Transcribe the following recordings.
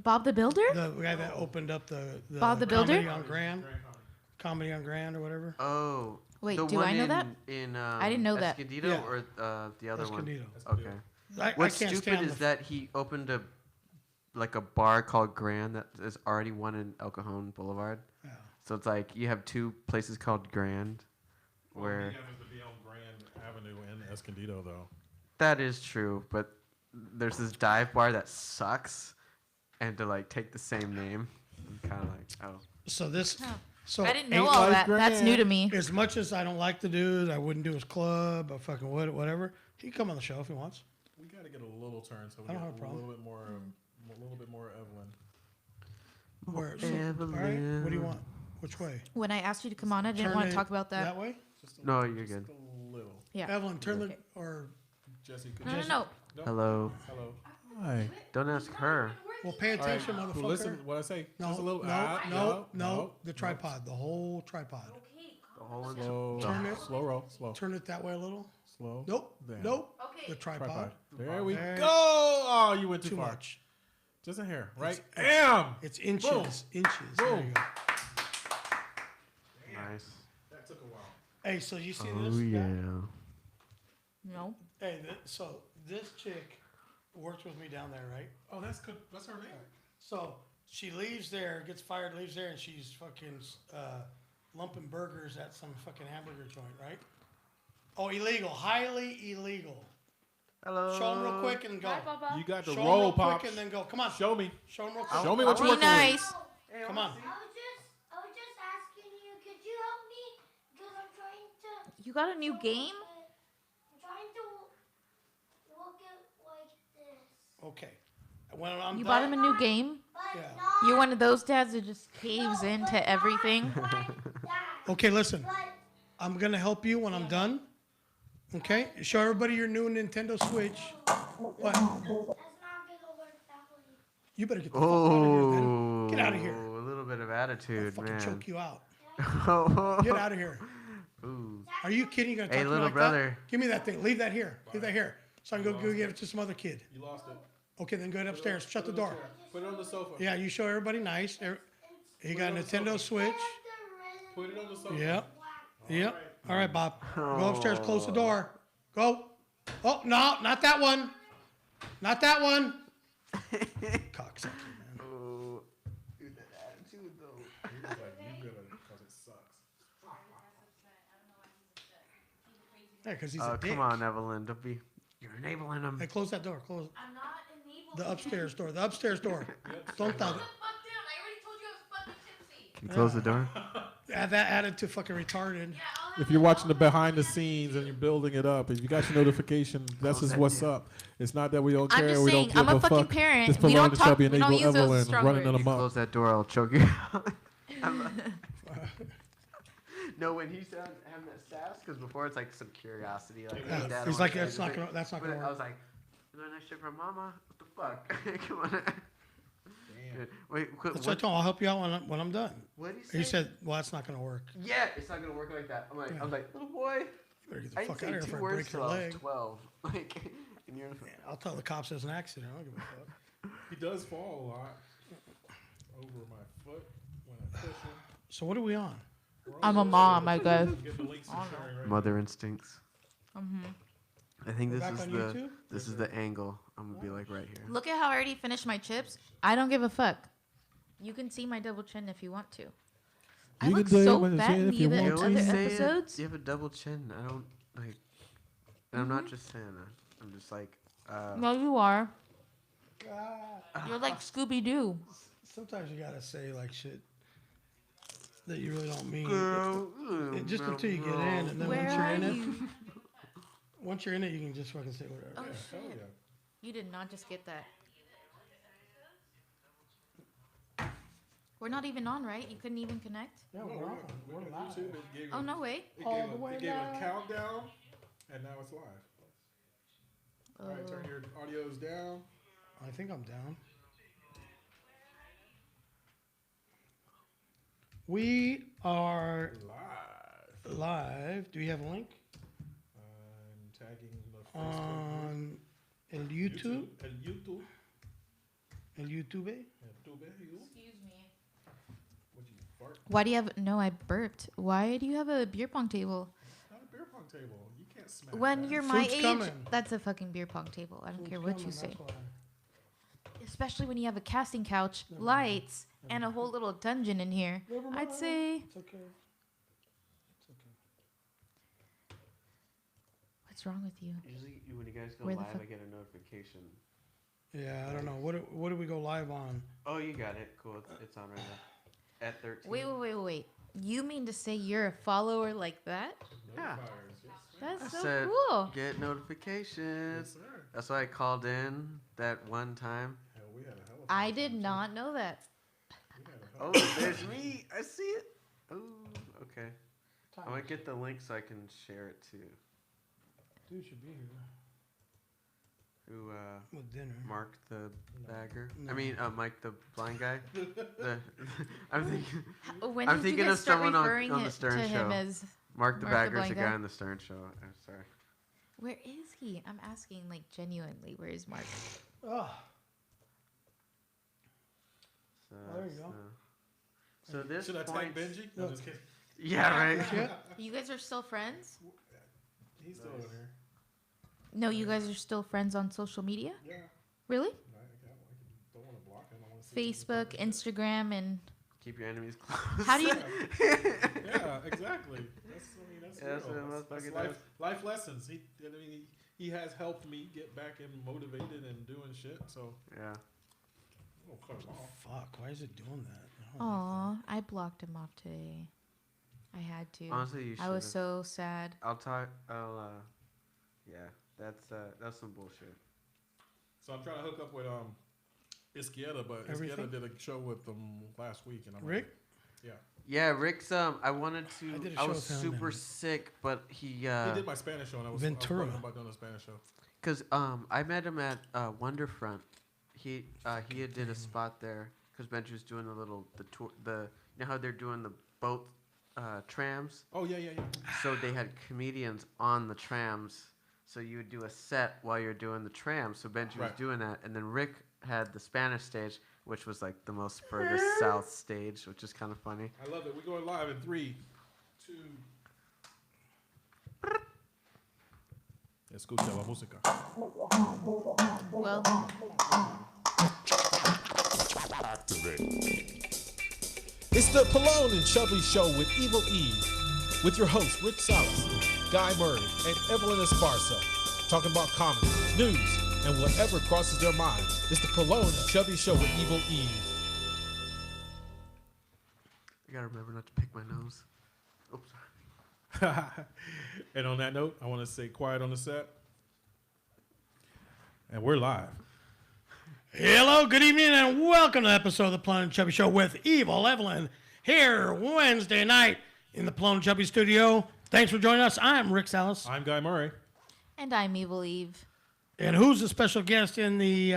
Bob the Builder? The guy that opened up the Bob the Builder? Comedy on Grand or whatever. Oh. Wait, the do one I know that? I didn't know that. Escondido Yeah. or the other Escondido. one? Okay. I What's can't stupid stand is that he opened a bar called Grand that is already one in El Cajon Boulevard. Yeah. So it's like you have two places called Grand, where He happens to be on Grand Avenue in Escondido, though. that is true, but there's this dive bar that sucks, and to like take the same name, I'm kind of like, oh. So this. Huh. So I didn't know Ain't all Life that. Grand? That's new to me. As much as I don't like the dude, I wouldn't do his club, or fucking whatever. He can come on the show if he wants. We got to get a little turn so we I don't get have a problem. a little bit more Evelyn. Where? So, all right. What do you want? Which way? When I asked you to come on, I didn't Turn want to it talk about that. That way? No, you're good. Just a little. Yeah. Evelyn, turn Okay. the or Jesse, could No, you- no, no. Hello. Hello. Hi. Don't ask her. well, pay attention, All right. motherfucker. Well, listen, what I say. No, Just a little. no, the tripod, the whole tripod. The whole one. Slow. Turn it. Slow roll. Slow. Turn it that way a little. Slow. Nope, There. nope. Okay. The tripod. Tripod. There we There. go. Oh, you went too Too far. much. Just a hair, right? It's- Damn. It's inches, Boom. inches. There you Boom. go. Nice. That took a while. Hey, so you see Oh this? guy? yeah. No. Hey, so this chick works with me down there, right? Oh, that's good. That's her name. So she leaves there, gets fired, leaves there, and she's fucking lumping burgers at some fucking hamburger joint, right? Oh, illegal, highly illegal. Hello. Show them real quick and go. Hi, Papa. You got the Show 'em roll, real Pops. quick and then go. Come on. Show me. Show them real quick. Show me what Be you're working nice. Come on. I was just asking you, could you help me? Because I'm trying to. You got a new game? I'm trying to look at like this. Okay. When I'm You done, bought him a new game? But Yeah. not You're one of those dads that just caves into everything. like that. Okay, listen. But I'm gonna help you when I'm done. Okay? Show everybody your new Nintendo Switch. What? that's not gonna work that way. You better get the fuck out of here, then. Oh. Get out of here. A little bit of I'll attitude, fucking man. choke you out. Oh. Get out of here. Ooh. Are you kidding? You're gonna Hey, talk to me little like brother. that? Give me that thing. Leave that here. Leave that here. So I can go give it to some other kid. You lost it. Okay, then go ahead upstairs. Shut the door. Put it on the sofa. Yeah, you show everybody nice. He got a Nintendo Switch. Put it on the sofa. Yep. Yep. All right, Bob. Go upstairs. Close the door. Go. Oh, no, not that one. Not that one. Cocksucker, man. Oh. Dude, that attitude though. He was like, you gotta, because it sucks. Yeah, because he's Oh, a dick. come on, Evelyn. Don't be. You're enabling him. Hey, close that door. Close I'm not enabled. the upstairs door. The upstairs door. Don't tell Fuck down. I already told you I was fucking tipsy. Can you close the door? Add that added to fucking retarded. If you're watching the behind the scenes and you're building it up, if you got your notification, that's just what's up. It's not that we don't I'm care. just We saying, don't give I'm a fucking fuck. parent. It's We Pelon don't and talk- Chubby we and don't Enable use those Evelyn strong running words. them up. Close that door. I'll choke you out. No, when he's having that sass, because before it's like some curiosity. Like, hey, Dad, I He's wanna like, try that's this not thing." gonna. That's not But gonna I was work. like, "You learn that shit from Mama? What the fuck? Come on." Damn. Wait, That's what I told him. I'll help you out when I'm done. what did he say? He said, "Well, that's not gonna work. "Yeah, it's not gonna work like that." I'm like, Yeah. I was like, "Little boy, You better get the I fuck didn't out of say here two before I words break till your I was leg." 12." Like, and you're I'll tell the cops it's an accident. I don't give a fuck. He does fall a lot over my foot when I push him. So what are we on? I'm a mom, I guess. Get the links and sharing right mother instincts. Mm-hmm. I think We're this back is on the YouTube? this is the angle. I'm gonna be like right here. Look at how I already finished my chips. I don't give a fuck. You can see my double chin if you want to. I You look can do so it when fat it's in in if you the want other to. always say it. episodes. You have a double chin. I don't like. And I'm not just saying that. I'm just like. No, you are. Ah, You're like Scooby Doo. sometimes you gotta say like shit that you really don't mean. Girl, Just until you get in, and then Where once you're are in it, you? once you're in it, you can just fucking say whatever. Oh Hell shit! yeah. You did not just get that. We're not even on, right? You couldn't even connect. Yeah, No, we're on. we're We're on live. YouTube. It gave Oh a- no way. It All gave, the a, way it gave a live. countdown, and now it's live. All right, turn your audios down. I think I'm down. We are Live. live. Do we have a link I'm tagging the Facebook. on YouTube? And YouTube. El YouTube? Excuse me. Why do you have? No, I burped. Why do you have a beer pong table? Not a beer pong table. You can't smack When that. you're my Food's age, coming. that's a fucking beer pong table. I don't care what you say. That's why. Especially when you have a casting couch, Never mind. lights, and a whole little dungeon in here. Never I'd mind. say. It's okay. It's okay. What's wrong with you? Usually, when you guys go Where the live, fuck- I get a notification. Yeah, I don't know. What do we go live on? Oh, you got it. Cool. It's on right now. At 13. Wait. You mean to say you're a follower like that? Yeah. That's I so said, cool. get notifications. Yes, sir. That's why I called in that one time. Hell, we had a hell of a I time, did too. not know that. We had a hell Oh, there's me. I see it. Oh, okay. I'm going to get the link so I can share it too. Dude should be here Who, with dinner. Mark the bagger? No. I mean, Mike the blind guy? I'm thinking, When I'm did you thinking guys of start someone referring on the it Stern to him show. as? Mark the Mark the bagger is blind the guy? guy on the Stern show. I'm sorry. Where is he? I'm asking, like, genuinely. Where is Mark? Oh, So, there you go. So this Should I point, tag Benji? No, just kidding. yeah, right. yeah. You guys are still friends? He's still in here. No, you guys are still friends on social media? Yeah. Really? I don't want to block him. I want to see Facebook, Instagram, and Keep your enemies close. how do you? Yeah, exactly. That's Yeah, that's real. what That's motherfucker life, does. life lessons. He has helped me get back and motivated and doing shit. So Yeah. I'll cut him off. Fuck, why is it doing that? Aw, I blocked him off today. I had to. Honestly, you should. I was so sad. I'll talk. Yeah, that's some bullshit. So I'm trying to hook up with Izquierda, but Everything? Izquierda did a show with them last week, and I'm Rick? Like, Yeah, Rick's. I wanted to. I did a I show was with him super and- sick, but he. he did my Spanish show, and I was Ventura. talking about doing a Spanish show. Cause I met him at Wonderfront. He had did a spot there because Benji was doing the tour. You know how they're doing the boat trams. Oh yeah. So they had comedians on the trams. So you would do a set while you're doing the tram. So Benji was Right. doing that, and then Rick had the Spanish stage, which was like the most furthest south stage, which is kind of funny. I love it. We're going live in 3, 2. Escucha la música. Well, It's the Pelon and Chubby Show with Evil Eve, with your hosts Rick Salas, Guy Murray, and Evelyn Esparza, talking about comedy, news, and whatever crosses their mind. It's the Pelon and Chubby Show with Evil Eve. I gotta remember not to pick my nose. Oops. And on that note, I want to say quiet on the set. And we're live. Hello, good evening, and welcome to the episode of the Pelon and Chubby Show with Evil Evelyn here Wednesday night in the Pelon and Chubby studio. Thanks for joining us. I'm Rick Salas. I'm Guy Murray. and I'm Evil Eve. And who's the special guest in the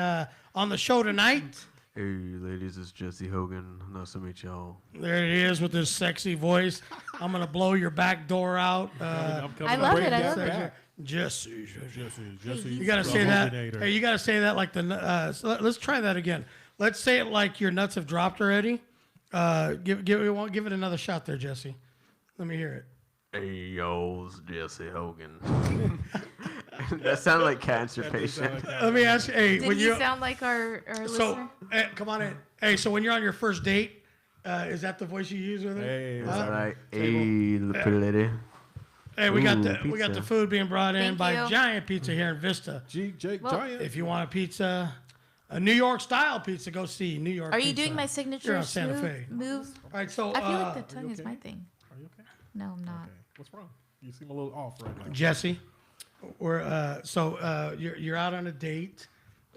on the show tonight? Hey, ladies, it's Jesse Hogan. Nice to meet y'all. There it is with his sexy voice. I'm going to blow your back door out. I'm coming I to love break it, I that love it. back. Jesse. Jesse. You got to the say that. originator. Hey, you got to say that like the. So let's try that again. Let's say it like your nuts have dropped already. Give it another shot there, Jesse. Let me hear it. Hey, yo, it's Jesse Hogan. That sounded like cancer That did sound patient. like that. Let me ask you. Hey, Did when he you sound like our so listener? come on in. Hey, so when you're on your first date, is that the voice you use with her? Hey, All what's up? right. Hey, the pretty lady. Hey, we got Ooh, the pizza. food being brought in Thank by you. Giant Pizza here in Vista. Jake Well, Giant. If you want a pizza, a New York style pizza, go see New York. Are you Pizza. doing my You're signature on Santa Fe. move? All right, so I feel like the you tongue is okay? my thing. Are you okay? No, I'm not. Okay. What's wrong? You seem a little off right now. Jesse, you're out on a date.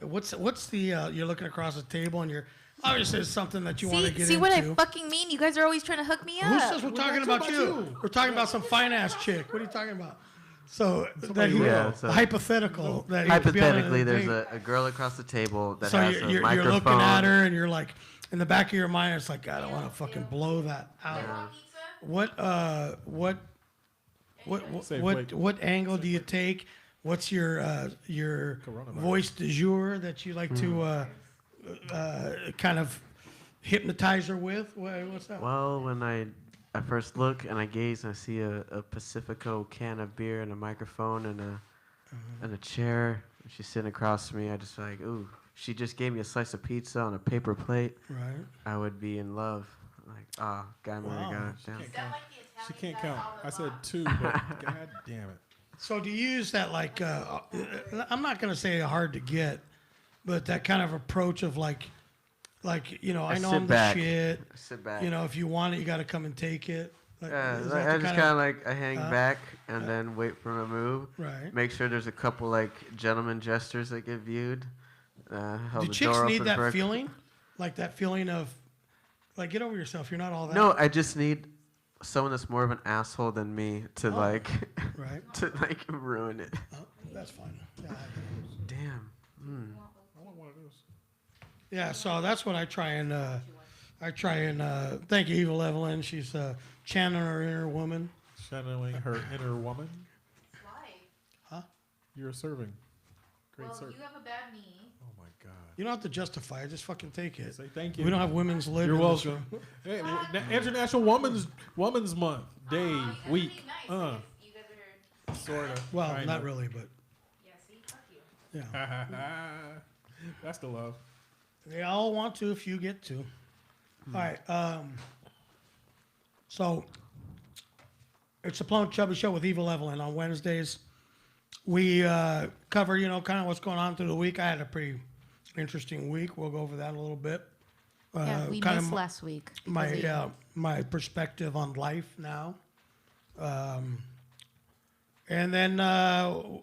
What's the you're looking across the table and you're obviously it's something that you want to get See into. what I fucking mean? You guys are always trying to hook me Who up. says we're talking not about talking you? about you. We're talking about some fine ass chick. What are you talking about? So Somebody that real. So- hypothetical. That he could be on Hypothetically, there's date. a girl across the table that So has a you're microphone. looking at her and you're like, in the back of your mind, it's like, God, I want to fucking blow that out. Safe What wait. what angle do you take? What's your Coronavirus. voice du jour that you like to kind of hypnotize her with? What's that? Well, when I first look and I gaze and I see a Pacifico can of beer and a microphone and a chair. She's sitting across from me. I just like, ooh. She just gave me a slice of pizza on a paper plate. Right. I would be in love. Like, guy Murray got it down. She can't count. I said 2, but god damn it. So do you use that like, I'm not going to say hard to get, but that kind of approach of like, I know I'm the shit. I sit back. If you want it, you got to come and take it. Like, I just kind of like, I hang back and then wait for him to move. Right. Make sure there's a couple like gentleman gestures that get viewed. Do chicks need that feeling? Like that feeling of, like, get over yourself. You're not all that. No, I just need someone that's more of an asshole than me to right. to like ruin it. Oh, that's fine. Yeah, Damn. I want one of those. yeah, so that's what I try and thank you, Evil Evelyn. She's channeling her inner woman. Channeling her inner woman. Why? Huh? You're serving. Great Well, serving. you have a bad knee. Oh my God. You don't have to justify it. Just fucking take it. Say thank you. We don't have women's lib. You're in this welcome. room. Hey, International Women's Month, day, You guys are week. being nice. You guys are. Sort of. Well, not really, but Yeah, see? Fuck you. yeah. That's the love. They all want to if you get to. All right. So it's the Pelon and Chubby Show with Evil Evelyn on Wednesdays. We cover, kind of what's going on through the week. I had a pretty interesting week. We'll go over that a little bit. Yeah, we kind missed of last week. because of you. my perspective on life now. And then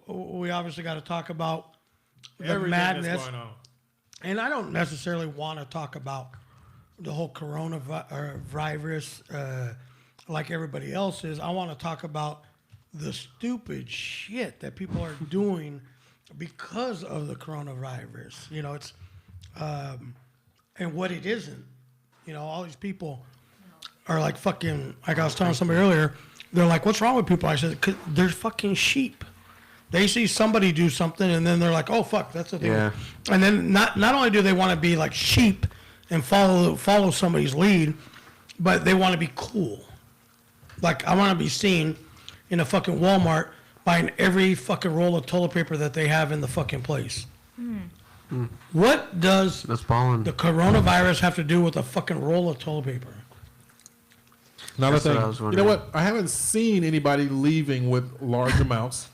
we obviously got to talk about the Everything madness. that's going on. And I don't necessarily want to talk about the whole coronavirus like everybody else is. I want to talk about the stupid shit that people are doing because of the coronavirus. It's and what it isn't. All these people are like fucking, like I was telling somebody earlier, they're like, what's wrong with people? I said, 'cause they're fucking sheep. They see somebody do something and then they're like, oh fuck, that's the thing. Yeah. And then not only do they want to be like sheep and follow somebody's lead, but they want to be cool. Like I want to be seen in a fucking Walmart buying every fucking roll of toilet paper that they have in the fucking place. What does That's ballin'. the coronavirus have to do with a fucking roll of toilet paper? Another That's what thing. I was You know wondering. what? I haven't seen anybody leaving with large amounts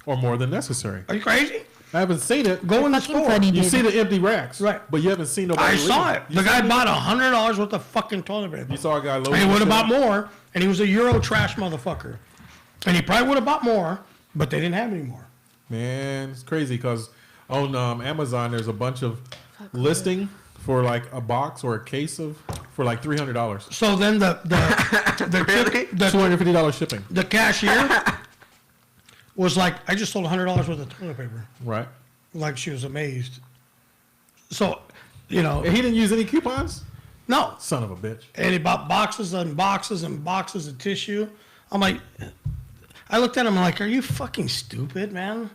or more than necessary. Are you crazy? I haven't seen it. Go in the Fucking store. funny, You dude. see the empty racks, Right. But you haven't seen nobody. I saw leaving. it. You The guy seen bought $100 worth of fucking toilet paper. You saw a guy loading. And he would have shit bought up? more, and he was a Euro trash motherfucker. And he probably would have bought more, but they didn't have any more. Man, it's crazy because on Amazon there's a bunch of listing for like a box or a case for like $300. So then the Really? $250 shipping. the cashier was like, I just sold $100 worth of toilet paper. Right. Like she was amazed. So, And he didn't use any coupons. no. Son of a bitch. And he bought boxes and boxes and boxes of tissue. I'm like, I looked at him like, are you fucking stupid, man?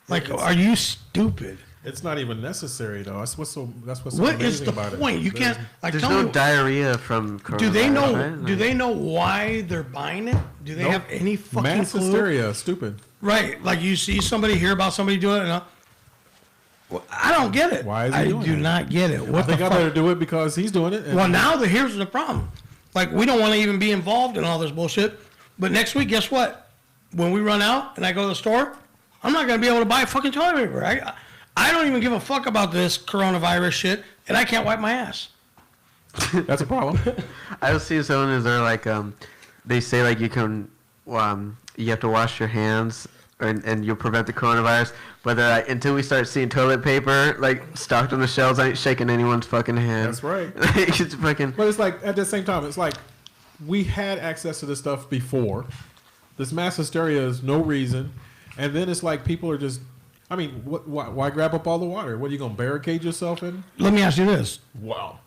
Like, are you stupid? It's not even necessary though. That's what's so What amazing is the about point? it. You can't, like, There's tell no me, diarrhea from coronavirus. do they know, right? do they know why they're buying it? Do they Nope. have any fucking Mass clue? hysteria, stupid. Right. Like you see somebody, hear about somebody doing it, well, I don't get it. Why is he I doing do it? not get it. I What the think I fuck? better do it because he's doing it. and- Well, now here's the problem. Like, we don't want to even be involved in all this bullshit. But next week, guess what? When we run out and I go to the store, I'm not going to be able to buy fucking toilet paper. I don't even give a fuck about this coronavirus shit, and I can't wipe my ass. That's a problem. I will see someone is they're like they say like you can you have to wash your hands and you'll prevent the coronavirus, but they're like, until we start seeing toilet paper like stocked on the shelves, I ain't shaking anyone's fucking hand. That's right. It's fucking But it's like at the same time, it's like we had access to this stuff before. This mass hysteria is no reason, and then it's like people are just. I mean, why grab up all the water? What are you gonna barricade yourself in? Let me ask you this. Wow.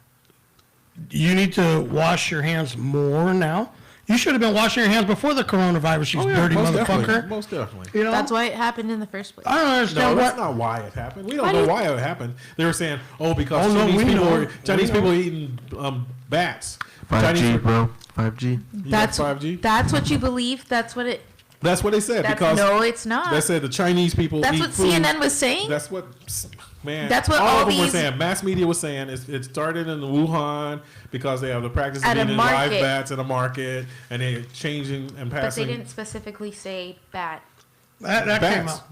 You need to wash your hands more now. You should have been washing your hands before the coronavirus, you dirty most motherfucker. Definitely, most definitely. You know? That's why it happened in the first place. I don't No, understand that's what. not why it happened. We don't know why it happened. They were saying, because Oh, no, Chinese we people know. are Chinese We know. people are eating bats. 5G, bro. 5G. You That's got 5G. That's what you believe. That's what it. That's what they said That's, because no, it's not. they said the Chinese people That's eat what food. CNN was saying. That's what, man. That's what all all of them were these- saying. Mass media was saying it started in Wuhan because they have the practice of At a eating live market. bats in a market, and they're changing and but passing. they didn't specifically say bat. That came Bats. out.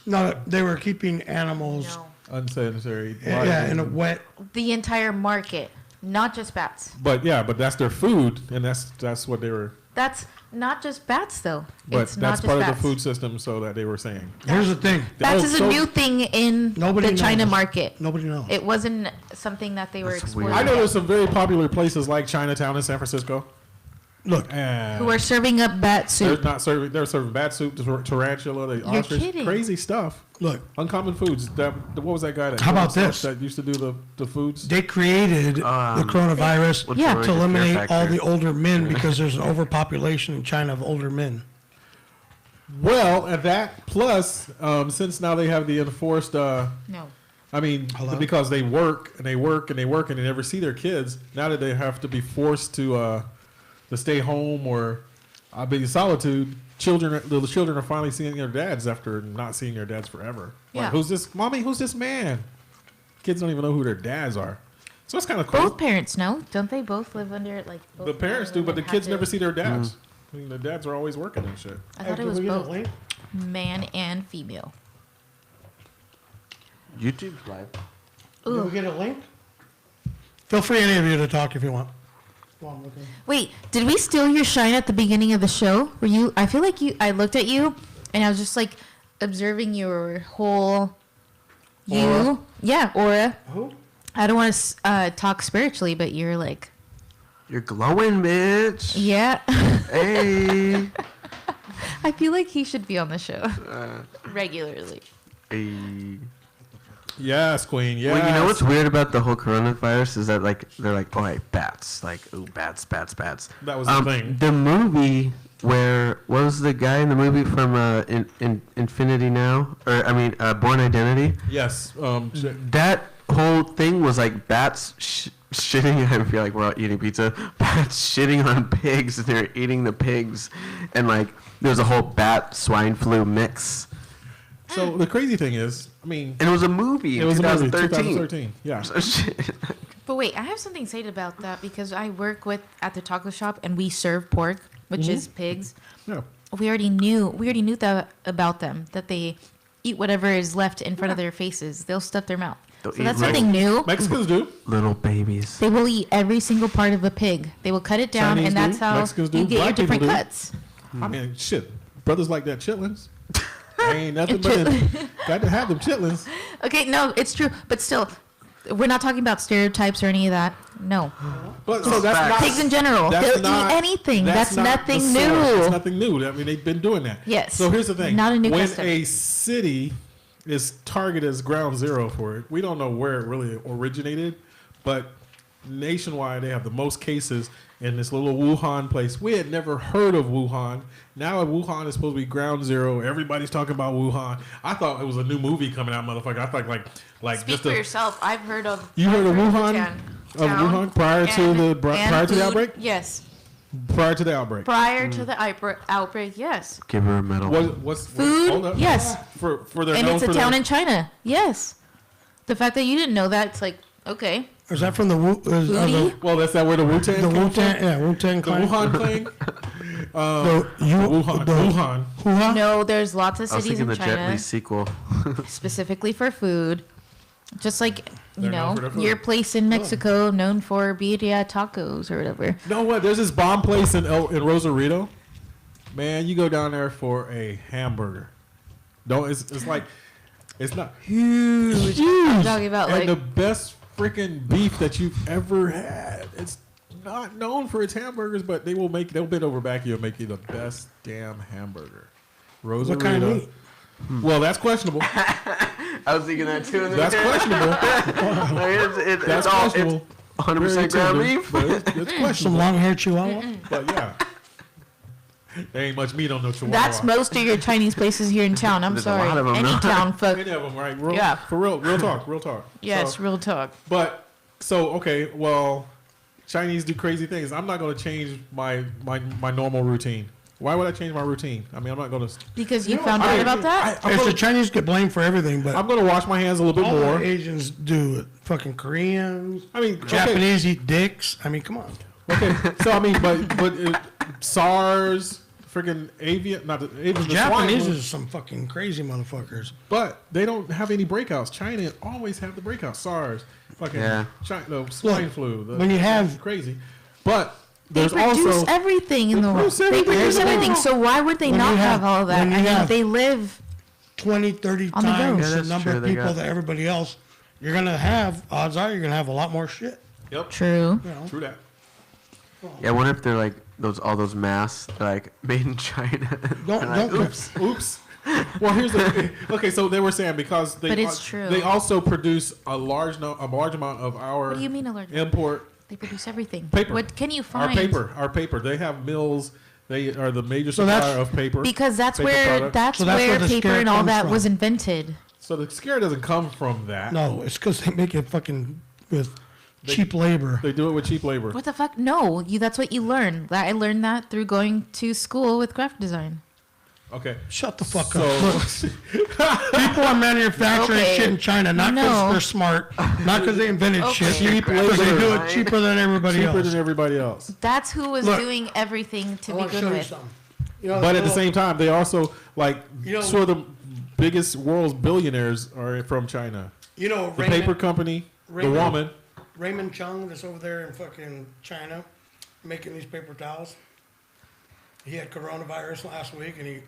No, they were keeping animals. No. Unsanitary. Yeah, in a wet. The entire market, not just bats. But that's their food, and that's what they were. That's not just bats, though. But It's that's not just part bats. of the food system, so that they were saying. Here's the thing. Bats Oh, is a so- new thing in Nobody the China knows. market. Nobody knows. It wasn't something that they were That's exploring. weird. I know yet. there's some very popular places like Chinatown in San Francisco. Look, And Who are serving up bat they're soup. not serving. They're serving bat soup, tarantula, the You're ostrich, kidding. crazy stuff. look. Uncommon foods. What was that guy? How about this? That used to do the foods. They created the coronavirus What's Yeah. the word? to The Fear eliminate all Factor. the older men because there's an overpopulation in China of older men. Well, and that plus, since now they have the enforced. No. I mean, Hello? because they work and they work and they work and they never see their kids. Now that they have to be forced to stay home or be in solitude, the children are finally seeing their dads after not seeing their dads forever. Yeah. Like, who's this, mommy? Who's this man? Kids don't even know who their dads are. So it's kind of cool. Both parents know. Don't they both live under like? Both The parents do, but the women kids have never to- see their dads. I mean, the dads are always working and shit. I thought Hey, it was can we get a both link? man and female. YouTube's live. Can we get a link? Feel free, any of you, to talk if you want. Go on, look at it. Wait, did we steal your shine at the beginning of the show? Were you? I feel like you. I looked at you, and I was just like observing your whole. Aura? Yeah, aura. Who? I don't want to talk spiritually, but you're like, You're glowing, bitch. yeah. Hey. I feel like he should be on the show regularly. Hey. Yes, queen. Yes. Well, you know what's weird about the whole coronavirus is that like they're like, oh, hey, bats, like, ooh, bats. That was the thing. The movie where what was the guy in the movie from Infinity Now, or I mean, Born Identity? Yes. That whole thing was like bats shitting. I feel like we're all eating pizza. Bats shitting on pigs, and they're eating the pigs, and like there's a whole bat swine flu mix. So the crazy thing is, I mean, And it was a movie in it was a movie, 2013. 2013. Yeah. So shit. But wait, I have something to say about that because I work at the taco shop and we serve pork, which is pigs. Yeah. We already knew that about them, that they eat whatever is left in front of their faces. They'll stuff their mouth. They'll So eat that's like- something new. Mexicans do. Little babies. They will eat every single part of a pig. They will cut it down, Chinese and that's do, how Mexicans do, you get your black people different do. cuts. I mean, shit. Brothers like that chitlins. Ain't nothing but got to have them chitlins. Okay, no, it's true, but still, we're not talking about stereotypes or any of that. No, But so that's not pigs in general, that's they'll not- eat anything. That's not nothing the new. source. It's nothing new. I mean, they've been doing that. Yes. So here's the thing. Not a new when custom. a city is targeted as ground zero for it, we don't know where it really originated, but nationwide they have the most cases in this little Wuhan place. We had never heard of Wuhan. Now Wuhan is supposed to be ground zero. Everybody's talking about Wuhan. I thought it was a new movie coming out, motherfucker. I thought like Speak just for a, yourself. I've heard of. You heard of Wuhan? Town Wuhan prior to and- the and prior to the food. outbreak. Yes, Prior to the outbreak. prior to the outbreak. Yes, Give her a medal. What's food. hold up. Yes, For their and known it's a for town their, in China. Yes, the fact that you didn't know that, it's like okay. Is that from the Foodie? Well, that's that where the Wu-Tang the came Wu-Tang? from? Yeah, Wu-Tang The Clan. Wuhan thing? Wuhan. Wuhan. Wuhan. No, there's lots of I was cities thinking in the Jet China Li sequel. specifically for food. Just like you They're known know, for their food. your place in Mexico known for birria tacos or whatever. You know what? There's this bomb place in Rosarito. Man, you go down there for a hamburger. It's like, it's not huge. I'm talking about And like the best freaking beef that you've ever had. It's not known for its hamburgers, but they'll bend over back you and make you the best damn hamburger. Rosarito. What kind of meat? Well, that's questionable. I was thinking that too. That's questionable. It's That's all questionable. it's 100% ground Very beef. tender, but it's Some questionable. long-haired chihuahua. But yeah. There ain't much meat on no chihuahua. That's most of your Chinese places here in town. I'm There's a sorry. lot of 'em, Any no? town, fuck. Many of them, right? Yeah. For real talk, real talk. Yes, So, real talk. But so okay, well, Chinese do crazy things. I'm not going to change my normal routine. Why would I change my routine? I mean, I'm not going to. Because you found out about that? It's the Chinese get blamed for everything, but I'm going to wash my hands a little bit all more. the Asians do it. Fucking Koreans. I mean, Japanese eat dicks. I mean, come on. Okay, so I mean, but SARS, freaking avian, not the avian. The Japanese swine, is some fucking crazy motherfuckers. but they don't have any breakouts. China always have the breakouts. SARS, fucking China, the swine flu. When you have crazy, but They there's produce also everything in the world. produce They everything produce in the everything. world. So why would they When not you have have- all of that? when I you mean, have- they live 20, 30 On the go. times Yeah, the that's number true. of They people got- that everybody else, you're going to have, odds are you're going to have a lot more shit. Yep, true. You know? true that. Yeah, I wonder if they're like all those masks like made in China. Don't- And like, don't- oops. Oops. Well, here's the okay. So they were saying because they But it's true. they also produce a large amount of our What do you mean a large? import They produce everything. paper. What can you find? Our paper. They have mills. They are the major So that's- supplier of paper. Because that's paper where products. that's So that's where where the paper scare and all comes that from. was invented. So the scare doesn't come from that. No, it's because they make it fucking with cheap labor. They do it with cheap labor. What the fuck? No, that's what you learn. I learned that through going to school with graphic design. Okay. Shut the fuck So up. Look, people are manufacturing Okay. shit in China, not because No. they're smart, not because they invented shit, Cheap because they do labor. it cheaper than everybody cheaper else. than everybody else. That's who was Look, doing everything to I want to begin show you with. something. You know, But at the little- same time, they also like You know- two of the biggest world's billionaires are from China. you know, The paper company, Raymond- the woman. Raymond Chung that's over there in fucking China making these paper towels. He had coronavirus last week and he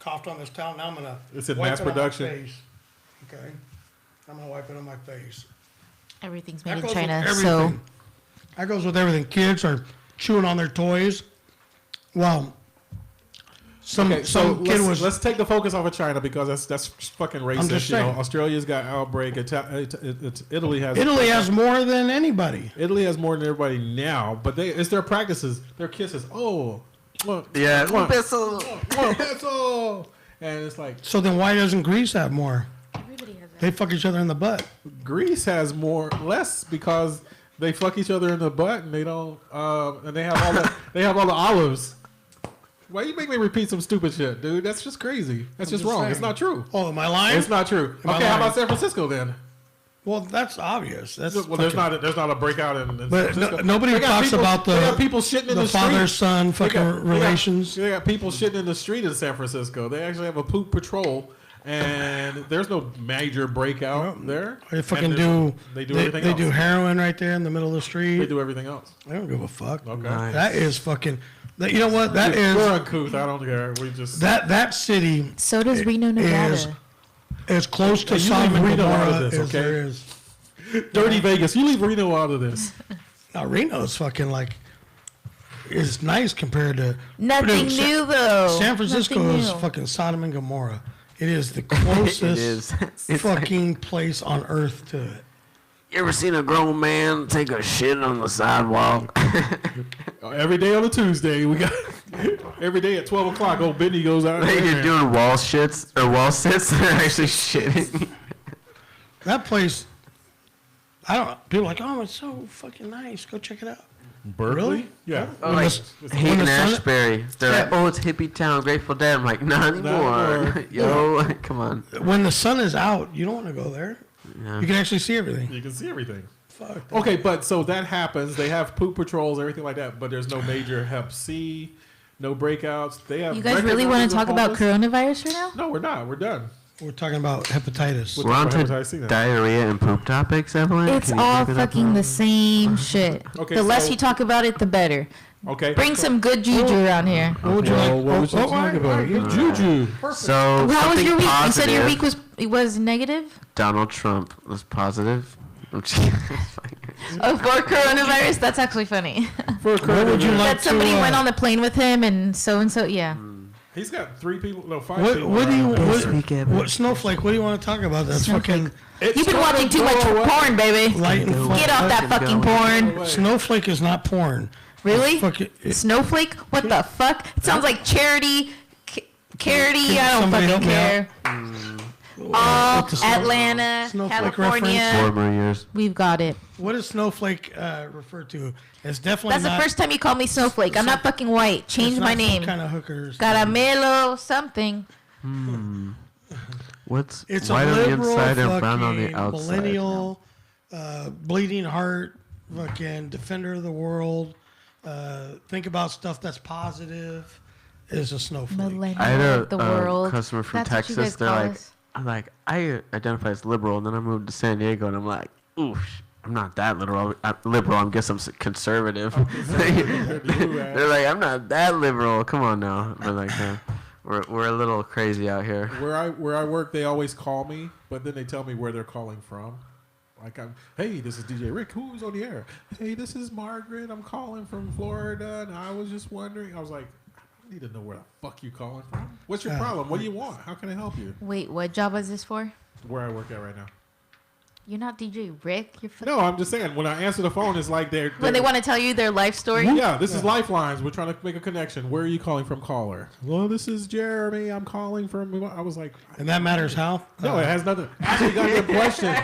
coughed on this towel. Now I'm gonna It's in wipe mass it on my production. face. Okay, I'm gonna wipe it on my face. Everything's That made in goes with China, everything. so That goes with everything. Kids are chewing on their toys. Well, some Okay, so some kid was let's take the focus off of China because that's fucking racist. just You know, saying. Australia's got outbreak. Italy has Italy has more than anybody. Italy has more than everybody now, but it's their practices, their kisses. Oh, Yeah, One. whistle. peso. And it's like So then why doesn't Greece have more? everybody has that. They fuck each other in the butt. Greece has less because they fuck each other in the butt and they don't. And they have all the olives. Why you make me repeat some stupid shit, dude? That's just crazy. That's just just wrong. saying. It's not true. Oh, am I lying? It's not true. Am I Okay, how lying? about San Francisco then? Well, that's obvious. That's Well, there's fucking- not a breakout in San But Francisco. nobody They got talks people- about they got people shitting in the the street. father-son fucking relations. They got people shitting in the street in San Francisco. They actually have a poop patrol, and there's no major breakout there. They fucking And do. They do everything They else. do heroin right there in the middle of the street. They do everything else. I don't give a fuck. Okay. Nice. That is fucking. You know what? That We're is uncouth. I don't care. We just that city So does Reno, Nevada. is as close to You leave Sodom and Reno out of Gomorrah this, as okay? there is. dirty Vegas. You leave Reno out of this. Now Reno's fucking like is nice compared to Nothing Dude, new though. San Francisco Nothing is new. fucking Sodom and Gomorrah. It is the closest It is. It's like, fucking place on earth to it. you ever seen a grown man take a shit on the sidewalk? Every day on a Tuesday, we got every day at 12 o'clock. Old Benny goes out Like there. you're doing wall shits or wall sits. They're actually shitting. That place, I don't. People are like, oh, it's so fucking nice. Go check it out. Berkeley? Really? Yeah. Oh, When like the- Hayden when the sun- Ashbury. They're like, Yeah. oh, it's hippie town, Grateful Dead. I'm like, not anymore. anymore. Yo, come on. When the sun is out, you don't want to go there. Yeah. You can actually see everything. You can see everything. Fuck. Okay, but so that happens. They have poop patrols, everything like that, but there's no major Hep C, no breakouts. They have. You guys record really want numbers to of talk about homeless. coronavirus right now? No, we're not. We're done. We're talking about hepatitis. What We're on type of to hepatitis C then? diarrhea and poop topics, Evelyn. It's Can you all look it up fucking now? the same shit. Okay, The less so- you talk about it, the better. Okay. Bring some good juju around here. What would you Well, like? what would you oh, talk all right, about? all right, Good juju. So, How was something your week? positive. You said your week was negative? Donald Trump was positive. I'm just kidding. Oh, for coronavirus? That's actually funny. For What would you like That somebody to, went on the plane with him and so, yeah. He's got 3 people, no, 5 What, people. what do you? around. Speak, What, Evan. what Snowflake? What do you want to talk about? That's fucking It's You've been gonna watching too go much away. porn, baby. light and fun. Get off that Fucking fucking going. porn. Snowflake is not porn. Really? Fuck it. Snowflake? What the fuck? It sounds like charity. Charity. I don't somebody help fucking me out? care. Oh, What's the Atlanta, snowflake California. 4 more years. We've got it. What does snowflake refer to? It's definitely That's not. the first time you called me Snowflake. I'm not fucking white. Change my name. Kind of hookers. Caramelo something. What's It's white a on the liberal inside and brown on fucking the outside? millennial, bleeding heart, fucking defender of the world. Think about stuff that's positive. Is a snowflake. Millennial I had of the world. customer from That's what you Texas. guys They're call like, us. I'm like, I identify as liberal, and then I moved to San Diego, and I'm like, oof, I'm not that liberal. I guess I'm conservative. They're like, I'm not that liberal. Come on now. But like, we're a little crazy out here. Where I work, they always call me, but then they tell me where they're calling from. Like, hey, this is DJ Rick. Who's on the air? Hey, this is Margaret. I'm calling from Florida, and I was just wondering. I was like, I need to know where the fuck you calling from. What's your problem? What do you want? How can I help you? Wait, what job is this for? Where I work at right now. You're not DJ Rick. You're No, I'm just saying. When I answer the phone, it's like they're when they want to tell you their life story. Yeah, this is Lifelines. We're trying to make a connection. Where are you calling from, caller? Well, this is Jeremy. I'm calling from. I was like, And that matters how? no, it has nothing. Ask me a goddamn question.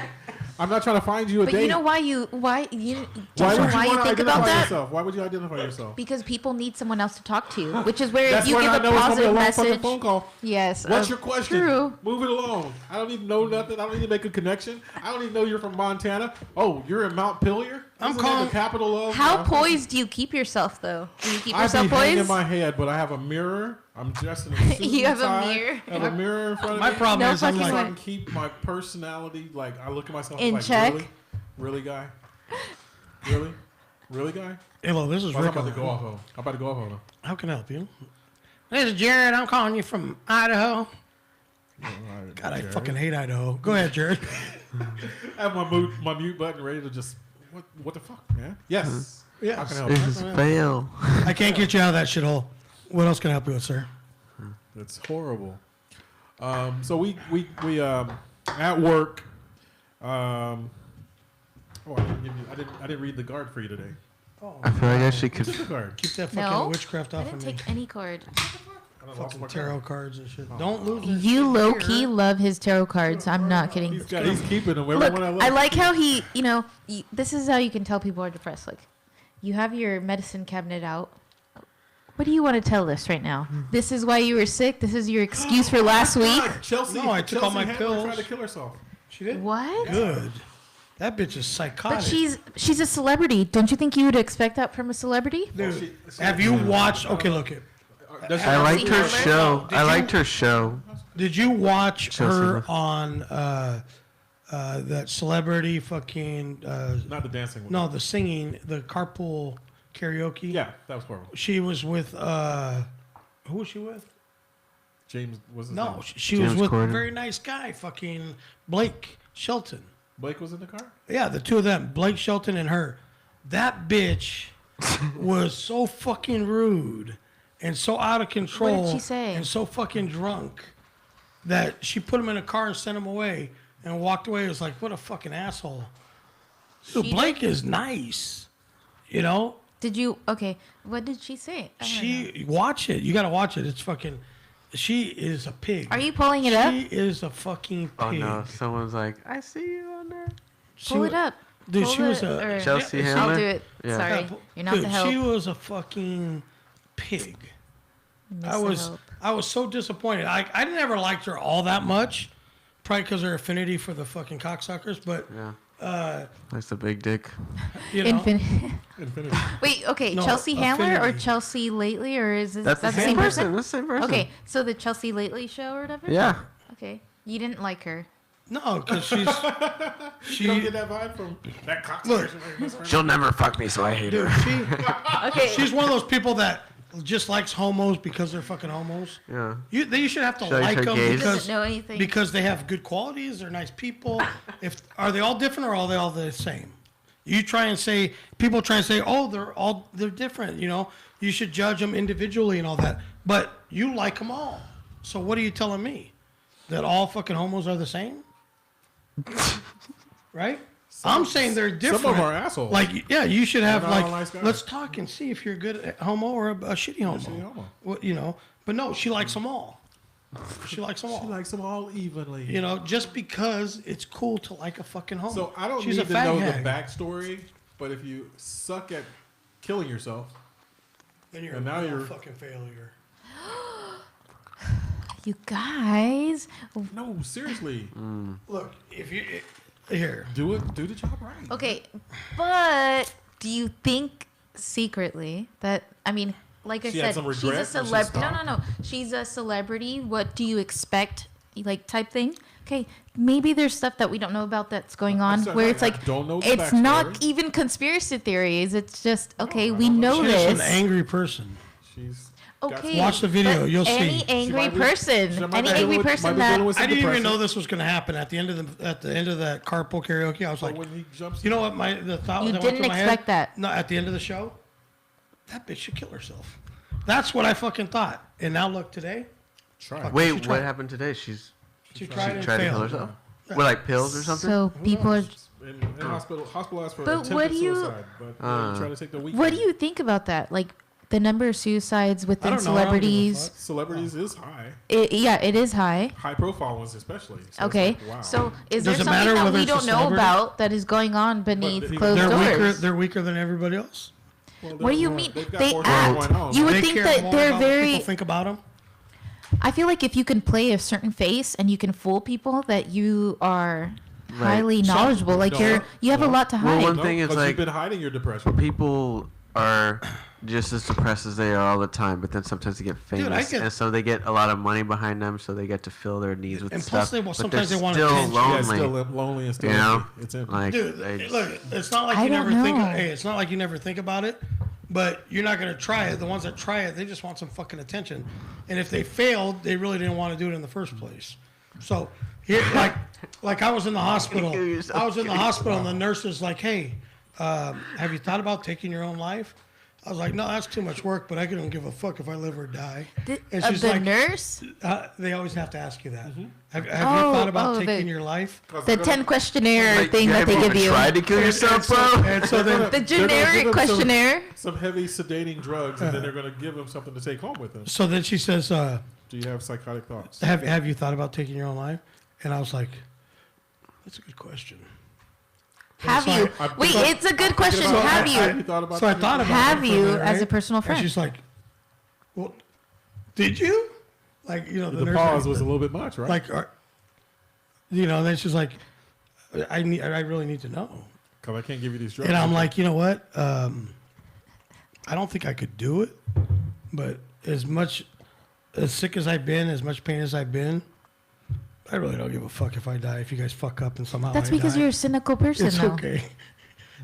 I'm not trying to find you a But date. you know why you Why would you think identify about that? yourself? Why would you identify yourself? Because people need someone else to talk to, which is where That's you when give I a know it's gonna be a positive long fucking message. phone call. Yes. What's your question? True. Move it along. I don't need to know nothing. I don't need to make a connection. I don't even know you're from Montana. Oh, you're in Mount Pillier? I'm Isn't that calling- the capital of. How poised do you keep yourself, though? Do you keep I yourself be hanging poised? my head, but I have a mirror. I'm dressed in a suit You have a and tie. mirror? I have a mirror in front of My me. problem No is I'm fucking So I like, can keep my personality, like, I look at myself In like, check? really? Really, guy? Really? Really, guy? hello, this is I'm Rick. about to go off on him. I'm about to go off on him. How can I help you? This is Jared. I'm calling you from Idaho. God, I fucking hate Idaho. Go ahead, Jared. I have my mute button ready to just, what the fuck, man? Yes. Yes. How can I help This you? is fail. I can't get you out of that shithole. What else can I help you with, sir? It's horrible. So we at work. I didn't read the card for you today. I feel like I should What's the card? Keep that fucking No. witchcraft I off didn't of me. take any card. I lost Fucking my tarot card. cards and shit. Don't lose this You shit low here. key love his tarot cards. I'm not kidding. He's keeping them. Look, Everyone I love. I like how he, this is how you can tell people are depressed. Like, you have your medicine cabinet out. What do you want to tell us right now? This is why you were sick. This is your excuse for last week. Chelsea. No, I took all my Handler pills. Tried to kill herself. She did? What? Good. That bitch is psychotic. But she's a celebrity. Don't you think you would expect that from a celebrity? Dude, have you watched... Okay, look it. I liked her Handler? show. Did I you- liked her show. Did you watch Chelsea her Love. on that celebrity fucking... Not the dancing one. no, the singing, the carpool karaoke? Yeah, that was horrible. She was with... who was she with? James was his No, name? she was James with a Corden. very nice guy, fucking Blake Shelton. Blake was in the car. Yeah, the two of them, Blake Shelton and her. That bitch was so fucking rude and so out of control. she say? And so fucking drunk that she put him in a car and sent him away and walked away. It was like, what a fucking asshole. Dude, She Blake is nice. You know? Did you? Okay. What did she say? I don't know. She watch it. You gotta watch it. It's fucking. She is a pig. Are you pulling it up? She is a fucking pig. Oh no! Someone's like, I see you on there. She Pull wa- it up. Dude, Pull she was it, a or- Chelsea Yeah, Handler. I'll do it. Yeah. Sorry, you're not Dude, the help. she was a fucking pig. Miss I the was help. I was so disappointed. I never liked her all that much, probably because of her affinity for the fucking cocksuckers. But Yeah. That's a big dick. you know, Infinity. Wait, okay, No, Chelsea Handler or Affinity. Chelsea Lately, or is this That's the same person. That's the same person. Okay, so the Chelsea Lately show or whatever. Yeah. Okay, you didn't like her. no, because she's You don't she get that vibe from that Look. cocksucker. She'll never fuck me, so I hate her. dude. Okay, She's one of those people that just likes homos because they're fucking homos. Yeah. You should have to Show like her them gays. because doesn't know anything. because they have good qualities. They're nice people. If are they all different or are they all the same? You try and say people try and say, oh, they're different. You know, you should judge them individually and all that. But you like them all. So what are you telling me? That all fucking homos are the same? Right? I'm saying they're different. Some of them are assholes. Like, yeah, you should have They're not like, all nice guys. let's talk and see if you're a good homo or a shitty homo. shitty homo. Well, you know, but no, she likes them all. She likes them all. She likes them all evenly. You know, just because it's cool to like a fucking homo. So I don't She's need a to fag know hag. the backstory, but if you suck at killing yourself, Then you're and a now real you're- fucking failure. You guys, no, seriously, Look, if you here, do the job right. okay, but do you think secretly that like I She had said, some she's a regret when she celebrity. No, stopped? she's a celebrity. What do you expect? Like type thing. Okay, maybe there's stuff that we don't know about that's going on said, where right, it's I like don't know the it's not backstory. even conspiracy theories. It's just okay. I We don't know she's this. an angry person. She's got Okay, some- Watch the video, but you'll any see. angry might be- she person, might any be angry dealing with- person might be that dealing with I some didn't even depression. know this was going to happen at the end of that carpool karaoke. I was But like, when he jumps, you know what? The thought You that went didn't through my expect head, that. No, at the end of the show, that bitch should kill herself. That's what I fucking thought. And now look, today, try. Fuck. Wait, She what tried- happened today? She she tried and tried to kill failed. herself. With like pills or something. so people are. in hospitalized for But attempted what do you- suicide, but try to take the weekend. What do you think about that? Like the number of suicides I within don't know. I don't give a celebrities. fuck. Celebrities is high, It is high. high profile ones especially. So it's Okay, like, wow. so is Does there it matter something that whether we it's a don't know celebrity? about that is going on beneath But closed doors? They're weaker than everybody else. Well, What do you they're- mean? they've got They more stuff act. going on. You would They think care that more they're about what very. people think about them. I feel like if you can play a certain face and you can fool people, that you are highly So- knowledgeable. Like No, you have a no. lot to Well, hide. one No, thing is 'cause like you've been hiding your depression. people are just as depressed as they are all the time, but then sometimes they get famous, Dude, I get- and so they get a lot of money behind them, so they get to fill their needs with And stuff. plus they- but sometimes they're they want still attention. Yeah, it's lonely. still lonely and still You know, empty. It's empty. like Dude, they just- look, it's not like I you don't never think. know. Hey, it's not like you never think about it, but you're not gonna try it. The ones that try it, they just want some fucking attention, and if they failed, they really didn't want to do it in the first place. So here, like I was in the hospital. I was in the hospital, and the nurse was like, "Hey, have you thought about taking your own life?" I was like, "No, that's too much work, but I don't give a fuck if I live or die." And she's The like, nurse, "They always have to ask you that. Have you Oh, thought about oh, taking the- your life?" the 10 questionnaire Like, thing you that they haven't give even you. tried to kill yourself, bro. And so then The They're gonna generic give him questionnaire. Some heavy sedating drugs, and then they're going to give him something to take home with them. So then she says, Do you have psychotic thoughts? have you thought about taking your own life? And I was like, that's a good question. Have So you? I- Wait, I- it's a good I'm question. thinking about- Have Have you? you thought about So I taking- thought about Have it for you minute, as a right? personal friend? And she's like, well, did you? Like, you know, The nurse- pause was a little bit much, right? like, you know, then she's like, I really need to know. Because I can't give you these drugs. And I'm like, you know what? I don't think I could do it, but as sick as I've been, as much pain as I've been, I really don't give a fuck if I die. If you guys fuck up and somehow That's I because die, you're a cynical person, it's though. okay.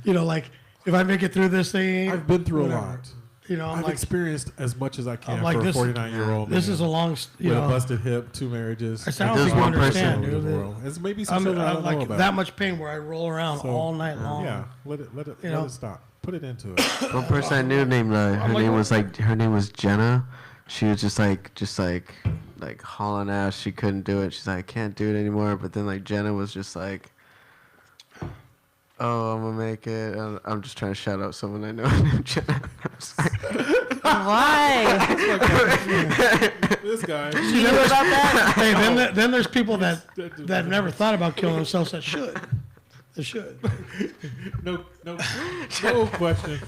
You know, like if I make it through this thing, I've been through whatever. a lot. You know, I'm I've like, experienced as much as I can I'm like, for this- a 49-year-old this is a long, you with a know. busted hip, 2 marriages. I said, I There's don't think you one person understand, in the dude. world. There's maybe some I'm children I don't know like about. that much pain where I roll around So, all night long. Yeah, let You it know. stop. Put it into it. One person I knew named her like, name was her name was Jenna. She was just like hauling ass. She couldn't do it. She's like, I can't do it anymore. But then like Jenna was just like, oh, I'm gonna make it. I'm just trying to shout out someone I know named Jenna. Why? This guy. You knew about that? Hey, then there's people that never thought about killing themselves that should. They should. No question.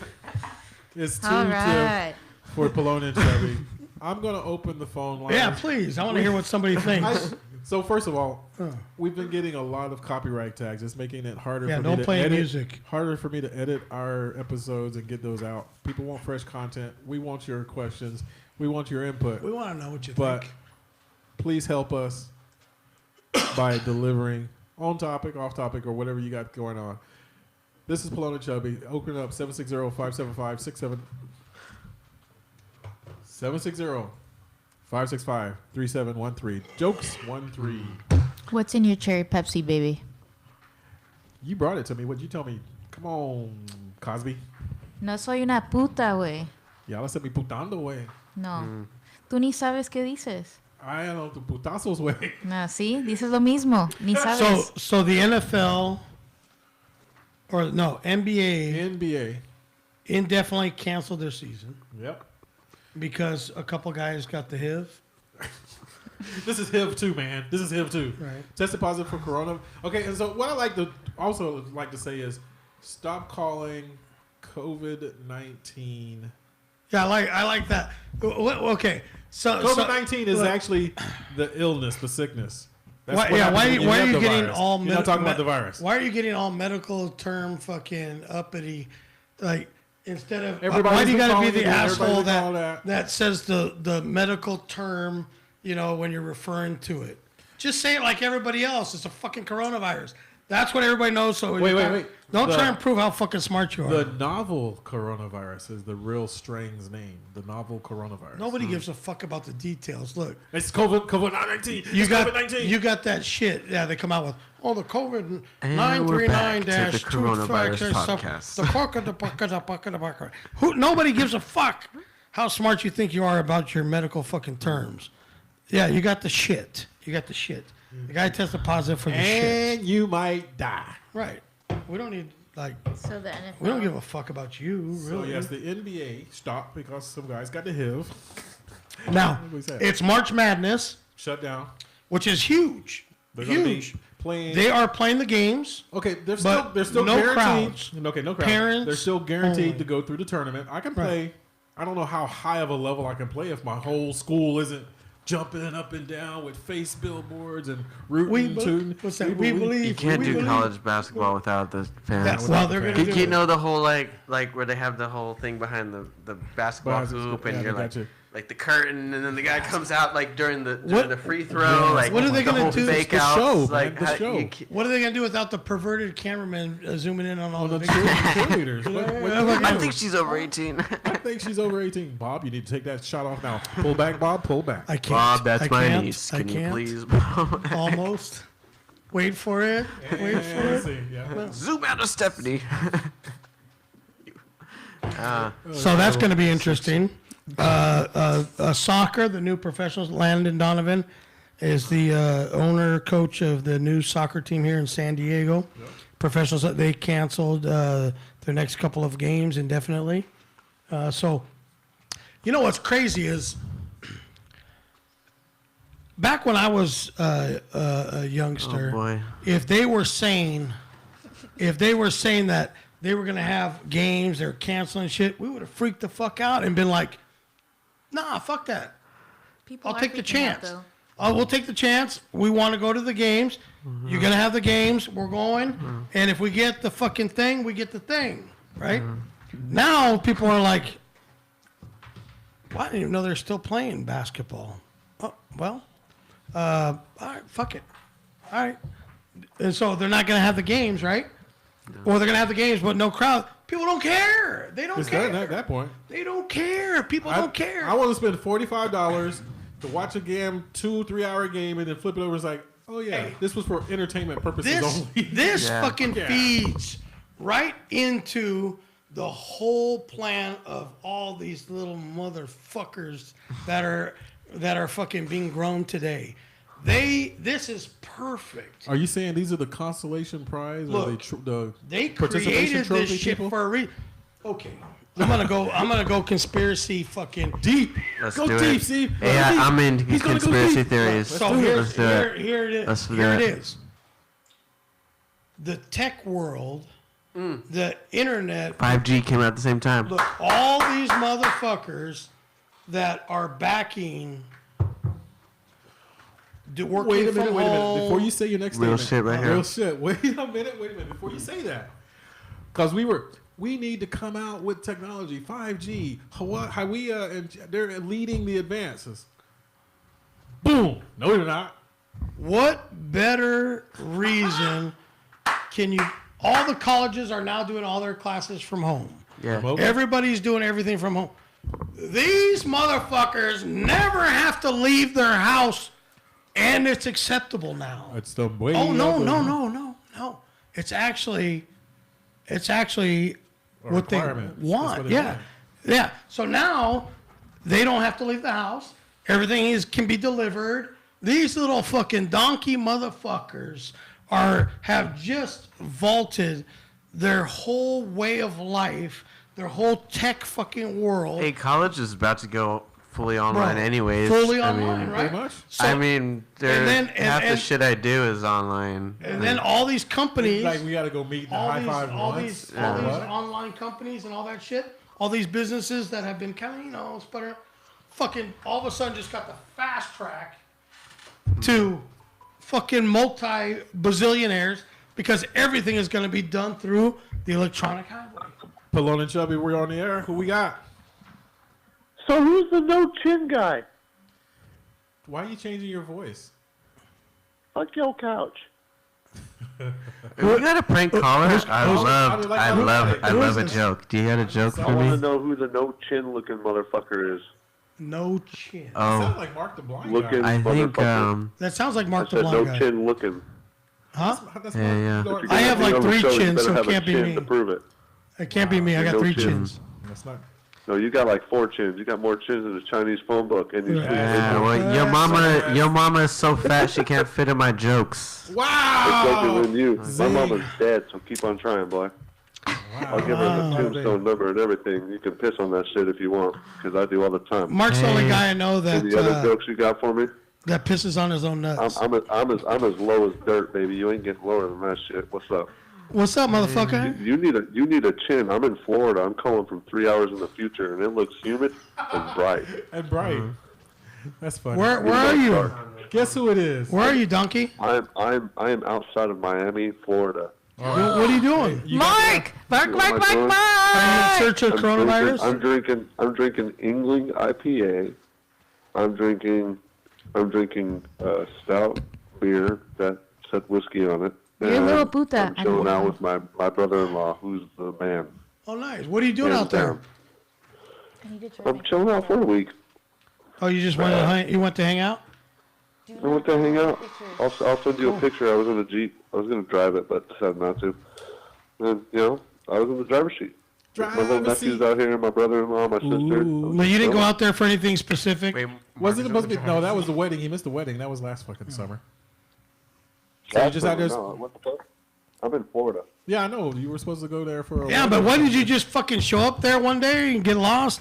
It's All too right. for Pelon and Chubby. I'm gonna open the phone line. Yeah, please. I want to hear what somebody thinks. So first of all, we've been getting a lot of copyright tags. It's making it harder Yeah, for don't me to play edit. music. Harder for me to edit our episodes and get those out. People want fresh content. We want your questions. We want your input. We want to know what you But think. please help us by delivering on topic, off topic, or whatever you got going on. This is Pelon and Chubby. Open it up 760-575-67. 760-565-3713. Jokes 13. What's in your cherry Pepsi, baby? You brought it to me. What'd you tell me? Come on, Cosby. No soy una puta, güey. Y ahora se mi putando, güey. No. Tú ni sabes qué dices. I know tu putazos, güey. No, sí, dices lo mismo. Ni sabes. So the NFL or no, NBA. indefinitely canceled their season Yep. because a couple guys got the HIV. This is HIV too, man. This is HIV too. Right. Tested positive for corona. Okay, and so what I also like to say is stop calling COVID-19. Yeah, I like that. Okay, so COVID-19 is look, actually the illness, the sickness. That's Why, what yeah, happens when why are have you the getting virus. all You're not talking about the virus. Why are you getting all medical term fucking uppity? Like instead of Everybody's why do you been got to be calling the it that. asshole Everybody's been calling that says the medical term? You know when you're referring to it, just say it like everybody else. It's a fucking coronavirus. That's what everybody knows. So Wait. Don't try and prove how fucking smart you are. The novel coronavirus is the real strain's name. The novel coronavirus. Nobody gives a fuck about the details. Look, It's COVID-19. you It's got COVID-19. you got that shit. Yeah, they come out with the COVID And we're back to the 939-2 coronavirus podcast. The pork. Who? Nobody gives a fuck how smart you think you are about your medical fucking terms. Yeah, you got the shit. You got the shit. The guy tested positive for the shit. And you might die. Right. We don't need So the NFL. we don't give a fuck about you. So Really. yes, the NBA stopped because some guys got the HIV. Now What we say? it's March Madness, Shut down. which is huge. They're gonna be Huge. playing. They are playing the games. Okay, they're But still no guaranteed. crowds. Okay, no crowds. Parents They're still guaranteed only. to go through the tournament. I can Right. play. I don't know how high of a level I can play if my whole school isn't jumping up and down with face billboards and rooting to. What's that? We believe. You can't we do believe. college basketball without the fans. That's well, they're gonna do You it. know the whole like where they have the whole thing behind the basketball hoop and Yeah, you're they like got you. like the curtain and then the guy comes out like during the What- free throw like What are they the gonna whole do? fake It's the outs, show, man, like the how show. you ca- What are they gonna do without the perverted cameraman zooming in on all On the the big cheerleaders. What I think she's over 18. I think she's over 18. Bob, you need to take that shot off now. Pull back, Bob. Pull back. I can't. Bob, that's I my can't, niece. I Can you can't. please Almost. Wait for it. Wait for Let's it. see. Yeah. zoom out of Stephanie? So that's going to be interesting. Soccer, the new professionals, Landon Donovan is the owner coach of the new soccer team here in San Diego. Professionals, they canceled their next couple of games indefinitely. So, you know what's crazy is back when I was a youngster, Oh, boy. if they were saying that they were going to have games, they're canceling shit, we would have freaked the fuck out and been like, nah, fuck that. People I'll are take the freaking out, chance. though. We'll take the chance. We want to go to the games. You're going to have the games. We're going. And if we get the fucking thing, we get the thing. Right? Now people are like, well, I didn't even know they're still playing basketball. Oh, well, all right, fuck it. All right. And so they're not going to have the games, right? Or they're going to have the games, but no crowd. People don't care. They don't It's care. done at that point. They don't care. People don't care. I want to spend $45 to watch a game, 2-3 hour game, and then flip it over. It's like, oh yeah, Hey. this was for entertainment purposes this only. this Yeah. fucking Yeah. feeds right into the whole plan of all these little motherfuckers that are fucking being grown today. This is perfect. Are you saying these are the consolation prize Look, or the They participation created trophy this shit people? for a reason. Okay, I'm gonna go conspiracy fucking Deep. Let's Go do deep, it. Steve. Hey, Go deep. I'm in He's gonna go conspiracy deep. theories. So do it. Let's do it. here it is. Let's do Here it it. is. The tech world, the internet. 5G came out at the same time. Look, all these motherfuckers that are backing working Wait a from minute, wait a minute. home. Before you say your next Real statement. shit right here. Real shit. Wait a minute. Before you say that. Because we need to come out with technology, 5G, Hawaii, and they're leading the advances. Boom. No, they're not. What better reason can you? All the colleges are now doing all their classes from home. Yeah. Remote. Everybody's doing everything from home. These motherfuckers never have to leave their house, and it's acceptable now. It's the way. Oh no! It's actually A what they requirement. That's want. what they Yeah, yeah. So now they don't have to leave the house. Everything can be delivered. These little fucking donkey motherfuckers have just vaulted their whole way of life, their whole tech fucking world. Hey, college is about to go fully online Bro, anyways. fully I online, mean, right? Pretty much. So, I mean, half the shit I do is online. and then all these companies, Like we got to go meet and all high these, five all once. these, all these What? online companies and all that shit, all these businesses that have been kind of, sputtering, fucking all of a sudden just got the fast track to fucking multi-bazillionaires because everything is going to be done through the electronic highway. Pelon and Chubby, we're on the air. Who we got? So who's the no chin guy? Why are you changing your voice? Fuck your couch. We got a prank caller. I love a this? joke. Do you got a joke I for want to me? know who the no chin looking motherfucker is. No chin. Sounds Oh, like Mark the Blind Looking guy. I think motherfucker. That sounds like I Mark the said Blind no guy. chin looking. Huh? That's Yeah, Mark- yeah. I have like On the 3 show, you chins, better so it have a can't be chin me. to prove it. It can't be me. I got No 3 chin. chins. That's not. No, you got like 4 chins. You got more chins than the Chinese phone book, and you Yeah. sleep Yeah, with well, your mama is so fat she can't fit in my jokes. Wow. than you. My mama's dead, so keep on trying, boy. I'll give her the tombstone number and everything. You can piss on that shit if you want, because I do all the time. Mark's the only Hey. guy I know that Any other jokes you got for me? that pisses on his own nuts. I'm as low as dirt, baby. You ain't getting lower than that shit. What's up? What's up, motherfucker? You need a chin. I'm in Florida. I'm calling from 3 hours in the future, and it looks humid and bright. And bright. That's funny. Where are you? Guess who it is? Where are you, donkey? I am outside of Miami, Florida. What are you doing? Mark! Mark, Mark, Mark, Are you in Mark! search of coronavirus? I'm drinking England IPA. I'm drinking stout beer that said whiskey on it. You're a And little puta. I'm chilling out with my brother-in-law, who's the man. Oh, nice. What are you doing hands out there? down. I'm chilling out for a week. Oh, you just you went to hang out? I went to hang out. I'll send you a picture. I was in a Jeep. I was going to drive it, but decided not to. And, I was in the driver's seat. My little Driver's nephew's seat. out here, my brother-in-law, my sister. But you didn't go out there for anything specific? Was it supposed to be? No, that was the wedding. He missed the wedding. That was last fucking summer. So you just out there? No, what the fuck? I'm in Florida. Yeah, I know. You were supposed to go there for a Yeah, but why did you just fucking show up there one day and get lost?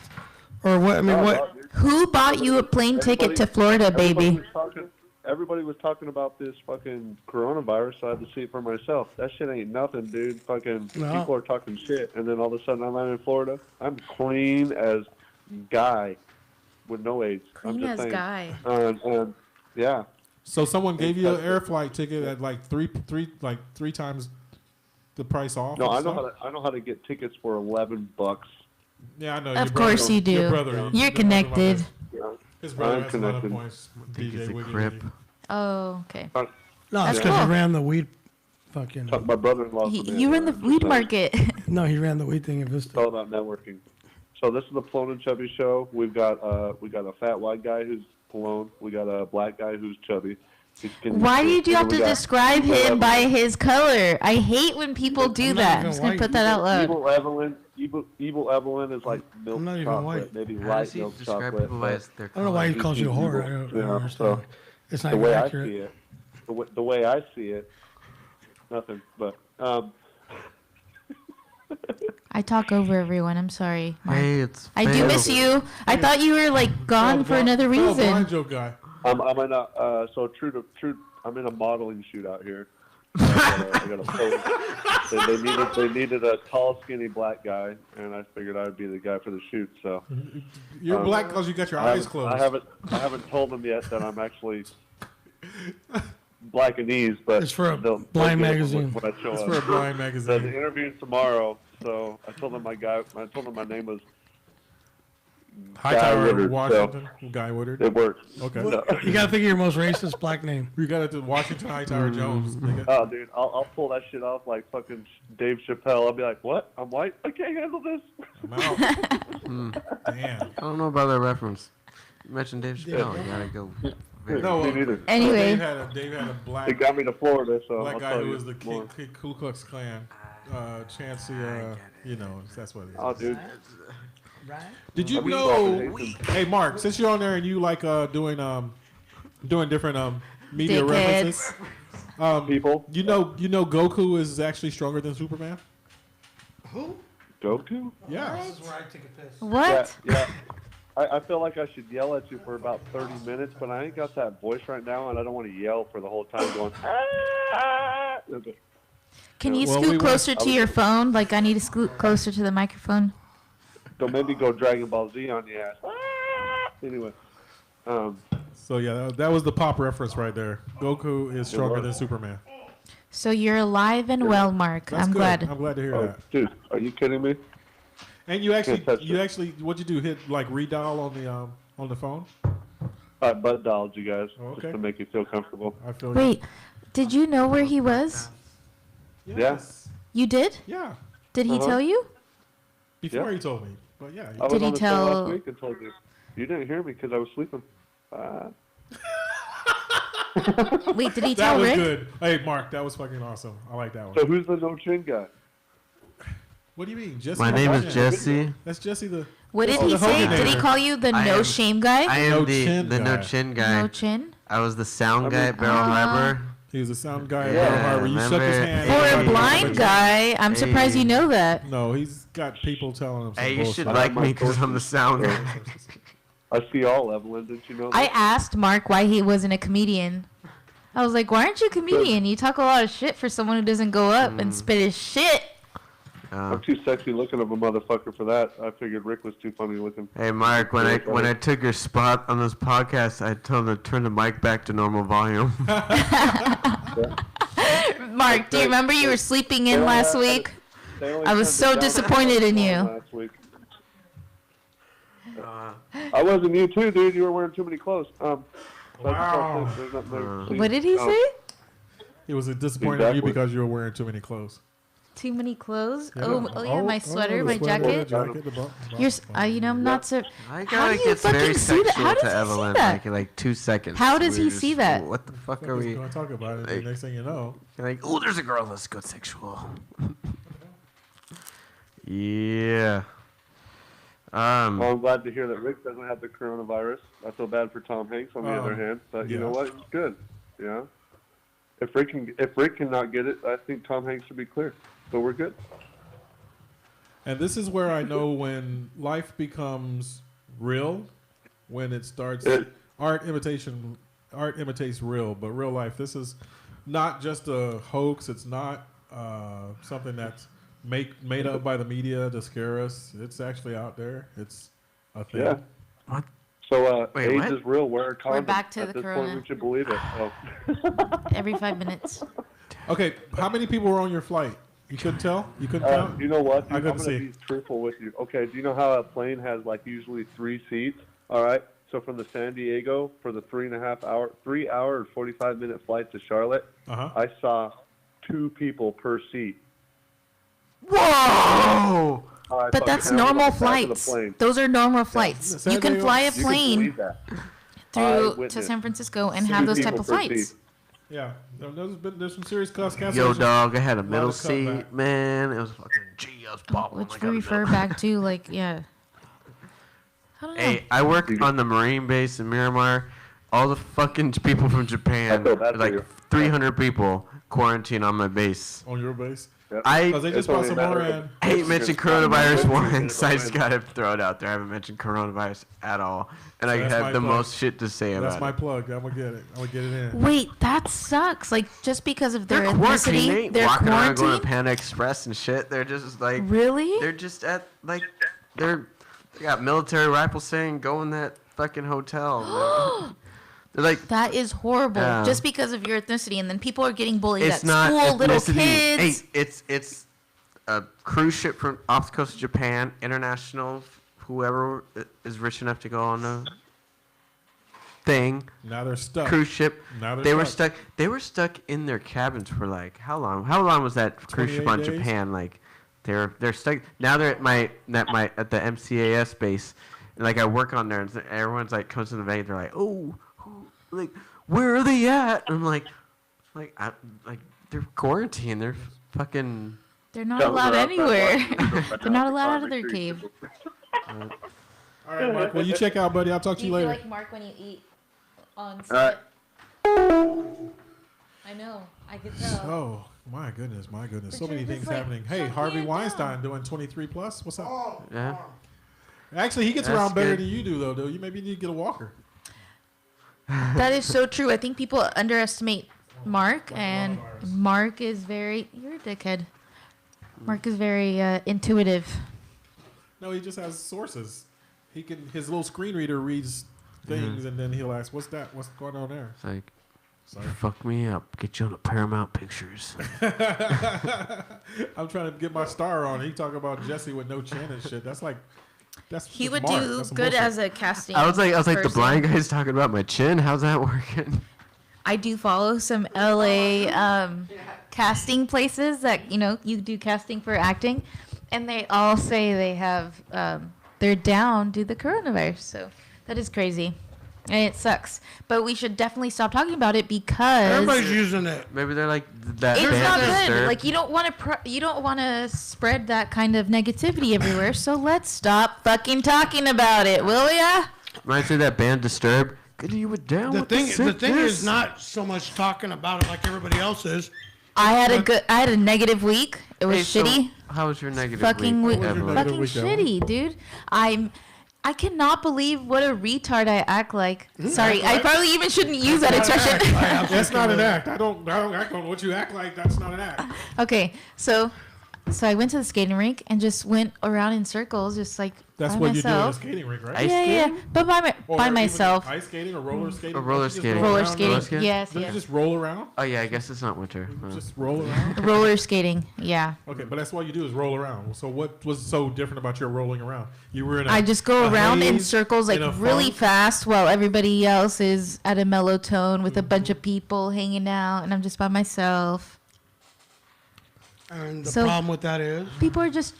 Or what? I mean, what? Who bought you a plane ticket to Florida, baby? Everybody was talking about this fucking coronavirus, so I had to see it for myself. That shit ain't nothing, dude. Fucking No. people are talking shit, and then all of a sudden I'm out in Florida. I'm clean as guy with no AIDS. I'm Clean just as saying. guy. And yeah, So someone gave you an air flight ticket at like three times the price off. no, or I know something? how to get tickets for $11. Yeah, I know. Of course you do. Your brother, You're connected. His brother I'm has a lot of connected. points. think he's a Wiggy crip. Wiggy. Oh, okay. No, it's That's because cool. he ran the weed fucking. My brother-in-law. You run the weed market. No, he ran the weed thing in It's all Vista. about networking. So this is the Pelon and Chubby show. We've got a fat white guy who's Pelon. We got a black guy who's chubby. He's skinny. Why did you have We to got describe Evil him Evelyn. by his color? I hate when people do I'm not that. I'm even just gonna white. put that out loud. Evil Evelyn is like milk I'm not even chocolate, white. maybe How light does he milk describe chocolate. people by but their I don't know why he color? calls you a whore. I don't understand. It's not the even way I accurate. see it, the way I see it, nothing. But I talk over everyone. I'm sorry. Mark. Hey, it's I do miss you. I thought you were like gone for another Fellow reason. blind joke guy. I'm in a so true. I'm in a modeling shoot out here. I got a pose. They needed a tall, skinny black guy, and I figured I would be the guy for the shoot. So You're black because you got your eyes closed. I haven't told them yet that I'm actually black and knees, but It's for a they'll blind get it magazine. when I show It's up. for a blind The magazine. interview's tomorrow, so I told them my name was Hightower, Woodard, Washington. Guy Woodard. it worked. Okay. No. You gotta think of your most racist black name. You got it to Washington Hightower Jones. Nigga. Oh, dude, I'll pull that shit off like fucking Dave Chappelle. I'll be like, what? I'm white? I can't handle this. I'm out. Damn. I don't know about that reference. You mentioned Dave Chappelle. You gotta go. No, Me neither. Anyway, Dave had a black It got me to Florida, so black I'll guy tell who you was the more. Ku Klux Klan. Chancey, that's what it is. Oh, dude. Did you I mean, know? fucking Hey, Mark, since you're on there and you like doing different media Dickheads. references, People. you know Goku is actually stronger than Superman. Who? Goku? Yeah. This is where I take a piss. What? Yeah. I feel like I should yell at you for about 30 minutes, but I ain't got that voice right now, and I don't want to yell for the whole time going, ah! Can you Well, scoot we closer to your phone? Like, I need to scoot closer to the microphone. So maybe go Dragon Ball Z on your ass. Anyway. So, yeah, that was the pop reference right there. Goku is stronger than Superman. So you're alive and well, Mark. That's I'm good. glad. I'm glad to hear Oh, that. dude, are you kidding me? And you actually, Can't touch it. what'd you do? Hit like redial on the phone? I butt dialed you guys Okay. just to make you feel comfortable. I feel Wait, did you know where he was? you. Yes. You did? Yeah. Did he tell you? Before Yeah. he told me, but yeah. I was Did he on the phone tell- last week and told you. You didn't hear me because I was sleeping. Wait, did he That tell was Rick? good. Hey, Mark, that was fucking awesome. I like that one. So who's the no chin guy? What do you mean, Jesse? My name is Hogan? Jesse. That's Jesse the. What did Oh, he the say? Hogan Did he hater. call you the I no am- shame guy? I am No the chin no guy. chin guy. No chin? I was the sound guy at Barrel Ah. Harbor. He was a sound guy at Yeah, Pearl Harbor. You shook his remember? hand. For a everybody- blind guy, I'm surprised you know that. No, he's got people telling him some Hey, you bullshit. should I like have my me because I'm the sound guy. I see all, Evelyn. Didn't you know that? I asked Mark why he wasn't a comedian. I was like, why aren't you a comedian? You talk a lot of shit for someone who doesn't go up and spit his shit. I'm too sexy looking of a motherfucker for that. I figured Rick was too funny looking. Hey Mark, when I took your spot on this podcast, I told him to turn the mic back to normal volume. Mark, do you remember you were sleeping in last week? They only I was turned so it down disappointed in you. last week. I wasn't you too, dude. You were wearing too many clothes. Wow. What did he say? He was disappointed in you Exactly. because you were wearing too many clothes. Too many clothes? Yeah. Oh yeah, my sweater, the my sweater, jacket. the bump. You're, you know, I'm not so. I How gotta do you get very fucking see that? sexual How does to he see Evelyn that? like in like 2 seconds. How does We he were see just, that? What the fuck We're are we? going to talk about it. Like- The next thing you know. Like, oh, there's a girl. Let's go sexual. Yeah. Well, I'm glad to hear that Rick doesn't have the coronavirus. I feel bad for Tom Hanks on the other hand, but you know what? It's good. You know, if Rick cannot get it, I think Tom Hanks should be clear. So we're good. And this is where I know when life becomes real, when it starts. Art imitates real, but real life. This is not just a hoax. It's not something that's made up by the media to scare us. It's actually out there. It's a thing. Yeah. What? So Wait, AIDS what? is real. Wear a condom. back to At the this corona. point, we should believe it. So. Every 5 minutes. Okay, how many people were on your flight? You couldn't tell? You couldn't count? You know what? I Dude, I'm couldn't gonna see. be truthful with you. Okay, do you know how a plane has like usually 3 seats? All right. So from the San Diego for the 3 hour and 45-minute flight to Charlotte, I saw 2 people per seat. Whoa! But that's normal flights. Those are normal flights. San You can Diego- fly a You can plane believe that. through to Eyewitness. San Francisco and 2 have those type people of per flights. seat. Yeah. There's some serious cancellations. Yo, dog, I had a middle of comeback. seat, man. It was fucking G. I was bobbling. Which like we a refer middle. back to, like, yeah. I don't know. Hey, I work on the Marine base in Miramar. All the fucking people from Japan, I feel bad for like you. 300 people, quarantine on my base. On your base? Yep. Because they It's just brought only some a more matter in. of- I ain't mentioned It's coronavirus not once. good. I just gotta throw it out there. I haven't mentioned coronavirus at all, and I That's my have the plug. most shit to say That's about my it. plug. I'm going to get it. I'm going to get it in. Wait, that sucks. Like, just because of their They're quarantined. They ethnicity, ain't they're walking around going to quarantined? Panda Express and shit. They're just like Really? They're just at like they got military rifles saying go in that fucking hotel. They're like That is horrible. Yeah. Just because of your ethnicity, and then people are getting bullied it's at not school, little ethnicity. kids. Hey, it's a cruise ship from off the coast of Japan, international. Whoever is rich enough to go on a thing, Now they're stuck. cruise ship. Now they're They were stuck. stuck. They were stuck in their cabins for like how long? How long was that cruise ship 28 on days? Japan? Like they're stuck. Now they're at the MCAS base, and like I work on there, and everyone's like comes to the van. They're like, like where are they at? And I'm like they're quarantined. They're fucking. They're not Tell them allowed they're outside anywhere. watching. They're not allowed out of their Make sure you cave. All right, Mark. Well, you check out, buddy. I'll talk to you later. Mark when you eat on set? I know. I could tell. Oh, My goodness. So But many you're things just like happening. Hey, shutting Harvey it Weinstein doing 23 plus. What's up? Oh, Yeah. Actually, he gets That's around better good. than you do, though. You maybe need to get a walker. That is so true. I think people underestimate Mark, and Mark is very. You're a dickhead. Mark is very intuitive. No, he just has sources. His little screen reader reads things, and then he'll ask, "What's that? What's going on there?" It's like, Sorry. fuck me up. Get you on the Paramount Pictures. I'm trying to get my star on. He talk about Jesse with no chin and shit. That's He would Mark. do That's some good bullshit. as a casting. I was like, the person. blind guy's talking about my chin. How's that working? I do follow some LA casting places that you do casting for acting, and they all say they have they're down due to the coronavirus. So that is crazy, and it sucks. But we should definitely stop talking about it because everybody's using it. Maybe they're like that. it's band not good. Disturbed. Like you don't want to spread that kind of negativity everywhere. So let's stop fucking talking about it, will ya? Reminds me of that band Disturbed. Good, you were down The with thing sickness. is not so much talking about it like everybody else is. I had a negative week. It was Hey, so shitty. how was your negative Fucking week? week. What was your Evelyn? negative Fucking week, Evelyn? shitty, dude. I cannot believe what a retard I act like. Sorry, I probably even shouldn't use that expression. That's not an act. I don't act on what you act like. That's not an act. Okay, so I went to the skating rink and just went around in circles, just like That's by what you do in a myself. skating rink, right? Ice Yeah, skating? but by Or even myself. Ice skating or roller skating? Or roller Don't you just skating. roll Roller around? skating. Roller skating? Yes, Don't you yes. just roll around? Oh yeah, I guess it's not winter. Just roll around? Roller skating. Yeah. Okay, but that's what you do is roll around. So what was so different about your rolling around? You were in a I just go a around in haze, circles like in a really funk? fast while everybody else is at a mellow tone with a bunch of people hanging out, and I'm just by myself. And the So- problem with that is, People are just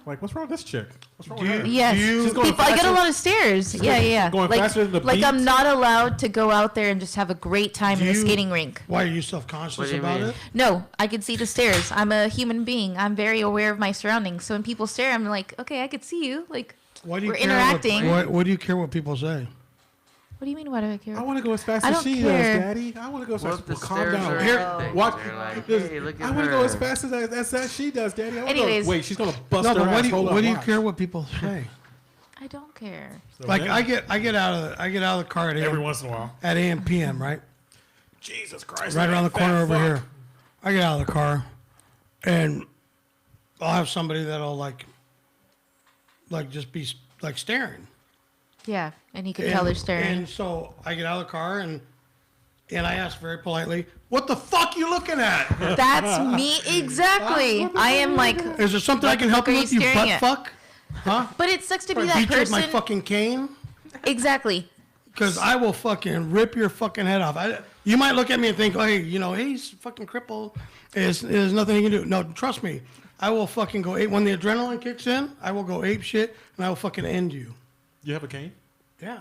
Like, what's wrong with this chick? What's wrong Do with you- her? Yes. She's going People, I get a faster- lot of stares. Yeah. going like, faster than the like I'm beat? not allowed to go out there and just have a great time Do in a you- skating rink. why are you What self-conscious do you about mean? it? No, I can see the stares. I'm a human being. I'm very aware of my surroundings. So when people stare, I'm like, okay, I could see you. Like, Why do you We're care interacting. What do you care what people say? what do you mean? Why do I care? I want to go as fast I as don't she care. does, Daddy. I want to go as What fast. if the Well, calm stairs down. are Here, everything? watch. They're like, Listen, hey, look I at want to go as her. fast as she does, Daddy. I wanna Anyways. go. Wait, she's gonna bust No, her but ass. Hold up, what do you watch. care what people say? I don't care. So Like then, I get out of the car at every AM, once in a while. at AM PM, right? Jesus Christ! Right that around the fat corner over fuck. here. I get out of the car, and I'll have somebody that'll like just be like staring. Yeah, and you can tell they're staring. And so I get out of the car and I ask very politely, "What the fuck you looking at? That's me exactly. I am like, Is there something I can help fuck you are with, you you staring butt at? fuck? Huh? but it sucks to be Or that beat you with my person. fucking cane? Exactly. Because I will fucking rip your fucking head off. You might look at me and think, oh, hey, he's fucking crippled. There's nothing he can do. No, trust me. I will fucking go ape. When the adrenaline kicks in, I will go ape shit and I will fucking end you. You have a cane? Yeah.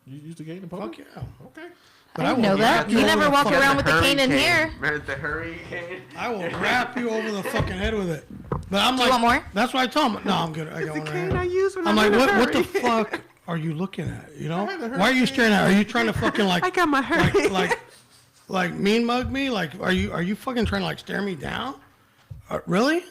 You use the cane in public? Fuck yeah. Okay. But I didn't will know that. wrap You over never the walk fucking- around with the cane in here. Remember the hurricane? I will wrap you over the fucking head with it. But I'm Do like, you want more? That's what I tell him. No, I'm good. I got one right cane here. I use when I'm I'm like, in a what the hurry. fuck are you looking at? You know? had a Why are you staring at? Are you trying to fucking like? I got my hurry. like mean mug me? Like, are you fucking trying to like stare me down? Really?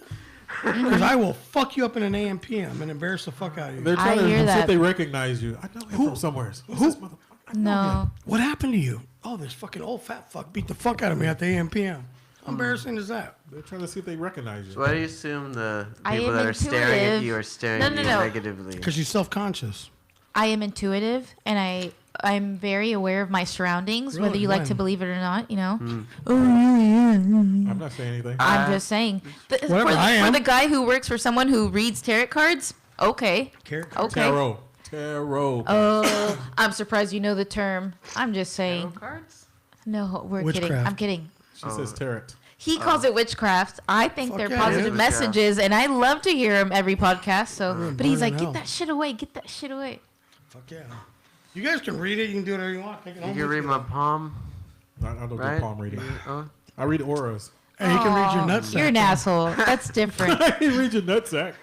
Because I will fuck you up in an AM PM and embarrass the fuck out of you. They're trying I to hear see if that. they recognize you. I know him from somewhere. Who's this motherfucker? I know him. No. What happened to you? Oh, this fucking old fat fuck beat the fuck out of me at the AM PM. How embarrassing is that? They're trying to see if they recognize you. So why do you assume the I people am that are staring at intuitive. you are staring No, at no, you no. negatively? Because she's self-conscious. I am intuitive, and I'm very aware of my surroundings, whether Really? you like to When? believe it or not. Hmm. I'm not saying anything. I'm just saying. Whatever, I am. For the guy who works for someone who reads tarot cards, okay. Okay. Tarot. Oh, I'm surprised you know the term. I'm just saying. Cards? No, we're kidding. Witchcraft. I'm kidding. She says tarot. He calls it witchcraft. I think Fuck they're yeah, positive dude. messages, and I love to hear him every podcast. So, but he's burn like, in "Get hell." that shit away! Get that shit away!" Fuck yeah. You guys can read it. You can do whatever you want. Take it You home can with read you. my palm, I don't do right? palm reading. Oh, I read auras. And he can read your Aw, nutsack. You're an asshole. That's different. I can read your nutsack.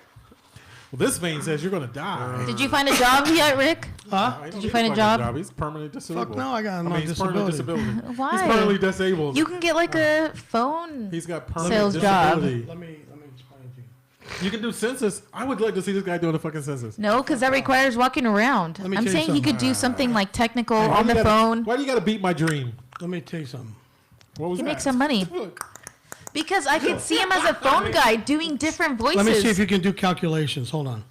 Well, this vein says you're gonna die. Did you find a job yet, Rick? Huh? I don't Did you need find to a job? He's permanently disabled. Fuck no, I got him on he's permanently disability. disabled. Why? He's permanently disabled. You can get like a phone. He's got permanent Sales job. disability. Let me explain to you. You can do census. I would like to see this guy doing a fucking census. No, because that requires walking around. Let me I'm tell you saying he could do something like technical Why on you the gotta- phone. Why do you got to beat my dream? Let me tell you something. What was He that? makes some money. Because I could see him as a phone guy doing different voices. Let me see if you can do calculations. Hold on.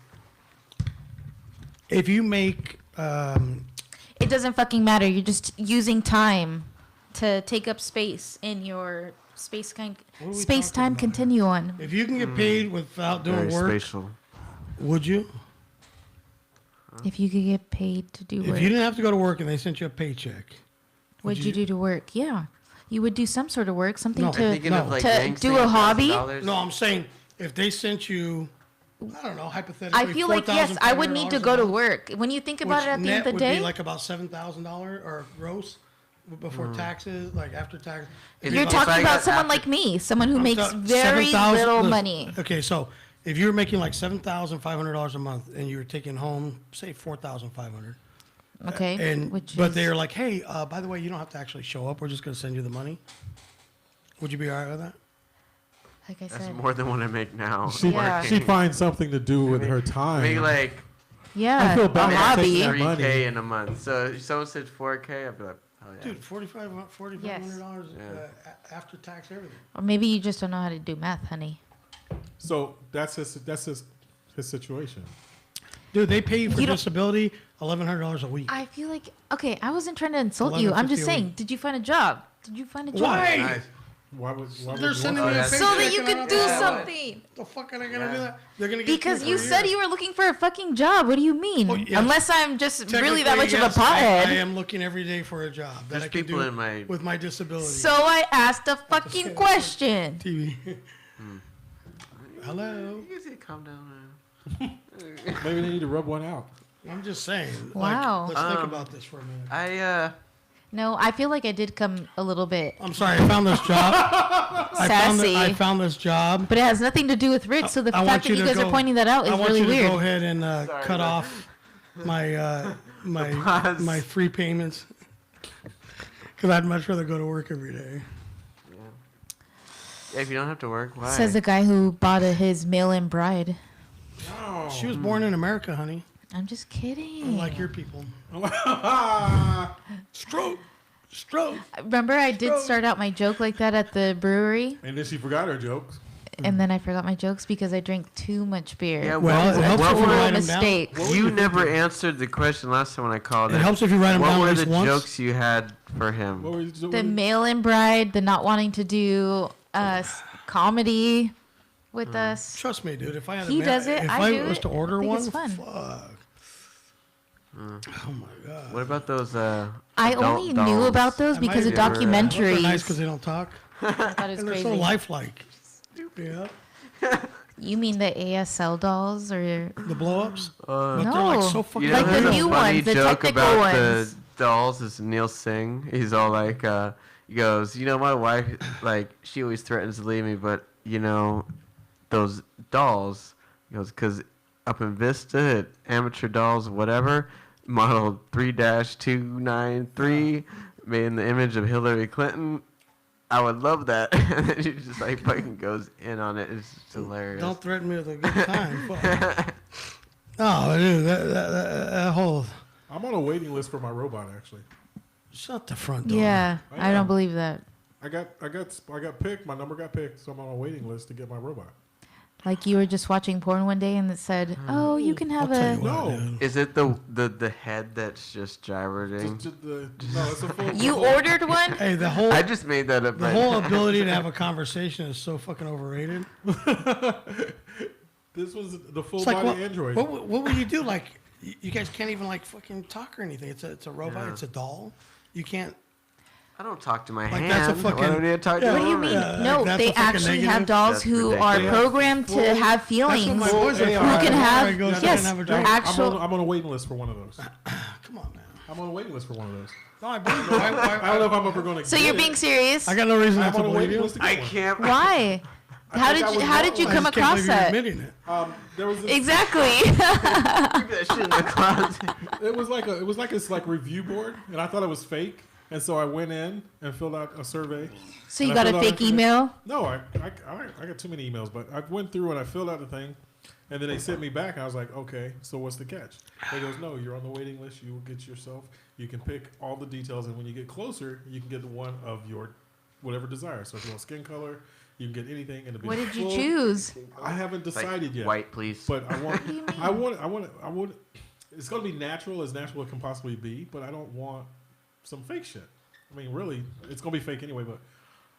If you make, It doesn't fucking matter. You're just using time to take up space in your What are we space-time talking about continuum. if you can get paid without doing Very work, spatial. would you? If you could get paid to do If work, you didn't have to go to work and they sent you a paycheck, what'd you do to work? Yeah. You would do some sort of work, something No. to Thinking of No. like To gangs do thing, a hobby? $1,000. no, I'm saying if they sent you, I don't know, hypothetically, I feel like, yes, I would need to go to work. When you think about it at the end of the would day, be like about $7,000 or gross before taxes, like after tax. If you're if talking I about got someone after- like me, someone who I'm makes ta- very 7,000 little listen, money. Okay, so if you're making like $7,500 a month and you're taking home, say 4,500, Okay. and which but is- they're like, hey, by the way, you don't have to actually show up. We're just gonna send you the money. Would you be all right with that? like I That's said, more than what I make now. Yeah. She finds something to do with her time. Make like yeah, I feel a bad about hobby. taking that 3K money. in a month. So if someone said 4K, I'd be like, oh yeah. Dude, $4,500 after tax, everything. Or maybe you just don't know how to do math, honey. So that's his situation. Dude, they pay you for You don't- disability $1,100 a week. I feel like okay. I wasn't trying to insult you. I'm just $11.50 a saying. week. Did you find a job? Did you find a job? Why? Nice. Why would They're you sending want me a that? paycheck. So that you and could I don't do have- something. The fuck are they gonna do that? They're gonna get Because paid you for a said year. you were looking for a fucking job. What do you mean? Well, yes. Unless I'm just really that Technically, much yes, of a pothead. I am looking every day for a job that There's I can people do in my- with my disability. So I asked a fucking question. TV. Hello. You guys need to calm down now. Maybe they need to rub one out. I'm just saying. Wow. Like, let's think about this for a minute. No, I feel like I did come a little bit I'm sorry. I found this job. sassy, I found this job. but it has nothing to do with Rick. So the I fact want that you you to guys go- are pointing that out is I want really you to weird. go ahead and Sorry, cut man. off my boss. my free payments because I'd much rather go to work every day. Yeah, if you don't have to work, why? Says the guy who bought his mail-in bride. She was born in America, honey, I'm just kidding. unlike your people. Stroke. Remember, I did start out my joke like that at the brewery, And then she forgot her jokes. and then I forgot my jokes because I drank too much beer. Yeah, Well, it helps what if you were- write a 'em down. mistake. you never answered the question last time when I called. It helps if you write 'em what down were at the least once. jokes you had for him? What were you The mail-in bride, the not wanting to do comedy with us. Trust me, dude. If I had He does it, if I I do was it. to order I think one, it's fun. fuck. Oh my god. What about those? I adult only knew dolls? about those I because of might have never- They're documentaries. nice because they don't talk, I thought it was and they're crazy. so lifelike. Yeah, You mean the ASL dolls or the blow-ups. Uh, But they're like No. so fucking. You know Like the there's a new funny ones, the joke technical about ones. the dolls is Neil Singh. He's all like, he goes, you know, my wife, like, she always threatens to leave me, but you know, those dolls, he goes, because up in Vista at Amateur Dolls, whatever, model 3-293, made in the image of Hillary Clinton. I would love that. And then she just like fucking goes in on it. It's just hilarious. Don't threaten me with a good time. Fuck. Oh, dude, that whole. I'm on a waiting list for my robot. Actually, Shut the front door. Yeah, I I don't am. believe that. I got picked. My number got picked, so I'm on a waiting list to get my robot. Like you were just watching porn one day and it said, "Oh, you can have I'll tell a." you what, No. dude. Is it the head that's just gyrating? No, it's a full. You ordered one? Hey, the whole I just made that up. the right whole now. ability to have a conversation is so fucking overrated. This was the full It's like, body Android. what would you do? Like, you guys can't even like fucking talk or anything. It's a robot. Yeah. It's a doll. You can't. I don't talk to my Like, hand. that's a Why fucking- do I talk to Yeah, What do you my mean? hand? No, that's they a fucking actually have negative. dolls That's who are ridiculous. programmed to have That's what feelings. my boys are Who for. can have- Everybody goes yes, and have a drink. actual- I'm on a waiting list for one of those. Come on, man. I'm on a waiting list for one of those. No, I believe you. I don't know if I'm ever going to. So you're being serious? I got no reason I'm not to on a believe waiting you. list to get I one. can't. Why? How did you I come just can't across believe you're that? admitting it. There was this, Exactly. Keep that shit in the closet. it was like this like review board, and I thought it was fake, and so I went in and filled out a survey. So you And I got a filled out fake information. email? No, I got too many emails, but I went through and I filled out the thing, and then they sent me back. And I was like, okay, so what's the catch? They goes, no, you're on the waiting list. You will get yourself. You can pick all the details, and when you get closer, you can get one of your whatever desire. So if you want skin color, you can get anything. And What did you choose? I haven't decided yet. White, please. But I want. It's gonna be natural as it can possibly be, but I don't want some fake shit. I mean, really, it's gonna be fake anyway. But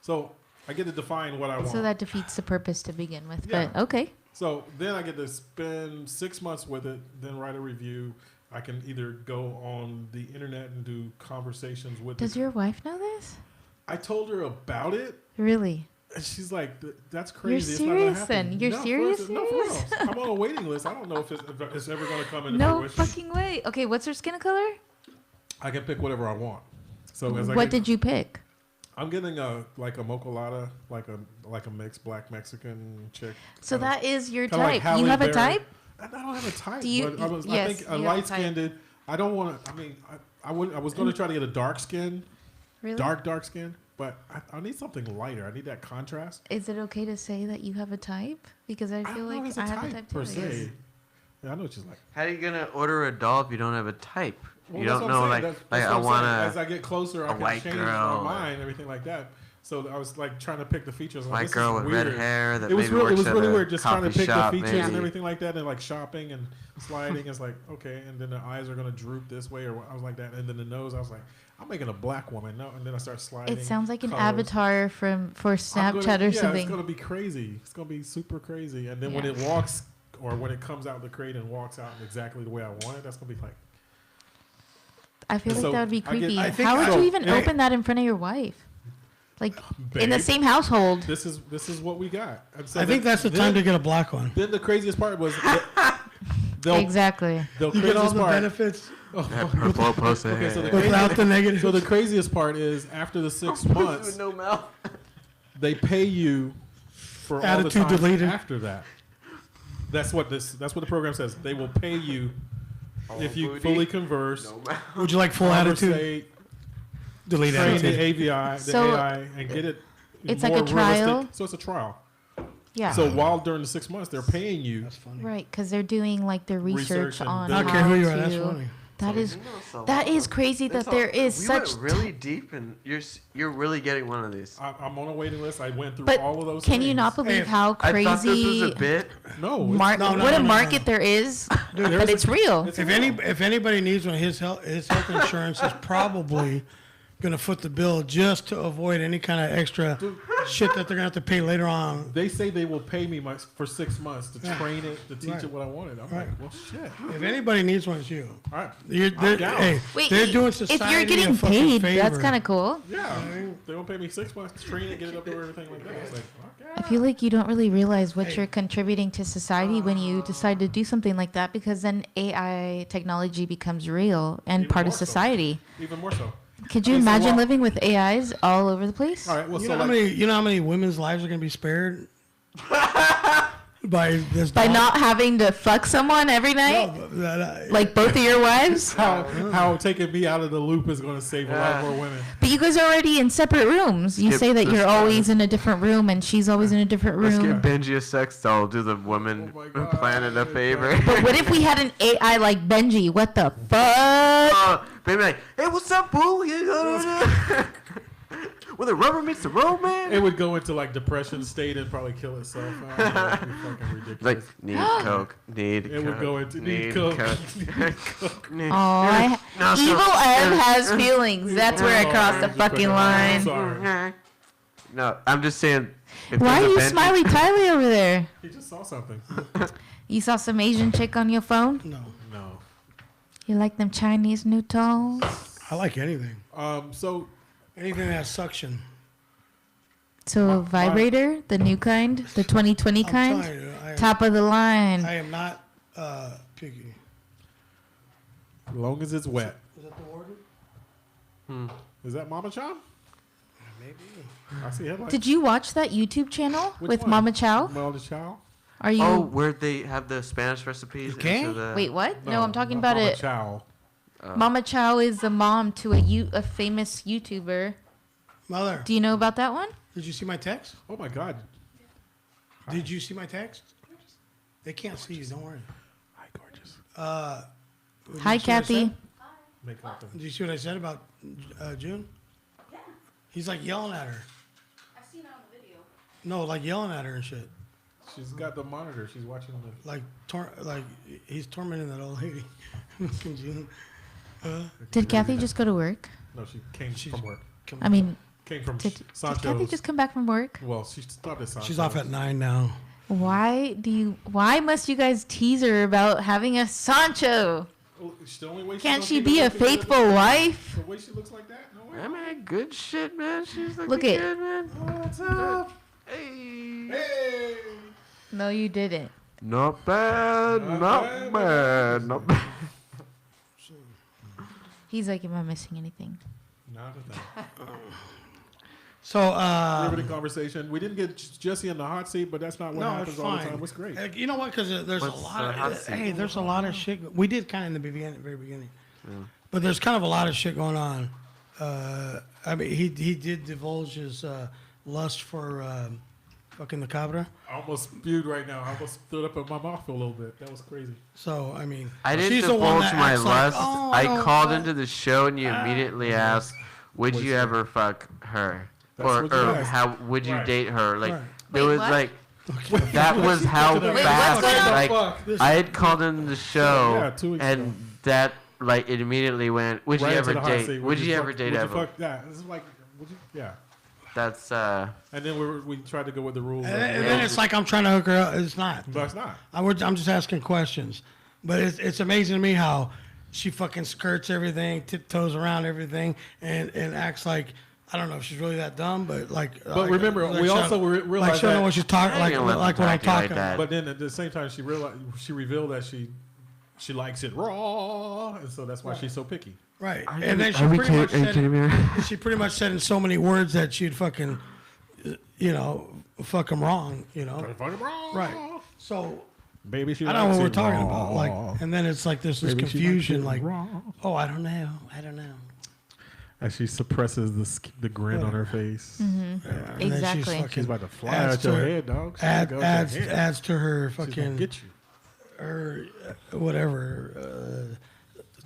so I get to define what I want. So that defeats the purpose to begin with. Yeah. But okay. So then I get to spend 6 months with it, then write a review. I can either go on the internet and do conversations with. Does your wife know this? I told her about it, Really? and she's like, "That's You're crazy." serious It's not gonna happen. then? You're No, serious? No, for real. I'm on a waiting list. I don't know if it's ever going to come into No fruition. fucking way. Okay, what's her skin color? I can pick whatever I want. So as What did you pick? I'm getting a mocolada, like a mixed black Mexican chick. So that is your kinda like type. Halle you have a Berry. type? I don't have a type. Do you- But I yes, think you a have a light skinned. I don't want to. I mean, I was going to try to get a dark skin, Really? dark skin. But I need something lighter. I need that contrast. Is it okay to say that you have a type? Because I feel don't know like if it's I have a type too. per I guess. se. Yeah, I know what she's like. How are you gonna order a doll if you don't have a type? Well, You that's don't what I'm know, saying. like, That's like what I I'm want saying. As a I get closer, I can white change girl. my mind, everything like that. So I was like trying to pick the features. Like, white this is girl with red weird. hair that It was maybe really, works it was at really a weird just trying to coffee pick the shop, features maybe. and everything like that, and like shopping and sliding. It's like okay, and then the eyes are gonna droop this way, or I was like that, and then the nose. I was like, I'm making a black woman, no, and then I start sliding. It sounds like an colors. avatar for I'm Snapchat gonna- or yeah, something. it's gonna be crazy. It's gonna be super crazy, and then when Yeah. it walks or when it comes out of the crate and walks out in exactly the way I want it, that's gonna be like. I feel like So that would be I get- creepy. I think How would so. you even Yeah. open that in front of your wife? Like in the Babe, same household. This is what we got. And so I think that's the time to get a black one. Then the craziest part was they'll, Exactly. the You get craziest all the part. benefits that purple pussy. Okay, so the without the negative. So the craziest part is after the 6 months, no mouth. they pay you for all the Attitude time deleted. after that. That's what the program says. They will pay you if you booty. fully converse, No mouth. Would you like full attitude? conversate, Delete train the attitude. AVI, So, AI, and get it. it's like more a trial? realistic. So it's a trial. Yeah. So while during the 6 months they're paying you. That's funny. Right, because they're doing like the research Research and on I don't how care who you are. to. That's funny. That is You know, so- that is crazy that there is we such. went really deep, and you're really getting one of these. I'm on a waiting list. I went through But all of those. can you things. not believe Hey, how I thought this was crazy a bit. No, what a market there is, Dude, but it's real. If anybody needs one, his health insurance is probably gonna foot the bill just to avoid any kind of extra shit that they're gonna have to pay later on. They say they will pay me for 6 months to train it, to teach Right. it what I wanted. I'm Right. like, well, shit. If anybody needs one, it's you. All right. They're, down. hey, Wait, they're doing if society you're a getting fucking paid, favor. that's kind of cool. Yeah. They will pay me 6 months to train it, get it up to everything like that. It's like, okay. I feel like you don't really realize what you're contributing to society when you decide to do something like that, because then AI technology becomes real and Even part of more so. society. Even more so. Could you Okay, so imagine while- living with AIs all over the place? All right. Well, You so know, how many women's lives are gonna be spared by this? By dog? not having to fuck someone every night? No, but, Like both of your wives? how taking me out of the loop is going to save a lot more women. But you guys are already in separate rooms. You Skip say that this you're guy. always in a different room and she's always in a different Let's room. get Benji a sex doll. Do the woman Oh my God. planet a favor. But what if we had an AI like Benji? What the fuck? Baby, like, hey, what's up, boo? You know, where the rubber meets the road, man. It would go into like depression state and probably kill itself. Oh, that'd be fucking ridiculous. Like, need coke, need It would coke, go into need coke. Need- Aw, No, so- Evil Ed has feelings. That's where I crossed the Just fucking I'm line. sorry. No, I'm just saying. If Why are there's a you Benji- smiley Tyler over there? He just saw something. You saw some Asian chick on your phone? no, No. You like them Chinese noodles? I like anything. So Anything that has suction. So a vibrator, the new kind, the 2020 I'm kind, telling you, top of the line. I am not picky. as long as it's wet. Is that the warden? Is that Mama Chan? Maybe. I see headlights. Did you watch that YouTube channel Which with one? Mama Chow? Mama Chow? Are you? Oh, where they have the Spanish recipes? Okay. into the- Wait, what? No, I'm talking not about Mama it. Chow. Mama Chow is the mom to a famous YouTuber. Mother, Do you know about that one? did you see my text? Oh my God. Did you see my text? They can't see you. Don't worry. Hi, gorgeous. Did you Hi, see what I Kathy. said? Make up the- Did you see what I said about June? Yeah. He's like yelling at her. I've seen it on the video. No, like yelling at her and shit. She's got the monitor. She's watching the. Like he's tormenting that old lady. June. Did Kathy just go to work? No, she came from work. I mean, Came from did Sancho's. Kathy just come back from work? Well, she stopped at Sancho's. She's off at 9 now. Why must you guys tease her about having a Sancho? Oh, it's the only way Can't gonna she keep be it a looking good. faithful wife? The way she looks like that? No way. I mean, good shit, man. She's looking Look at- good, man. What's up? Hey. Hey! No, you didn't. Not bad, Not not bad, bad, not bad. He's like, am I missing anything? Not a thing. So, Riveting conversation. We didn't get Jesse in the hot seat, but that's not what no, it's happens all the fine. time. It's great. You know what? Because there's What's a the lot hot of seat? there's a lot of shit. We did kind of in the very beginning, but there's kind of a lot of shit going on. I mean, he did divulge his lust for fucking the cabra. I almost spewed right now. I almost stood up in my mouth a little bit. That was crazy. So I mean, I didn't she's the one divulge that my acts like, lust. "Oh, I don't called fuck." into the show and you immediately asked, "Would What's you that? ever fuck her, That's or what you or asked. how would you Right. date her?" Like Right. it Wait, was what? like that was how Wait, what's fast. going on? Like Fuck. I had called in the show Yeah, 2 weeks and ago. that like it immediately went. Would Right you into ever the hot date? seat. Would you ever fuck- date would you ever? fuck? Yeah. This is like, would you? Yeah. That's And then we tried to go with the rules. And then it's like I'm trying to hook her up. It's not. But it's not. I'm just asking questions. But it's amazing to me how she fucking skirts everything, tiptoes around everything, and acts like, I don't know if she's really that dumb, but like. But remember, we also like realized she don't know that. what she's talking I didn't let like them what I'm talk to you like talking that. about. But then at the same time, she revealed that she likes it raw, and so that's why she's so picky. Right. Are And you- then she are we pretty much kidding- are you said kidding me? she pretty much said in so many words that she'd fucking, fuck him wrong, Fucking wrong. Right. So Baby, she I don't know what we're likes it talking raw. about. Like, and then it's like this Maybe she likes confusion. it Like, raw. oh, I don't know. As she suppresses the grin on her face. And then Exactly. She's, She's fucking about to fly adds out to your her- head, dog. She's gonna go out your adds head. adds to her She's gonna fucking get you. her whatever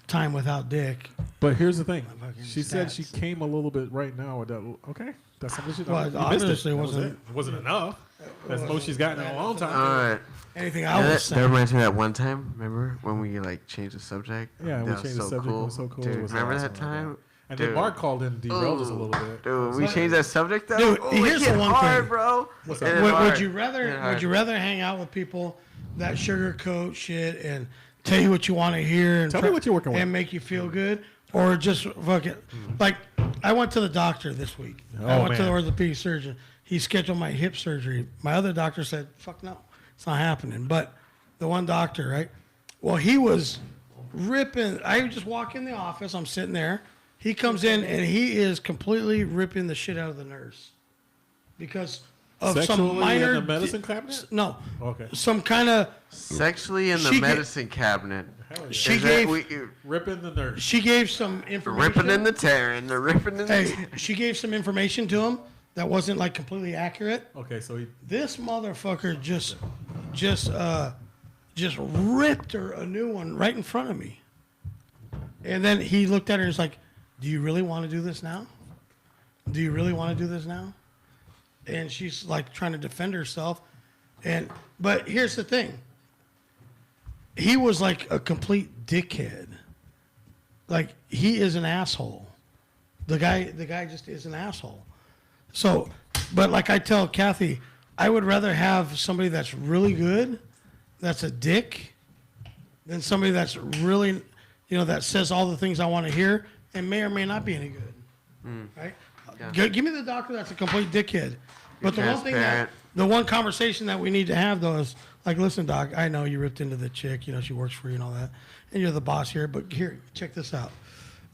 time without dick. But here's the thing. fucking She said she stats. came a little bit right now. With that, okay, that's something she Well, you missed it. obviously it That was wasn't- it. It wasn't enough. That's the most she's gotten in a long time. All right. Anything I Yeah, was that saying. reminds me of that one time. Remember when we like changed the subject? Yeah, we That was changed the so subject. Cool. It was so cool. It Dude, was remember awesome that like time? And Dude. then Mark called in and derailed us a little bit. Dude, we changed that subject though. Dude, Ooh, here's it hit the one hard, thing. What's bro. up? It Would, hit would hard. you Hit rather hard. hang out with people that sugarcoat shit and tell you what you want to hear and Tell me what you're working with. and make you feel good, or just fucking like I went to the doctor this week. I Oh, went to the man. orthopedic surgeon. He scheduled my hip surgery. My other doctor said, "Fuck no, it's not happening." But the one doctor, right? Well, he was ripping. I just walk in the office. I'm sitting there. He comes in and he is completely ripping the shit out of the nurse because of Sexually some minor in the medicine cabinet? No, Okay. some kind of Sexually in the She ga- medicine cabinet. Hell yeah. she Is that gave Ripping the nurse. she gave some information. ripping in the tearing, the ripping in the. Hey, she gave some information to him that wasn't like completely accurate. Okay, so he. This motherfucker just ripped her a new one right in front of me. And then he looked at her and was like, "Do you really want to do this now? Do you really want to do this now?" And she's like trying to defend herself. But here's the thing. He was like a complete dickhead. Like he is an asshole. The guy just is an asshole. So, but like I tell Kathy, I would rather have somebody that's really good, that's a dick, than somebody that's really, that says all the things I want to hear and may or may not be any good. Right? Yeah. Give me the doctor that's a complete dickhead. But the one thing Transparent. the one conversation that we need to have though is like, listen, doc, I know you ripped into the chick, she works for you and all that, and you're the boss here, but here, check this out.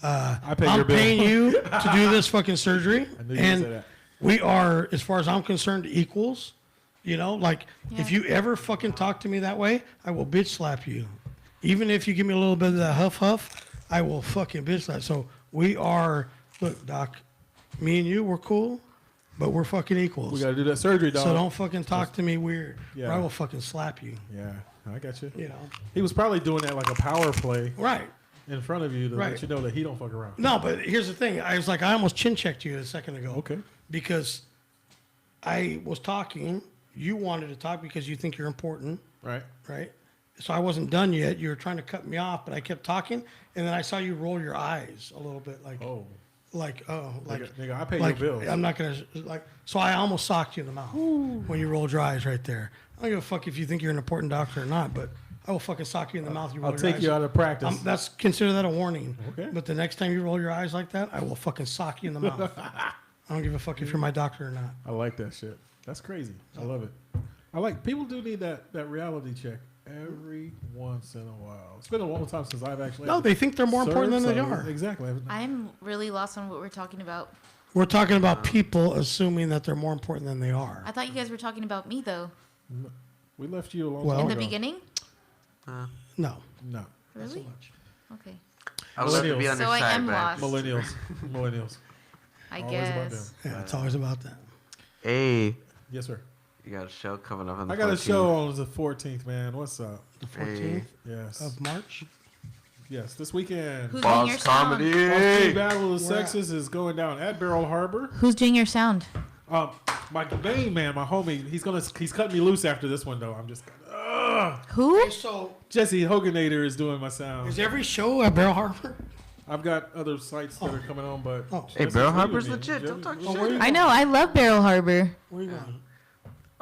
I pay your I'm bill. paying you to do this fucking surgery, I knew you would say and that. we are, as far as I'm concerned, equals. You know, like if Yeah. you ever fucking talk to me that way, I will bitch slap you. Even if you give me a little bit of that huff, I will fucking bitch slap. So we are, look, Doc, me and you, we're cool, but we're fucking equals. We got to do that surgery, dog. So don't fucking talk to me weird. Yeah. Or I will fucking slap you. Yeah, I got you. You know. He was probably doing that like a power play Right. in front of you to Right. let you know that he don't fuck around. No, but here's the thing. I was like, I almost chin checked you a second ago. Okay. Because I was talking. You wanted to talk because you think you're important, Right. right? So I wasn't done yet. You were trying to cut me off, but I kept talking, and then I saw you roll your eyes a little bit, like, Oh. like, Nigga, I pay like, your bills. I'm not gonna like. So I almost socked you in the mouth when you rolled your eyes right there. I don't give a fuck if you think you're an important doctor or not, but I will fucking sock you in the mouth. You roll I'll your take eyes. you out of practice. That's consider that a warning. Okay. But the next time you roll your eyes like that, I will fucking sock you in the mouth. I don't give a fuck if you're my doctor or not. I like that shit. That's crazy. I love it. I like people do need that reality check every once in a while. It's been a long time since I've actually. No, they think they're more important than they served, so- are. Exactly. I'm really lost on what we're talking about. We're talking about people assuming that they're more important than they are. I thought you guys were talking about me though. We left you a long Well- time In the ago. beginning? No. No. Really? Okay. I would love to be Millennials. on their So I side, am but lost. Millennials. I Always about guess. Yeah, it's always about that. Hey, Yes, sir. you got a show coming up on the I got a 14th. show on the 14th, man. What's up? The 14th Yes. of March. Yes, this weekend. Who's doing your Boss sound? Comedy. Austin Battle of the Where at? Sexes is going down at Barrel Harbor. Who's doing your sound? My main man, my homie, he's cutting me loose after this one though. I'm just Who? So, Jesse Hoganator is doing my sound. is every show at Barrel Harbor? I've got other sites that are coming on, but Oh. Hey, Jesse's Barrel leading Harbor's me. legit. Jesse- Don't talk Oh, shit. where you I know. I love Barrel Harbor. Where you going?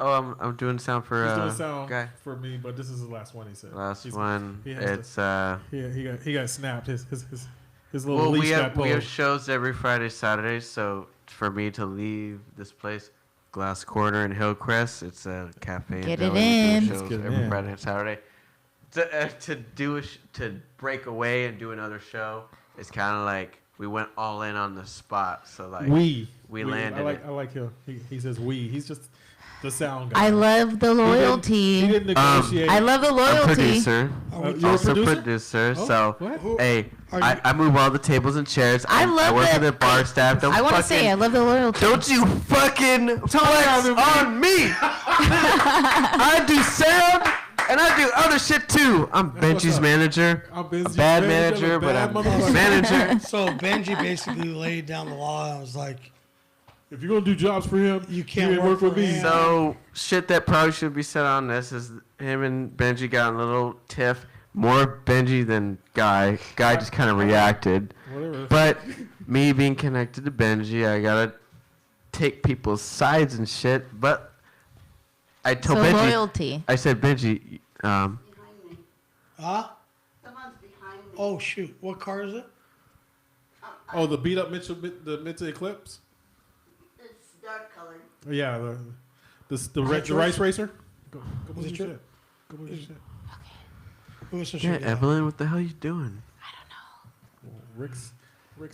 Oh, I'm doing sound for He's doing sound guy. for me, but this is his last one. He said. Last He's- one. he has It's he got snapped. His little well, leash we got have pulled. shows every Friday, Saturday. So for me to leave this place, Glass Corner in Hillcrest, it's a cafe. and Get deli. it We do in. shows Let's get it every in. Friday and Saturday. To do to break away and do another show, it's kind of like we went all in on the spot. So like we landed it. I like him. He says we. He's just the sound guy. I love the He loyalty. didn't negotiate. I love the I'm loyalty. producer. You're a Also producer? producer. Oh, So what? hey, Are you- I move all the tables and chairs. I love work that- with the bar staff. Don't I want to fucking- say I love the loyalty. Don't you fucking flex on me! I do sound and I do other shit too. I'm what's Benji's up. manager. I'm A Benji's bad manager, manager, a but bad I'm motherfucker. his manager. So Benji basically laid down the law. I was like, If you're gonna do jobs for him, You can't ain't work with for me. him. So shit that probably should be said on this is him and Benji got a little tiff. More Benji than Guy. Guy just kind of reacted. Whatever. But me being connected to Benji, I gotta take people's sides and shit. But I told So Benji, loyalty. I said, Benji, Behind me. huh? Someone's behind me. Oh shoot, what car is it? Oh, the beat up Mitsubishi Eclipse. It's dark colored. Yeah, the Is red, it the rice yours? racer. Go move it your yours? shit. Go move your shit. Who was the yeah, shit guy? Evelyn, what the hell you doing? Rick's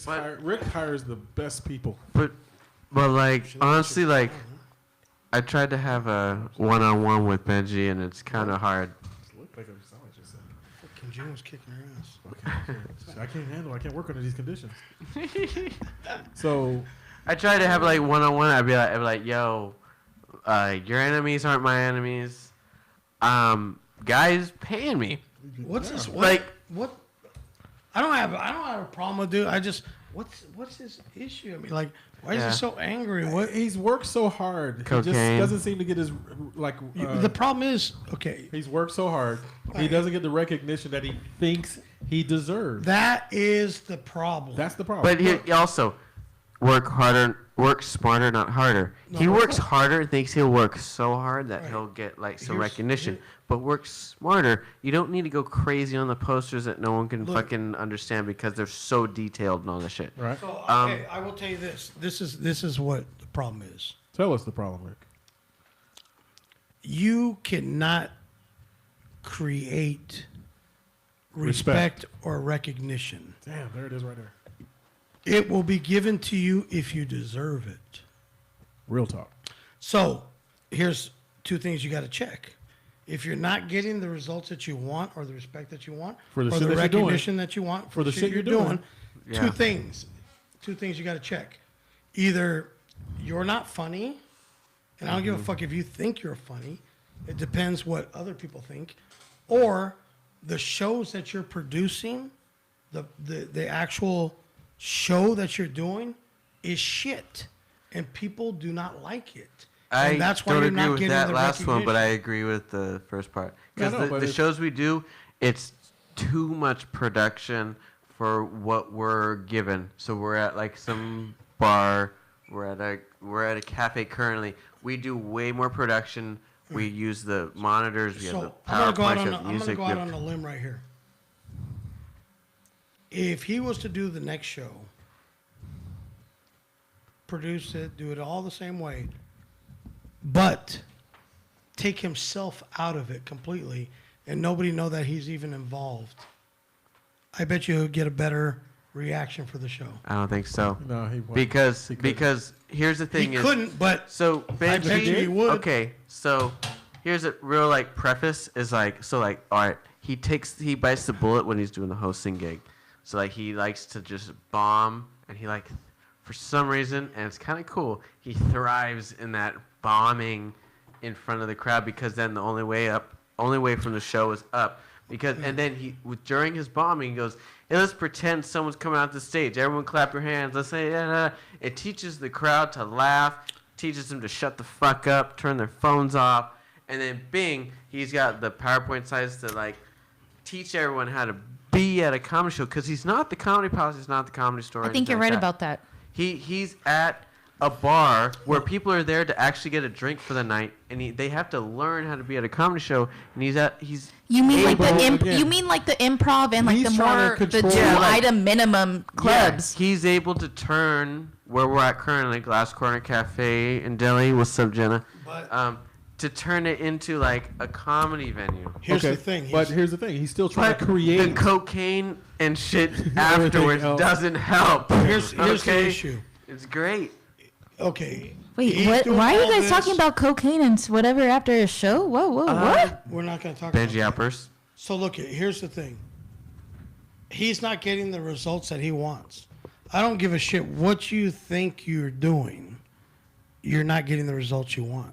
But- Rick hires the best people. But like honestly, like I tried to have a one-on-one with Benji, and it's kind of hard. Look like I'm sound like yourself. Fucking June was kicking her ass. Okay. I can't work under these conditions. So I tried to have like one-on-one. I'd be like, yo, your enemies aren't my enemies. Guys paying me. What's this? What, Like- what? I don't have a problem with dude. I just what's his issue? I mean, like, why is Yeah. he so angry? What? he's worked so hard. He just Cocaine. doesn't seem to get his like. The problem is, okay, He's worked so hard. He doesn't get the recognition that he thinks he deserves. that is the problem. That's the problem. But he also work harder, work smarter, not harder. No, He no, works no. harder, thinks he'll work so hard that Right. he'll get like some Here's- recognition. here- But work smarter. You don't need to go crazy on the posters that no one can Look. fucking understand because they're so detailed and all this shit. right? So Um, okay, I will tell you this. This is what the problem is. Tell us the problem, Rick. You cannot create respect or recognition. Damn, there it is right there. It will be given to you if you deserve it. Real talk. So here's two things you got to check. If you're not getting the results that you want or the respect that you want For the or shit the that you're doing. recognition that you want For the shit you're doing. Yeah. two things you got to check. Either you're not funny, and I don't give a fuck if you think you're funny. It depends what other people think. Or the shows that you're producing, the actual show that you're doing is shit. And people do not like it. I And that's why don't you're agree not with getting that the last one, but I recognition. agree with the first part. Yeah, Because no, but the it's- shows we do, it's too much production for what we're given. So we're at like some bar, we're at a cafe currently. We do way more production. We use the monitors, we have the So I'm gonna PowerPoints, go we out have music. go out on a limb right here. If he was to do the next show, produce it, do it all the same way, but take himself out of it completely, and nobody know that he's even involved, I bet you he'll get a better reaction for the show. I don't think so. No, he won't. Because He couldn't. because here's the thing He is couldn't, but so bet you Benji he would. okay, so here's a real like preface is like so like all right, he bites the bullet when he's doing the hosting gig. So like he likes to just bomb and he like for some reason and it's kind of cool, he thrives in that bombing in front of the crowd because then the only way from the show is up. Because and then during his bombing he goes, hey, let's pretend someone's coming out the stage. Everyone clap your hands. Let's say it teaches the crowd to laugh, teaches them to shut the fuck up, turn their phones off, and then bing, he's got the PowerPoint slides to like teach everyone how to be at a comedy show because he's not the comedy palace, he's not the comedy store. I think you're right about that. He's at a bar where people are there to actually get a drink for the night, and they have to learn how to be at a comedy show. And he's You mean like But again, you mean like the improv and like he's the trying to more the control- two Yeah, like- item minimum clubs. Yeah, he's able to turn where we're at currently, Glass Corner Cafe in Delhi. What's up, Jenna? But- To turn it into like a comedy venue. here's okay, the thing. but he's- here's the thing. He's still trying But to create. the cocaine and shit afterwards else. doesn't help. Here's the Okay? issue. It's great. Okay. Wait, he's what? doing Why are you all guys this- talking about cocaine and whatever after a show? Whoa, what? We're not going to talk about Benji that. outburst. So look, here's the thing. He's not getting the results that he wants. I don't give a shit what you think you're doing. You're not getting the results you want.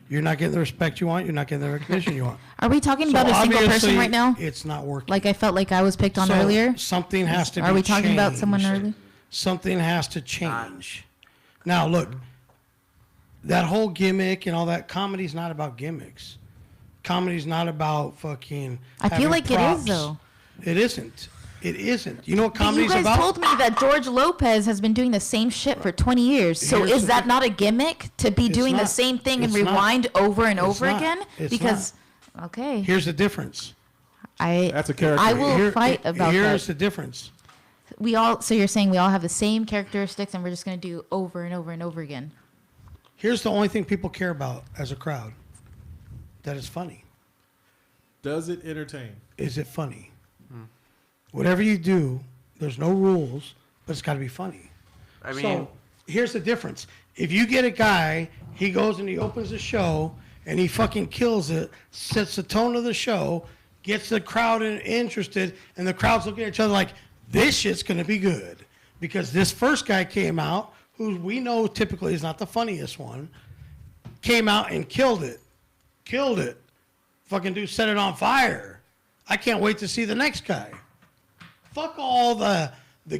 You're not getting the respect you want. You're not getting the recognition you want. Are we talking So about a single person obviously, right now? It's not working. Like I felt like I was picked on So earlier. Something has to be Are we talking about someone changed. earlier? Something has to change. Now, look, that whole gimmick and all that, comedy's not about gimmicks. Comedy's not about fucking. I feel having like it is, props. though. It isn't. It isn't. You know what But you comedy's guys about? told me that George Lopez has been doing the same shit for 20 years. So Here's is the that thing. not a gimmick to be It's doing the not. same thing and It's not. rewind over and It's over not. again? It's Because okay, Here's the difference. That's a character. I will fight about Here's that. the difference. So you're saying we all have the same characteristics and we're just going to do over and over and over again. Here's the only thing people care about as a crowd. That is funny. Does it entertain? Is it funny? Whatever you do, there's no rules, but it's got to be funny. I mean, So here's the difference. If you get a guy, he goes and he opens the show and he fucking kills it, sets the tone of the show, gets the crowd interested, and the crowd's looking at each other like, this shit's going to be good. Because this first guy came out, who we know typically is not the funniest one, came out and killed it. Killed it. Fucking dude set it on fire. I can't wait to see the next guy. Fuck all the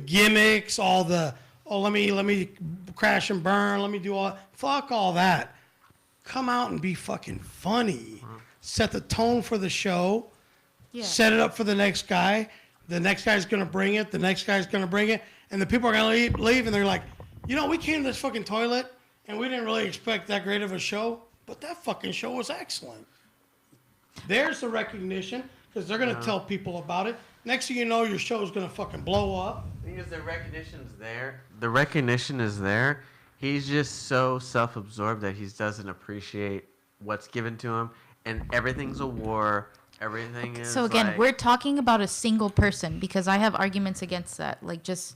gimmicks, all the let me crash and burn, let me do all. Fuck all that. Come out and be fucking funny. Set the tone for the show. Yeah. Set it up for the next guy. The next guy's gonna bring it. The next guy's gonna bring it, and the people are gonna leave, and they're like, we came to this fucking toilet, and we didn't really expect that great of a show, but that fucking show was excellent. There's the recognition, because they're gonna tell people about it. Next thing you know, your show's gonna fucking blow up. Because the recognition's there. The recognition is there. He's just so self-absorbed that he doesn't appreciate what's given to him, and everything's a war. Everything is. So again, like, we're talking about a single person because I have arguments against that. Like just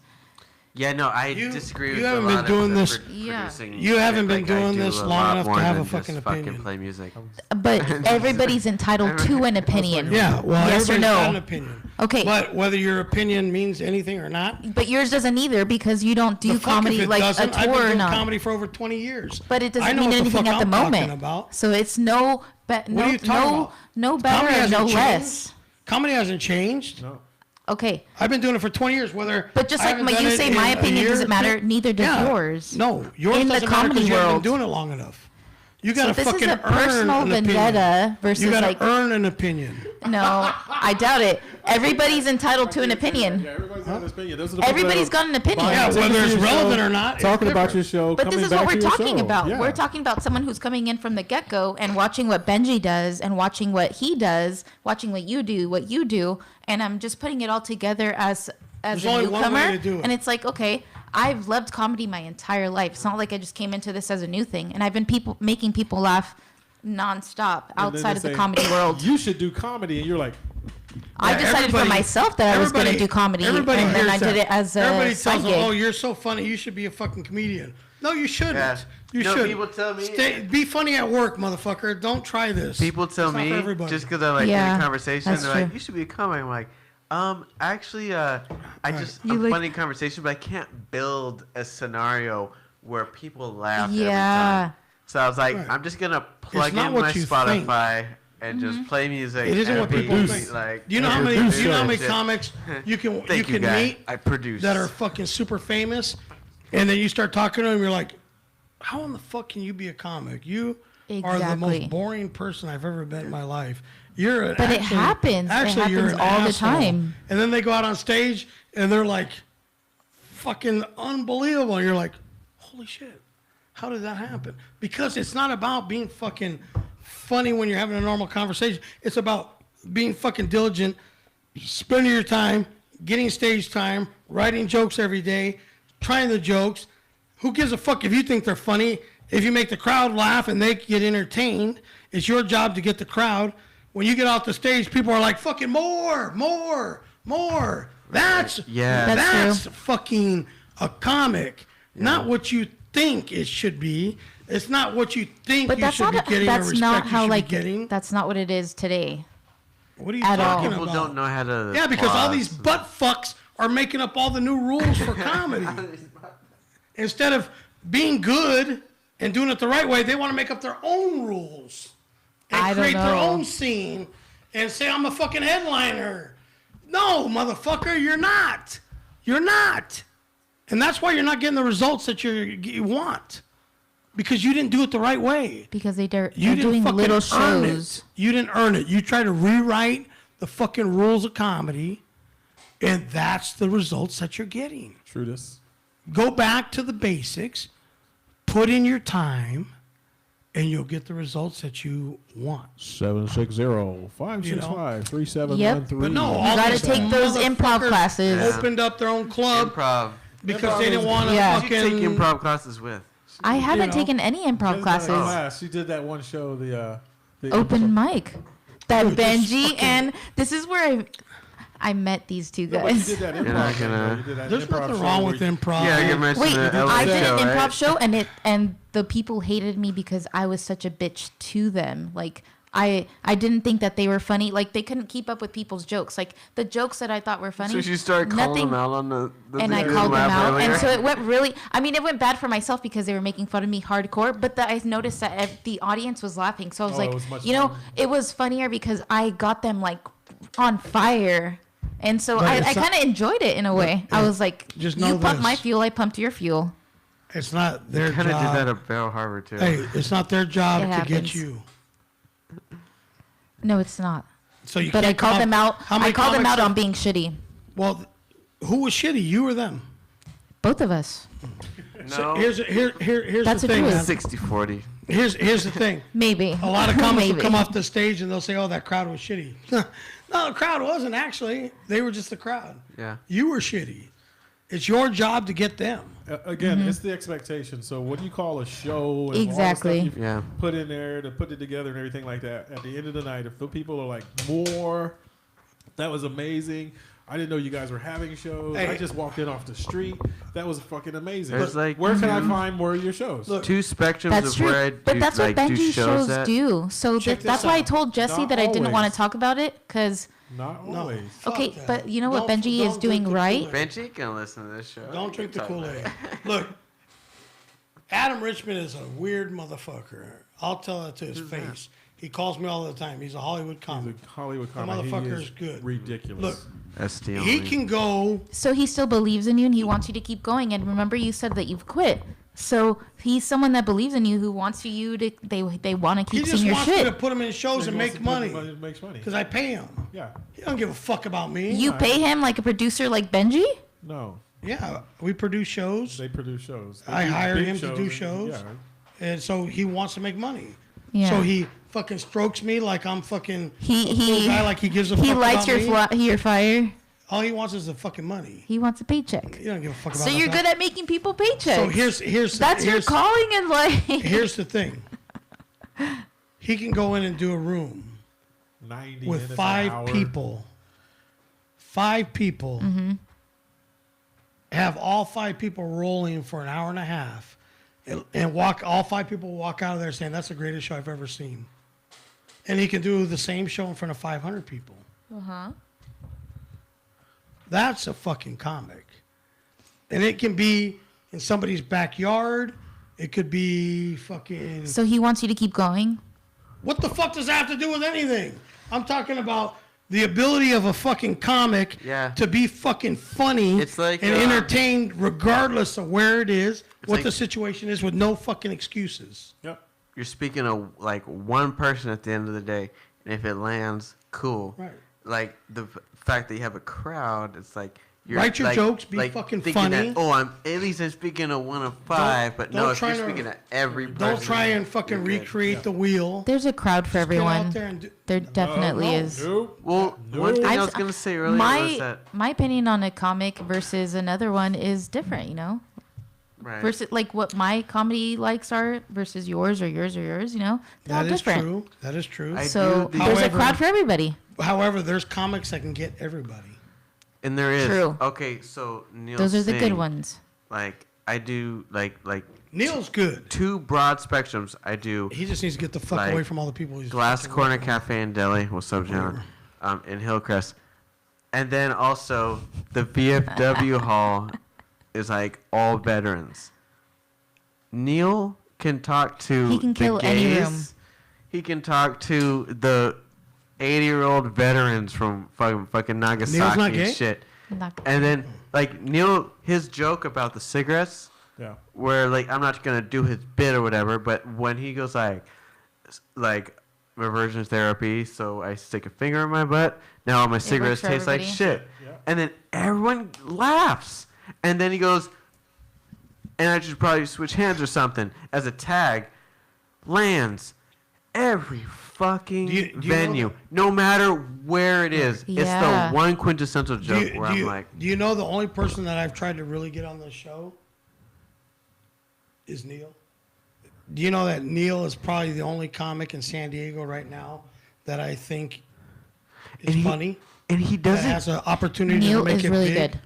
Yeah, no, I You- disagree you with haven't a been lot doing of this- producing. You haven't been Like, I doing do this a long lot enough to more have a than fucking just opinion. play music. But everybody's entitled to an opinion. Yeah, well, yes or everybody's got an no? opinion. Okay. But whether your opinion means anything or not, But yours doesn't either because you don't the do fuck if comedy it like a doesn't. I've tour been or doing not. comedy for over 20 years. But it I doesn't know mean what the anything fuck at the I'm talking moment. about. So it's no, What are no, you talking no, about? no better Comedy and no hasn't less. changed. Comedy hasn't changed. No. Okay. I've been doing it for 20 years. Whether But just I like haven't when done you it say in my a opinion year doesn't or matter, two- neither does Yeah. yours. No, yours In the doesn't matter comedy because you haven't world. been doing it long enough. You So gotta this fucking is a personal earn an vendetta opinion. versus You gotta like earn an opinion. no, I doubt it. Everybody's entitled to an opinion. Yeah, everybody's got an opinion. Those are the people Everybody's that got an opinion. Yeah, Taking whether to it's your relevant show, or not, it's talking about different. your show. But this coming is what back we're to your talking show. about. Yeah. We're talking about someone who's coming in from the get-go and watching what Benji does and watching what he does, watching what you do, and I'm just putting it all together as There's a only one way newcomer. to do it. And it's like, okay, I've loved comedy my entire life. It's not like I just came into this as a new thing. And I've been making people laugh nonstop And then outside they of the say, comedy world. You should do comedy, and you're like, I Yeah, decided for everybody- myself that I was going to do comedy, and everybody then I hears did that. it as a Everybody side tells them, gig. "Oh, you're so funny. You should be a fucking comedian." No, you shouldn't. Yeah. You No, should. people tell me- Be funny at work, motherfucker. Don't try this. People tell It's not me for everybody. just because I like Yeah, in a conversation, that's they're like, true. "You should be a comic." I'm like, actually, I just You I'm like- funny in conversation, but I can't build a scenario where people laugh every Yeah. time. So I was like, Right. I'm just gonna plug not in what my you Spotify and Mm-hmm. just play music. It isn't and what be people think. Like, Do you know how many? produce Do you know how many shit. comics you can Thank you, can guy. meet I produce that are fucking super famous, and then you start talking to them, you're like, how in the fuck can you be a comic? You are the Exactly. most boring person I've ever met in my life. You're an But it actually- happens. It Actually, you're happens an all the asshole. time. And then they go out on stage and they're like, fucking unbelievable. And you're like, holy shit, how did that happen? Because it's not about being fucking funny when you're having a normal conversation. It's about being fucking diligent, spending your time, getting stage time, writing jokes every day, trying the jokes. Who gives a fuck if you think they're funny? If you make the crowd laugh and they get entertained, it's your job to get the crowd. When you get off the stage, people are like, fucking more. That's Yeah. That's true. fucking a comic, not what you think it should be. It's not what you think But you that's should not be getting or that's respect not you how should like be getting. that's not what it is today. What are you at all. talking People about? don't know how to. Yeah, because all pause. these butt fucks are making up all the new rules for comedy. Instead of being good and doing it the right way, they want to make up their own rules and I don't create their know. own scene and say, I'm a fucking headliner. No, motherfucker, you're not. You're not. And that's why you're not getting the results that you want. Because you didn't do it the right way. Because they're You didn't doing fucking little earn shows. it. You didn't earn it. You try to rewrite the fucking rules of comedy, and that's the results that you're getting. true this. Go back to the basics, put in your time, and you'll get the results that you want. 760-565-3713. Yep. But no, You all got to these take those improv motherfuckers classes. Opened up their own club Improv. because they didn't want to Yeah. You should take fucking. improv classes with. I haven't know. taken any improv classes. She did that one show, the Open mic. That Dude, this Benji fucking- and this is where I met these two No, but you guys. did that You're improv. not thing, gonna- though. You did that There's improv nothing show wrong where with you- improv. Yeah, you mentioned Wait, the LA I did show, an improv right? show and the people hated me because I was such a bitch to them. Like I didn't think that they were funny. Like they couldn't keep up with people's jokes. Like the jokes that I thought were funny. So she started calling nothing, them out on the and I thing called them laugh out, earlier. and so it went really. I mean, it went bad for myself because they were making fun of me hardcore. But I noticed that the audience was laughing, so I was Oh, it like, was much you know, funnier. it was funnier because I got them like on fire, and so But I it's not- kind of enjoyed it in a way. I was like, just you know pumped my this. fuel, I pumped your fuel. It's not their Kind of did that job. at Bell Harbor too. Hey, it's not their job It to get happens. you. No, it's not. So you But I can't come called them up- out. How many I called them comics out have- on being shitty. Well, who was shitty? You or them? Both of us. No, Here's That's the the thing. truth. Man. 60-40. Here's the thing. Maybe. A lot of comics will Maybe. come off the stage and they'll say, "Oh, that crowd was shitty." No, the crowd wasn't actually. They were just the crowd. Yeah. You were shitty. It's your job to get them. Again, Mm-hmm. it's the expectation. So what do you call a show? And Exactly. All the stuff Yeah. you've put in there to put it together and everything like that. At the end of the night, if the people are like, more, that was amazing. I didn't know you guys were having shows. Hey. I just walked in off the street. That was fucking amazing. There's like where can I find more of your shows? Look, 2 spectrums That's of true. where I But do, that's what like, do Benji shows at. do. So Check this that's why I out. told Jesse Not that I didn't want always. to talk about it because. Not No. always. Fuck Okay, that. but you know what Don't- Benji is don't doing drink the right? Kool-Aid. Benji can listen to this show. Don't drink the Talk about Kool-Aid. it. Look, Adam Richmond is a weird motherfucker. I'll tell it to his face. He calls me all the time. He's a Hollywood He's comic. a Hollywood The comic. motherfucker He is good. Ridiculous. Look, SD he only. can go. So he still believes in you and he wants you to keep going. And remember, you said that you've quit. So he's someone that believes in you who wants you to. They want to He keep just seeing your wants me to shit. put him in shows and make money Makes money. because I pay him. Yeah. He don't give a fuck about me. You pay him like a producer like Benji. No. Yeah, we produce shows, They produce shows. They I do hired big him to do and- shows. Yeah. and so he wants to make money. Yeah. So he fucking strokes me like I'm fucking He a cool guy, like he gives a he fuck likes about me. your fire. All he wants is the fucking money. He wants a paycheck. He don't give a fuck about So you're that. good at making people paychecks. So here's That's your here's, calling in life. here's the thing. He can go in and do a room 90 with minutes an 5 hour. people. 5 people. Have all 5 people rolling for an hour and a half, and walk. All 5 people walk out of there saying that's the greatest show I've ever seen. And he can do the same show in front of 500 people. Uh-huh. That's a fucking comic. And it can be in somebody's backyard. It could be fucking. So he wants you to keep going. What the fuck does that have to do with anything? I'm talking about the ability of a fucking comic Yeah. to be fucking funny It's like, and entertained regardless of where it is, what like- the situation is, with no fucking excuses. Yep. You're speaking of like one person at the end of the day, and if it lands, cool. Right. Like the fact that you have a crowd, it's like you're Write your like, jokes, be like fucking thinking funny. That, I'm speaking of one of 5, but no, don't if try you're to- speaking of every person. Don't try and fucking you're good. recreate the wheel. There's a crowd for Get everyone. out there and do, There definitely No, is. Nope. Well, No. one thing I I've- was gonna say earlier was that My opinion on a comic versus another one is different, you know? right. Versus like what my comedy likes are versus yours or yours or yours, you know? They're all that is different. true. That is true. I So do there's a However- crowd for everybody. However, there's comics that can get everybody. And there is. True. Okay, so Neil Those are the good Singh, ones. Like I do like Neil's good. 2 broad spectrums. I do He just needs to get the fuck Like, away from all the people he's Glass fucking Corner working with. Cafe and Deli. What's up, John? In Hillcrest. And then also the VFW hall is like all veterans. Neil can talk to He can the kill any gays. room. He can talk to the 80-year-old veterans from fucking Nagasaki Neil's not and gay? shit. Not- And then like Neil, his joke about the cigarettes, Yeah. where like I'm not gonna do his bit or whatever, but when he goes like reversion therapy, so I stick a finger in my butt. Now all my cigarettes for taste like everybody. shit, Yeah. and then everyone laughs, and then he goes, and I should probably switch hands or something as a tag, lands every fucking Do you know venue, that- no matter where it is. It's Yeah. the one quintessential joke where I'm like, do you know the only person that I've tried to really get on this show is Neil? Do you know that Neil is probably the only comic in San Diego right now that I think is And he- funny, and he that has doesn't. an opportunity Neil to make is it really big, good.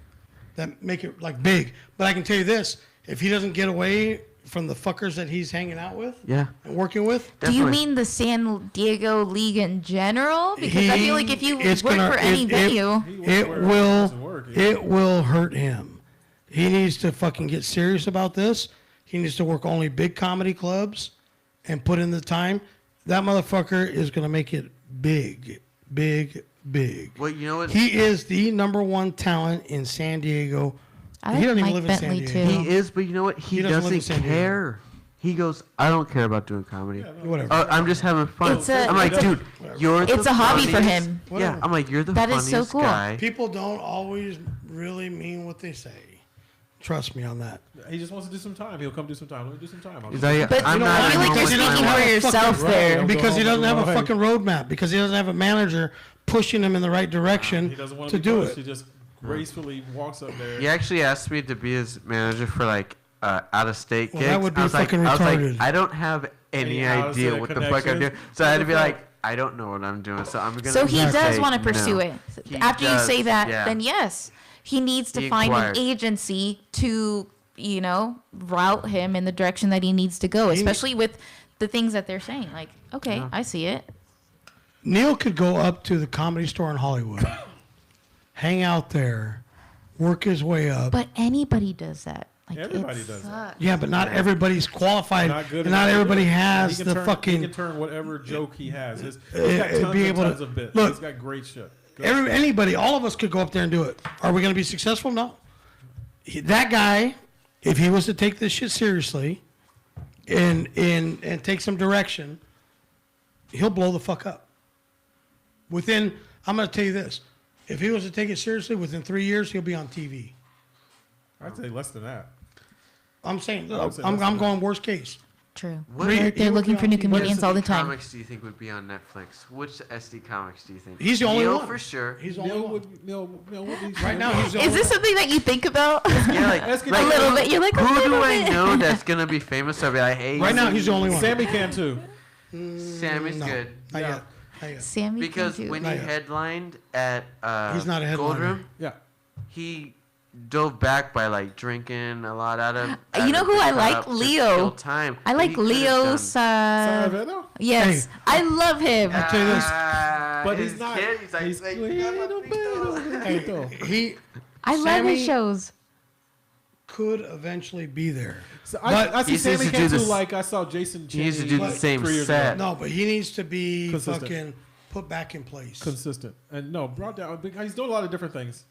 that make it like big. But I can tell you this: if he doesn't get away from the fuckers that he's hanging out with Yeah. and working with, Do you Definitely. mean the San Diego League in general? Because I feel like if you it's work gonna- for any it- venue, He works it where will doesn't work, yeah. it will hurt him. He needs to fucking get serious about this. He needs to work only big comedy clubs and put in the time. That motherfucker is gonna make it big, big, big. Well, you know what? He is the #1 talent in San Diego. I he like doesn't even Mike live in San Bentley Diego. too. He is, but you know what? He, doesn't live in doesn't San Diego. care. He goes, I don't care about doing comedy. Whatever. Oh, I'm just having fun. It's a- I'm like, it's a- dude, you're the It's a hobby for funniest- him. Yeah, Whatever. I'm like, you're the That is funniest so cool. guy. People don't always really mean what they say. Trust me on that. He just wants to do some time. He'll come do some time. Let me do some time. I'll He's do like, But I'm you know, not I feel at like you're home with my speaking wife. for yourself Right. there. Don't Because go he doesn't home have a right. fucking roadmap. Because he doesn't have a manager pushing him in the right direction He doesn't want to be do pushed. it. He just gracefully walks up there. He actually asked me to be his manager for like out of state Well, gigs. that would be I was fucking like, retarded. I don't have any Any idea out-of-state what the fuck I'm doing. connections? So I had to What be the like, fuck? I don't know what I'm doing, so I'm gonna. So he does say want to pursue no. it. He After you does, say that, yeah. then yes, he needs to He find inquired. an agency to, route him in the direction that he needs to go, especially with the things that they're saying. Like, okay, Yeah. I see it. Neil could go up to the Comedy Store in Hollywood, hang out there, work his way up. But anybody does that. Like, Everybody it does that. sucks. Yeah, but not everybody's qualified, Not good and not enough. everybody has He the can turn, fucking. He can turn whatever joke he has. He's Uh, got tons be and able to- tons of bits. look, He's got great shit. Go. Anybody, all of us could go up there and do it. Are we going to be successful? No. That guy, if he was to take this shit seriously and take some direction, he'll blow the fuck up. I'm going to tell you this. If he was to take it seriously, within 3 years, he'll be on TV. I'd say less than that. I'm saying, I would say I'm less than going worst case. True. What- They're looking for new What is comedians all the time. comics do you think would be on Netflix? Which SD comics do you think? He's the only Neil one. for sure. He's the only Neil one. would, Neil would be Right now, he's the Is only this one. something that you think about? Yeah, like, Let's get A to little bit. You're like, a who little do I bit. know that's gonna be famous? I'll be like, hey, Right now, he's the only one. Sammy can too. Sammy's No, good. not Yeah. yet. Not yet. Sammy Because can do when it. he Not yet. headlined at He's not a Gold headliner. Room, Yeah. he dove back by like drinking a lot out of. You know out of who the I like? cup to Leo. kill time. I But like he could've Leo's. done- Saraveno? Yes, Hey. I love him. I'll tell you this. But his he's not. Kid, he's like, He's like, little Hey, bit. he I love Sammy- his shows. could eventually be there. So But I see he needs Sammy to can do too. this- Like I saw Jason. He needs to Cheney do the But- same 3 years set. ago. No, but he needs to be Consistent. fucking put back in place. Consistent and no brought down. He's doing a lot of different things.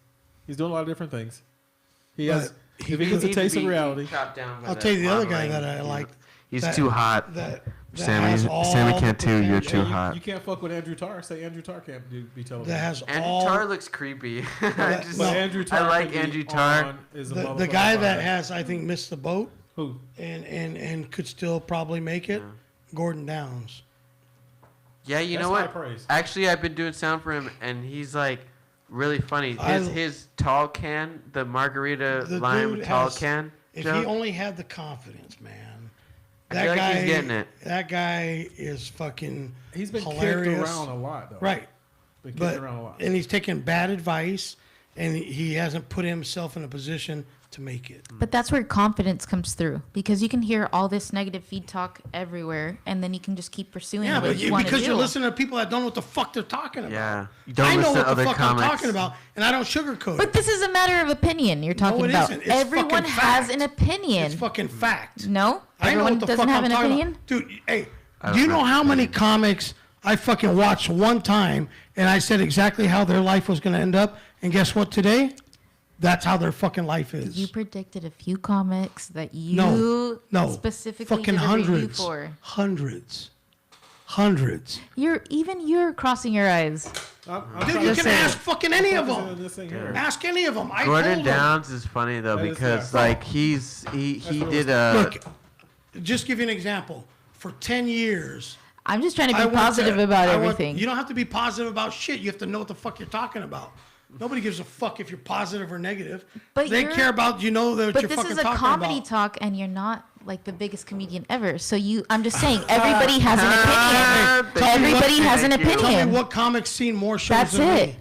He But has. he If he gets a Needs to taste of be reality, chopped down by I'll tell you the other guy modeling. that I like. He's that- too hot. That Sammy, has all Sammy can't the too. You're potential- too hot. you can't fuck with Andrew Tarr. Say Andrew Tarr can't be television. That has Andrew all Tarr looks creepy. That- Just- no. But Andrew Tarr. I like can be Andrew Tarr. on is a the motherfucking guy that fire. has I think missed the boat Who? and could still probably make it. Gordon Downs. Yeah, you That's know high what? praise. Actually, I've been doing sound for him, and he's like really funny. I- His tall can, the margarita The lime dude tall has- can. If joke, he only had the confidence, man. I feel like he's getting it. That guy is fucking He's been hilarious. kicked around a lot though. Right. Been kicked But around a lot. and he's taking bad advice, and he hasn't put himself in a position to make it. But that's where confidence comes through, because you can hear all this negative feed talk everywhere, and then you can just keep pursuing Yeah, what but you want to because do. you're listening to people that don't know what the fuck they're talking about. Yeah. You don't I know listen to what the other fuck comics. I'm talking about, and I don't sugarcoat But it. this is a matter of opinion you're talking it about. isn't. It's Everyone fucking has fact. an opinion. It's fucking fact. No? I know Everyone what the doesn't fuck have I'm an talking opinion? about. Dude, hey, I do you don't know have how an many opinion. comics I fucking watched one time and I said exactly how their life was going to end up? And guess what today? That's how their fucking life is. You predicted a few comics that you no, specifically fucking did a review hundreds, for. hundreds. You're crossing your eyes. I'm Dude, trying you to can say- ask fucking any of focusing on them. this thing here. Ask any of them. I Gordon told them. Downs is funny though That is- because yeah. like he what it did was. Look, just give you an example. For 10 years, I'm just trying to I be went positive to- about I went- everything. You don't have to be positive about shit. You have to know what the fuck you're talking about. Nobody gives a fuck if you're positive or negative. But they you're- care about that But you're this fucking is a talking comedy about. talk, and you're not like the biggest comedian ever. So I'm just saying, everybody has an opinion. Thank you. Everybody has an Thank you. Tell opinion. me what comic's seen more shows That's than it. me.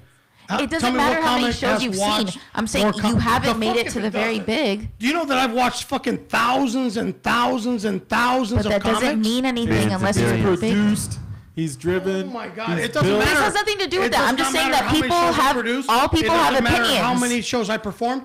It Tell doesn't me matter what how many comic shows has you've watched seen. I'm more saying you the haven't made fuck it if to the very doesn't? big. Do you know that I've watched fucking thousands and thousands and thousands But of that comics? doesn't mean anything Billions unless and you're billions. big. Produced. He's driven. Oh my God! he's It doesn't built. matter. This has nothing to do with It that. does I'm just not saying matter that how many people shows I have- produced. all people it have doesn't matter how opinions. many shows I performed.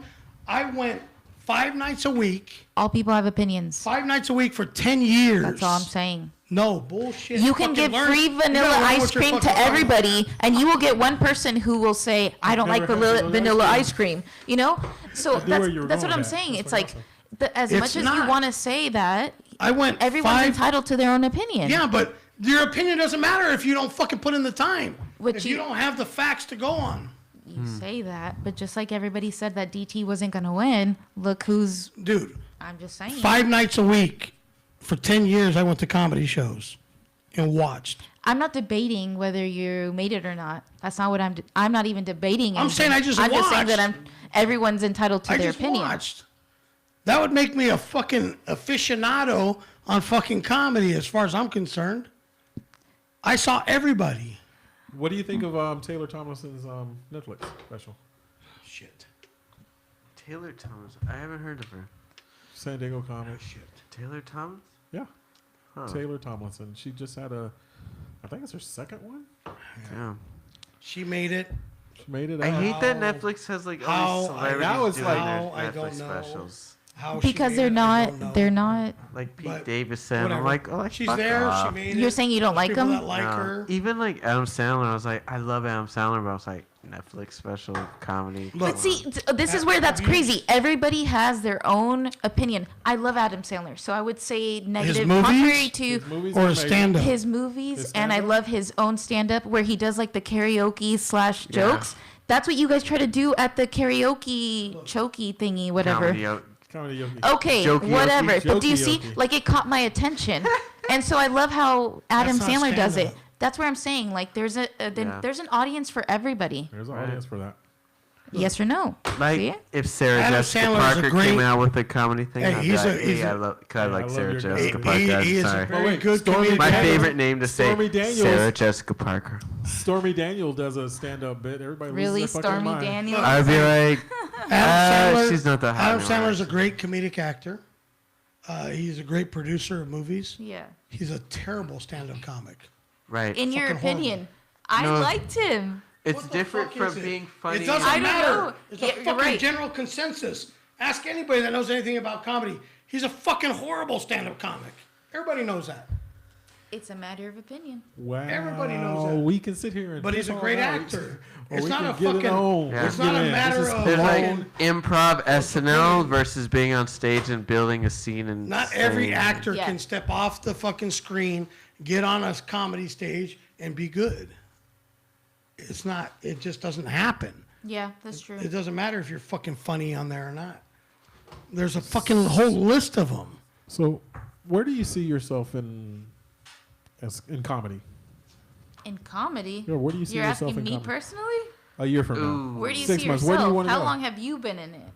I went 5 nights a week. All people have opinions. 5 nights a week for 10 years. That's all I'm saying. No bullshit. You can Fucking give learn- free you gotta vanilla learn ice what you're cream fucking to talking everybody, and you will get one person who will say, "I don't like never had vanilla ice cream." You know, so knew where you were that's going what I'm with that. saying. That's It's pretty like awesome. as It's much as you not. want to say that, I went everyone's 5. entitled to their own opinion. Yeah, but your opinion doesn't matter if you don't fucking put in the time. Which if you don't have the facts to go on. You say that, but just like everybody said that DT wasn't going to win, look who's. Dude, I'm just saying. 5 nights a week for 10 years I went to comedy shows and watched. I'm not debating whether you made it or not. That's not what I'm not even debating. I'm saying anything. I just I'm just saying that watched. everyone's entitled to I their just opinion. watched. That would make me a fucking aficionado on fucking comedy as far as I'm concerned. I saw everybody. What do you think of Taylor Tomlinson's Netflix special? Shit. Taylor Thomas. I haven't heard of her. San Diego comic. Shit. Taylor Thomas? Yeah. Huh. Taylor Tomlinson. She just had I think it's her second one. Yeah. She made it. She made it. I out. hate that Netflix has like all these how- celebrities now it's doing like- their how I Netflix don't know. specials. How she Because made they're it, I don't know. not. They're not. Like Pete But Davidson. whatever. I'm like, oh, like, She's fuck there. off. She made it. You're saying you don't There's like people them? that like No. her. Even like Adam Sandler, I was like, I love Adam Sandler, but I was like, Netflix special comedy. Look, But see, this is where that's crazy. Everybody has their own opinion. I love Adam Sandler, so I would say negative, movies? contrary to His movies or are a amazing. stand-up. his movies, His and I stand-up? love his own stand-up where he does like the karaoke / jokes. That's what you guys try to do at the karaoke chokey thingy, whatever. Comedy Yogi. Okay, Jokey-okey. whatever. But do you see, Jokey-okey. like it caught my attention, and so I love how Adam That's not Sandler does it. stand-up. That's where I'm saying, like, there's there's an audience for everybody. There's an Right. audience for that. Yes or no? Like See? if Sarah Adam Jessica Sandler's a Parker great- came out with a comedy thing, Hey, I'd be he's like, a- he's hey, a- I like I Sarah love your guy. Jessica Parker. he is a Sorry. very wait, good Stormy comedian. My Daniels- favorite name to say, Stormy Daniels. Sarah Jessica Parker. Stormy Daniel does a stand-up bit. Everybody Really, loses their fucking Stormy mind. Daniels? I'd be like, Adam Sandler, she's not that hot Adam anymore. Sandler's a great comedic actor. He's a great producer of movies. Yeah. He's a terrible stand-up comic. right. In your Fucking opinion, I No. liked him. It's What the different fuck is from it? being funny. It doesn't I don't matter. know. It's Yeah, a you're fucking right. general consensus. Ask anybody that knows anything about comedy. He's a fucking horrible stand-up comic. Everybody knows that. It's a matter of opinion. Wow. Everybody knows that. We can sit here and But he's a pick all great night, actor. or It's we not can a get it fucking. on. Yeah. It's not Get a in. matter This is of There's like fucking- improv SNL versus being on stage and building a scene and Not every saying- actor Yeah. can step off the fucking screen, get on a comedy stage, and be good. It's not. It just doesn't happen. Yeah, that's true. It doesn't matter if you're fucking funny on there or not. There's a fucking whole list of them. So, where do you see yourself in comedy? In comedy, Yeah, where do you see you're yourself asking in me comedy? personally? A year from Ooh. now. Where do you 6 see months. yourself? Where do you want to How go? long have you been in it?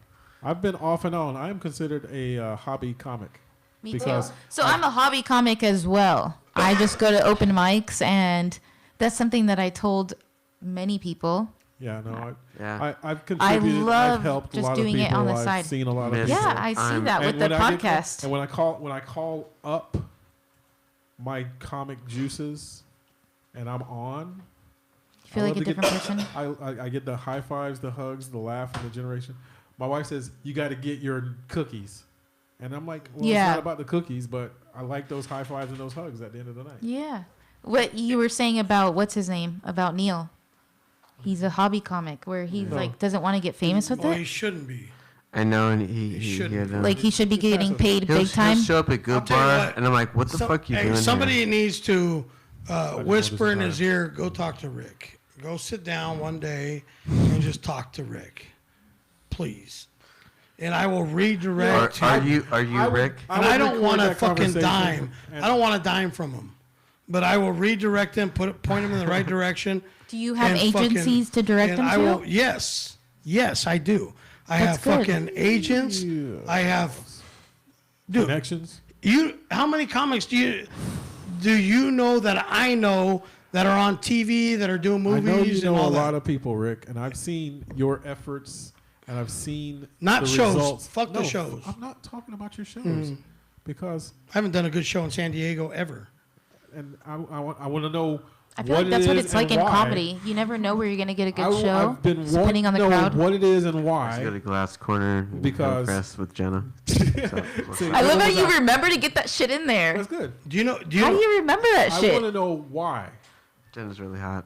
I've been off and on. I am considered a hobby comic. Me Because too. So I'm a hobby comic as well. I just go to open mics, and that's something that I told many people. Yeah, no, Yeah. I've contributed. love I've helped just a lot doing of it people. on the I've side. seen a lot of Miss- people. Yeah, I see I'm- that with And the when I get- podcast. and when I call up my comic juices, and I'm on. You feel I like love a to different get- person? I get the high fives, the hugs, the laugh, and the generation. My wife says you got to get your cookies, and I'm like, well, Yeah. it's not about the cookies, but I like those high fives and those hugs at the end of the night. Yeah. What you were saying about what's his name about Neil? He's a hobby comic where he like doesn't want to get famous with Well, he it. shouldn't be. I know, and he shouldn't. had, Like he should be getting paid he'll, big time. he'll show up at Good I'll tell you Bar, what, and I'm like, what the fuck you hey, doing somebody here? needs to whisper in this his ear, go talk to Rick. Go sit down one day and just talk to Rick. Please. And I will redirect Are him. you I would- Rick? And would I don't record want a that fucking conversation dime. and- I don't want a dime from him. But I will redirect him, point him in the right direction. Do you have and fucking- agencies to direct and him I to? will, yes. Yes, I do. I That's have good. fucking agents. Yeah. I have, dude, Connections. how many comics do you know that I know that are on TV, that are doing movies I know you know and all a that? lot of people, Rick, and I've seen your efforts, and I've seen Not the shows. results. Fuck the No, shows. I'm not talking about your shows because, I haven't done a good show in San Diego ever. and I want to know. I feel like that's what it's like in why. comedy. You never know where you're gonna get a good I, show, I've been depending on the wanting to know crowd. what it is and Let's why. go to Glass Corner and Because- press with Jenna. See, I love how was you that? remember to get that shit in there. That's good. Do you know? How do you remember that I shit? want to know why. Jenna's really hot.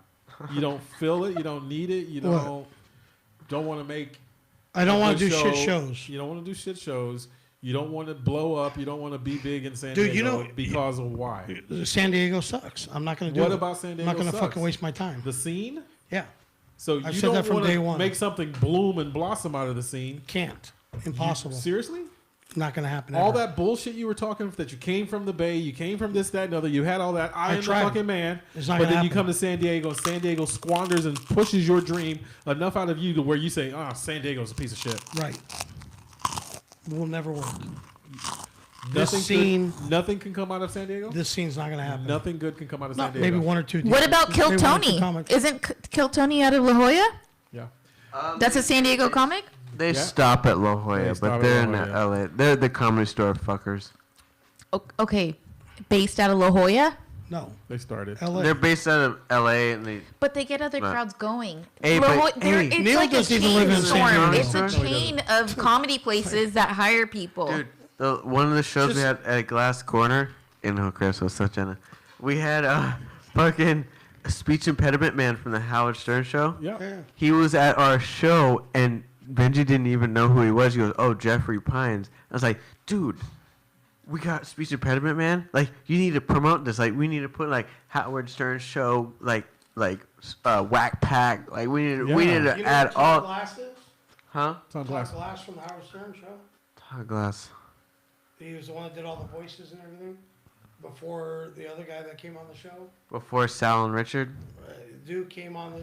You don't feel it. You don't need it. You What? don't want to make. I don't a want to good do shit show. shows. You don't want to do shit shows. You don't want to blow up. You don't want to be big in San Dude, Diego you know- because of why. San Diego sucks. I'm not going to do What it. about San I'm Diego not going to sucks? fucking waste my time. The scene. Yeah, So I've you said don't that from want day to one. make something bloom and blossom out of the scene. can't. Impossible. Seriously? Not going to happen. All ever. that bullshit you were talking that you came from the Bay, you came from this, that, and other. You had all that. I am the tried. fucking man. It's not But gonna then you happen. come to San Diego, and San Diego squanders and pushes your dream enough out of you to where you say, "Ah, San Diego's a piece of shit." Right. Will never work. Nothing can come out of San Diego. This scene's not gonna happen. Nothing good can come out of No, San Diego. maybe one or two. What about Kill maybe one or two Tony? comics. Isn't Kill Tony out of La Jolla? Yeah. That's a San Diego comic? They Yeah. stop at La Jolla, They but stop at they're La in Jolla. LA. They're the comedy store fuckers. Okay. Based out of La Jolla? No, They started. L.A. They're based out of LA, and they. But they get other Right. crowds going. Hey, La but- Jolla- hey. it's Neil like a doesn't even live chain in San storm. Diego. It's a No, he chain of comedy places that hire people. Dude, one of the shows we Just- had at Glass Corner in Hillcrest was such a. We had a fucking speech impediment man from the Howard Stern show. Yeah. Yeah. He was at our show, and Benji didn't even know who he was. He goes, "Oh, Jeffrey Pines." I was like, "Dude, we got speech impediment man. Like, you need to promote this. Like, we need to put like Howard Stern show, like Whack Pack. Like, we need to Yeah. to add all, Glass is? huh? It's on Todd glass. Glass from the Howard Stern show. Todd Glass. He was the one that did all the voices and everything before the other guy that came on the show. Before Sal and Richard. Dude came on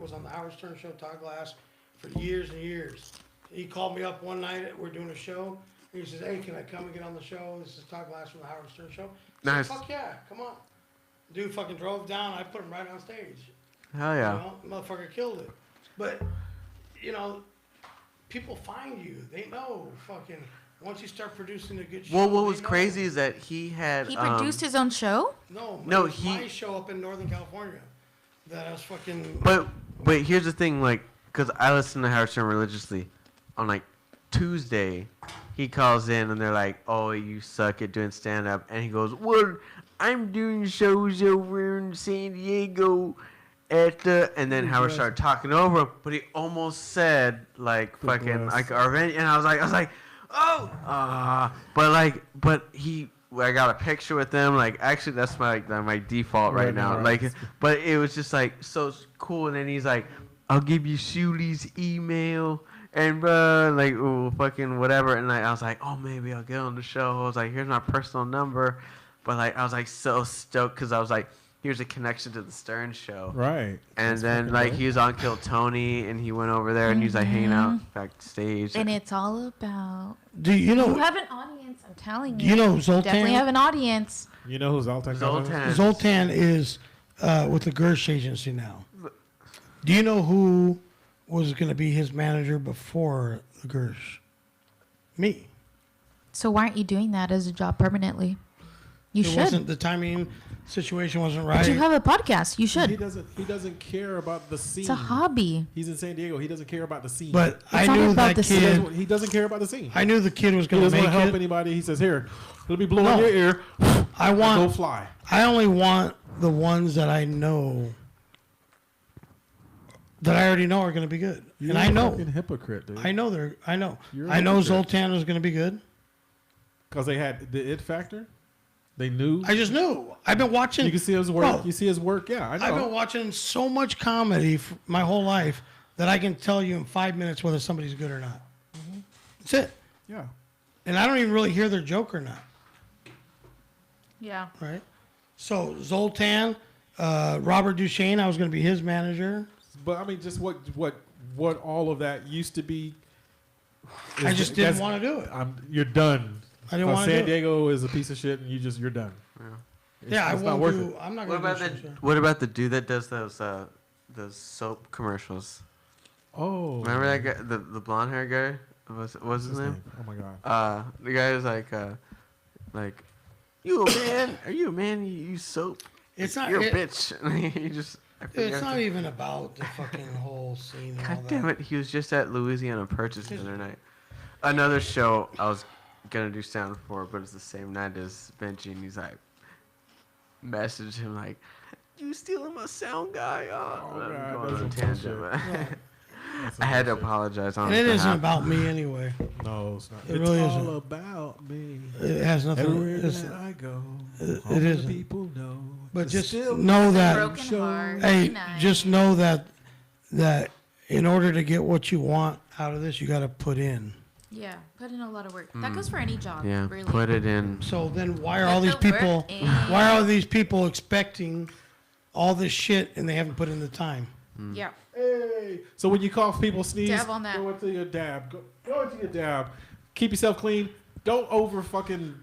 was on the Howard Stern show, Todd Glass, for years and years. He called me up one night. We're doing a show. And he says, "Hey, can I come and get on the show? This is Todd Glass from the Howard Stern show." I said, Nice. "Fuck yeah, come on." Dude fucking drove down. I put him right on stage. Hell yeah. You know, motherfucker killed it. But, you know, people find you. They know fucking once you start producing a good show. Well, what they was know. crazy is that he had. He produced his own show? No, No, it was he- my show up in Northern California that I was fucking. But here's the thing, like, because I listen to Howard Stern religiously. On like Tuesday, he calls in and they're like, "Oh, you suck at doing stand up," and he goes, "Well, I'm doing shows over in San Diego at the," and then Howard started talking over him, but he almost said like fucking like our venue, and I was like, oh, I got a picture with them. Like, actually, that's my default right now. Right. Like, but it was just like so cool. And then he's like, "I'll give you Shuley's email and like, oh, fucking whatever." And I was like, "Oh, maybe I'll get on the show." I was like, "Here's my personal number," but like, I was like so stoked because I was like, "Here's a connection to the Stern show." Right. And That's then fucking like dope. he was on Kill Tony, and he went over there and he was like hanging out backstage. And it's all about. Do you know? You have an audience, I'm telling Do you. you know Zoltan? Definitely have an audience. You know who Zoltan? Zoltan. Zoltan is with the Gersh agency now. Do you know who was going to be his manager before the Gersh? Me. So why aren't you doing that as a job permanently? You It should. wasn't the timing situation wasn't right. But you have a podcast. You should. He doesn't care about the scene. It's a hobby. He's in San Diego. He doesn't care about the scene. But I not knew about that the he kid. doesn't care about the scene. I knew the kid was He going to doesn't make want to help it. anybody. He says, "Here, let me blow in No. your ear. I Go want. fly." I only want the ones that I know. That I already know are going to be good, You're and I a know. fucking hypocrite, dude. I know they're. I know. You're a I know hypocrite. Zoltan was going to be good. Because they had the it factor. They knew. I just knew. I've been watching. You can see his work. Bro, You see his work. Yeah, I know. I've been watching so much comedy my whole life that I can tell you in 5 minutes whether somebody's good or not. That's it. Yeah. And I don't even really hear their joke or not. Yeah. Right. So Zoltan, Robert Duchesne, I was going to be his manager. But I mean, just what all of that used to be. I just didn't want to do it. You're done. I didn't want to do San it. Diego is a piece of shit, and you're done. Yeah, I it's not won't worth do. it. I'm not What going about to do the shit. What about the dude that does those soap commercials? Oh, Remember that guy, the blonde hair guy? What's his name? Oh my god. The guy is like, "You a man? Are you a man? You use soap? It's not. You're a it- bitch." You just. I forget. It's not even about the fucking whole scene and all God that. damn it! He was just at Louisiana Purchase the other night. Another show I was gonna do sound for, but it's the same night as Benji, and he's like, messaged him like, "You stealing my sound guy?" Oh, I'm God, going that's on a some tangent, bullshit. but I had to apologize on And his it isn't behalf. about me anyway. No, it's not. It It's really all isn't. about me. It has nothing. Everywhere It's, that I go, it all the isn't. people know. But it's just still know that. Broken heart. Hey, Nice. just know that in order to get what you want out of this, you got to put in. Yeah. Put in a lot of work. That goes for any job. Yeah, Really. put it in. So then, why are Put all these the work people? in. Why are these people expecting all this shit and they haven't put in the time? Yeah. Hey. So when you cough, people sneeze. Dab on that. Go into your dab. Go into your dab. Keep yourself clean. Don't over fucking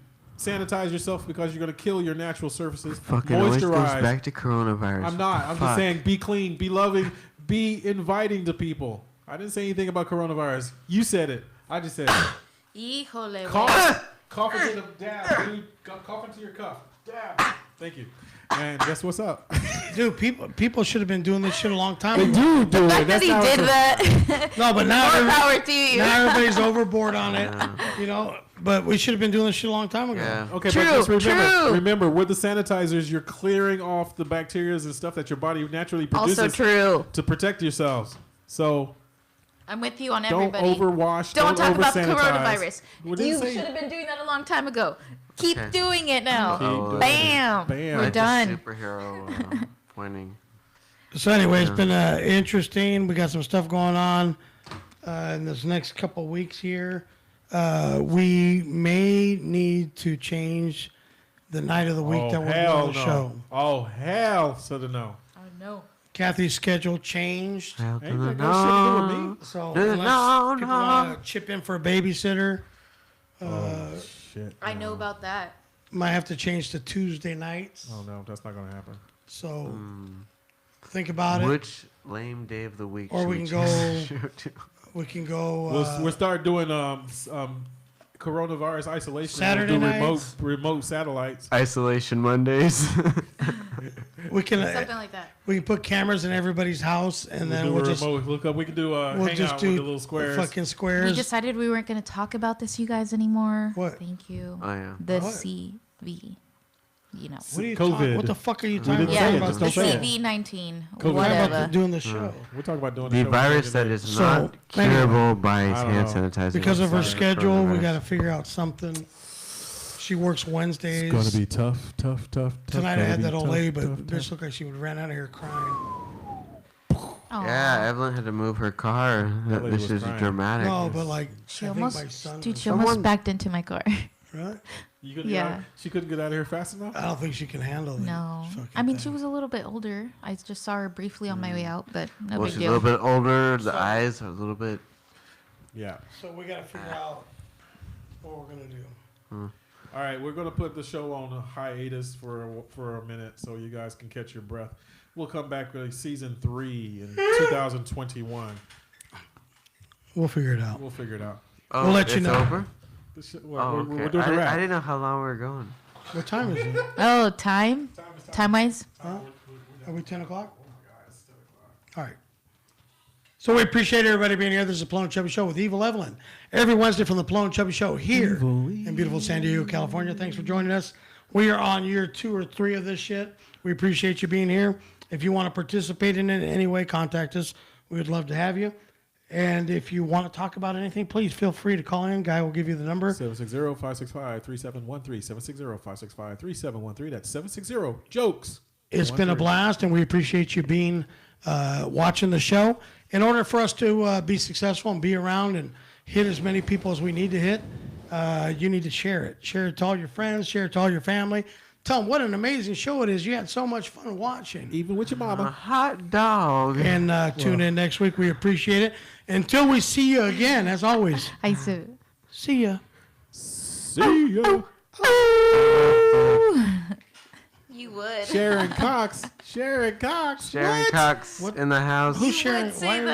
sanitize yourself because you're going to kill your natural surfaces. Fucking always goes Moisturize. back to coronavirus. I'm not. I'm just saying be clean, be loving, be inviting to people. I didn't say anything about coronavirus. You said it. I just said it. Híjole, güey. Cough into the dab, dude. Cough into your cuff. Dab. Thank you. And guess what's up? Dude, people should have been doing this shit a long time ago. do The it. fact that he did that. No, but now, More power to you. now everybody's overboard on it. You know, but we should have been doing this shit a long time ago. Yeah. Okay, True, but just true. remember, with the sanitizers, you're clearing off the bacteria and stuff that your body naturally produces Also true. to protect yourselves. So I'm with you on don't everybody. overwash. Don't talk about the over-sanitize. coronavirus. We didn't You say- should have been doing that a long time ago. Keep Okay. doing it now. Keep doing it. Bam. Bam. We're Like done. Superhero pointing. So anyway, it's been interesting. We got some stuff going on in this next couple weeks here. We may need to change the night of the week that we're hell doing the no. show. Oh, hell to the no. Oh no. Kathy's schedule changed. Ain't that got shit to do with me? So No, unless people no. want to chip in for a babysitter, Shit. I know about that. might have to change to Tuesday nights. Oh, no, that's not going to happen. So think about it. Which lame day of the week? Or should we can change go- to? We can go We'll start doing coronavirus isolation. Saturday We'll do nights? remote satellites. Isolation Mondays. we can Something like that. we can put cameras in everybody's house and then we'll do just remote. Look up. We can do a we'll hangout just with do the little squares. fucking We squares. decided we weren't going to talk about this, you guys, anymore. What? Thank you. Oh, yeah. The What? CV. You know. What are you COVID. talking? What the fuck are you talking didn't about? say Yeah, it, about just the don't say it. CV-19. COVID. We're about Whatever. doing the show We're talking about doing The show virus today. that is So, not anyway. curable by I don't hand know. sanitizer. because of her Sorry, schedule. We coronavirus. got to figure out something. She works Wednesdays. It's going to be tough. Tonight I Gonna had be that old tough, lady, but tough, bitch tough. looked like she would ran out of here crying. Aw. Yeah, Evelyn had to move her car. That lady This was is crying. dramatic. No, but like She I almost, think my son. dude, was- she almost Someone- backed into my car. Right? You couldn't Yeah. get out, she couldn't get out of here fast enough? I don't think she can handle it. No. Fucking I mean, thing. she was a little bit older. I just saw her briefly on my way out, but no Well, big she's deal. a little bit older. The eyes are a little bit. Yeah. So we got to figure out what we're gonna do. All right, we're going to put the show on a hiatus for a minute so you guys can catch your breath. We'll come back with season 3 in 2021. We'll figure it out. We'll figure it out. Oh, We'll let you it's know. over? This shit- Oh, we're okay. doing I, the I wrap. didn't know how long we were going. What time is it? Oh, time? Time-wise? Huh? Are we 10 o'clock? All right. So we appreciate everybody being here. This is the Pelon and Chubby Show with Evil Evelyn. Every Wednesday from the Pelon and Chubby Show here in beautiful San Diego, California. Thanks for joining us. We are on year 2 or 3 of this shit. We appreciate you being here. If you want to participate in it in any way, contact us. We would love to have you. And if you want to talk about anything, please feel free to call in. Guy will give you the number. 760-565-3713. 760-565-3713. That's 760-JOKES. It's been a blast, and we appreciate you being watching the show. In order for us to be successful and be around and hit as many people as we need to hit, you need to share it. Share it to all your friends. Share it to all your family. Tell them what an amazing show it is. You had so much fun watching. Even with your A mama. hot dog. And tune in next week. We appreciate it. Until we see you again, as always, I said. see ya. See ya. You would. Sharon Cox. Sharon Cox. Sharon What? Cox What? in the house. Who's sharing? would say Why are we that.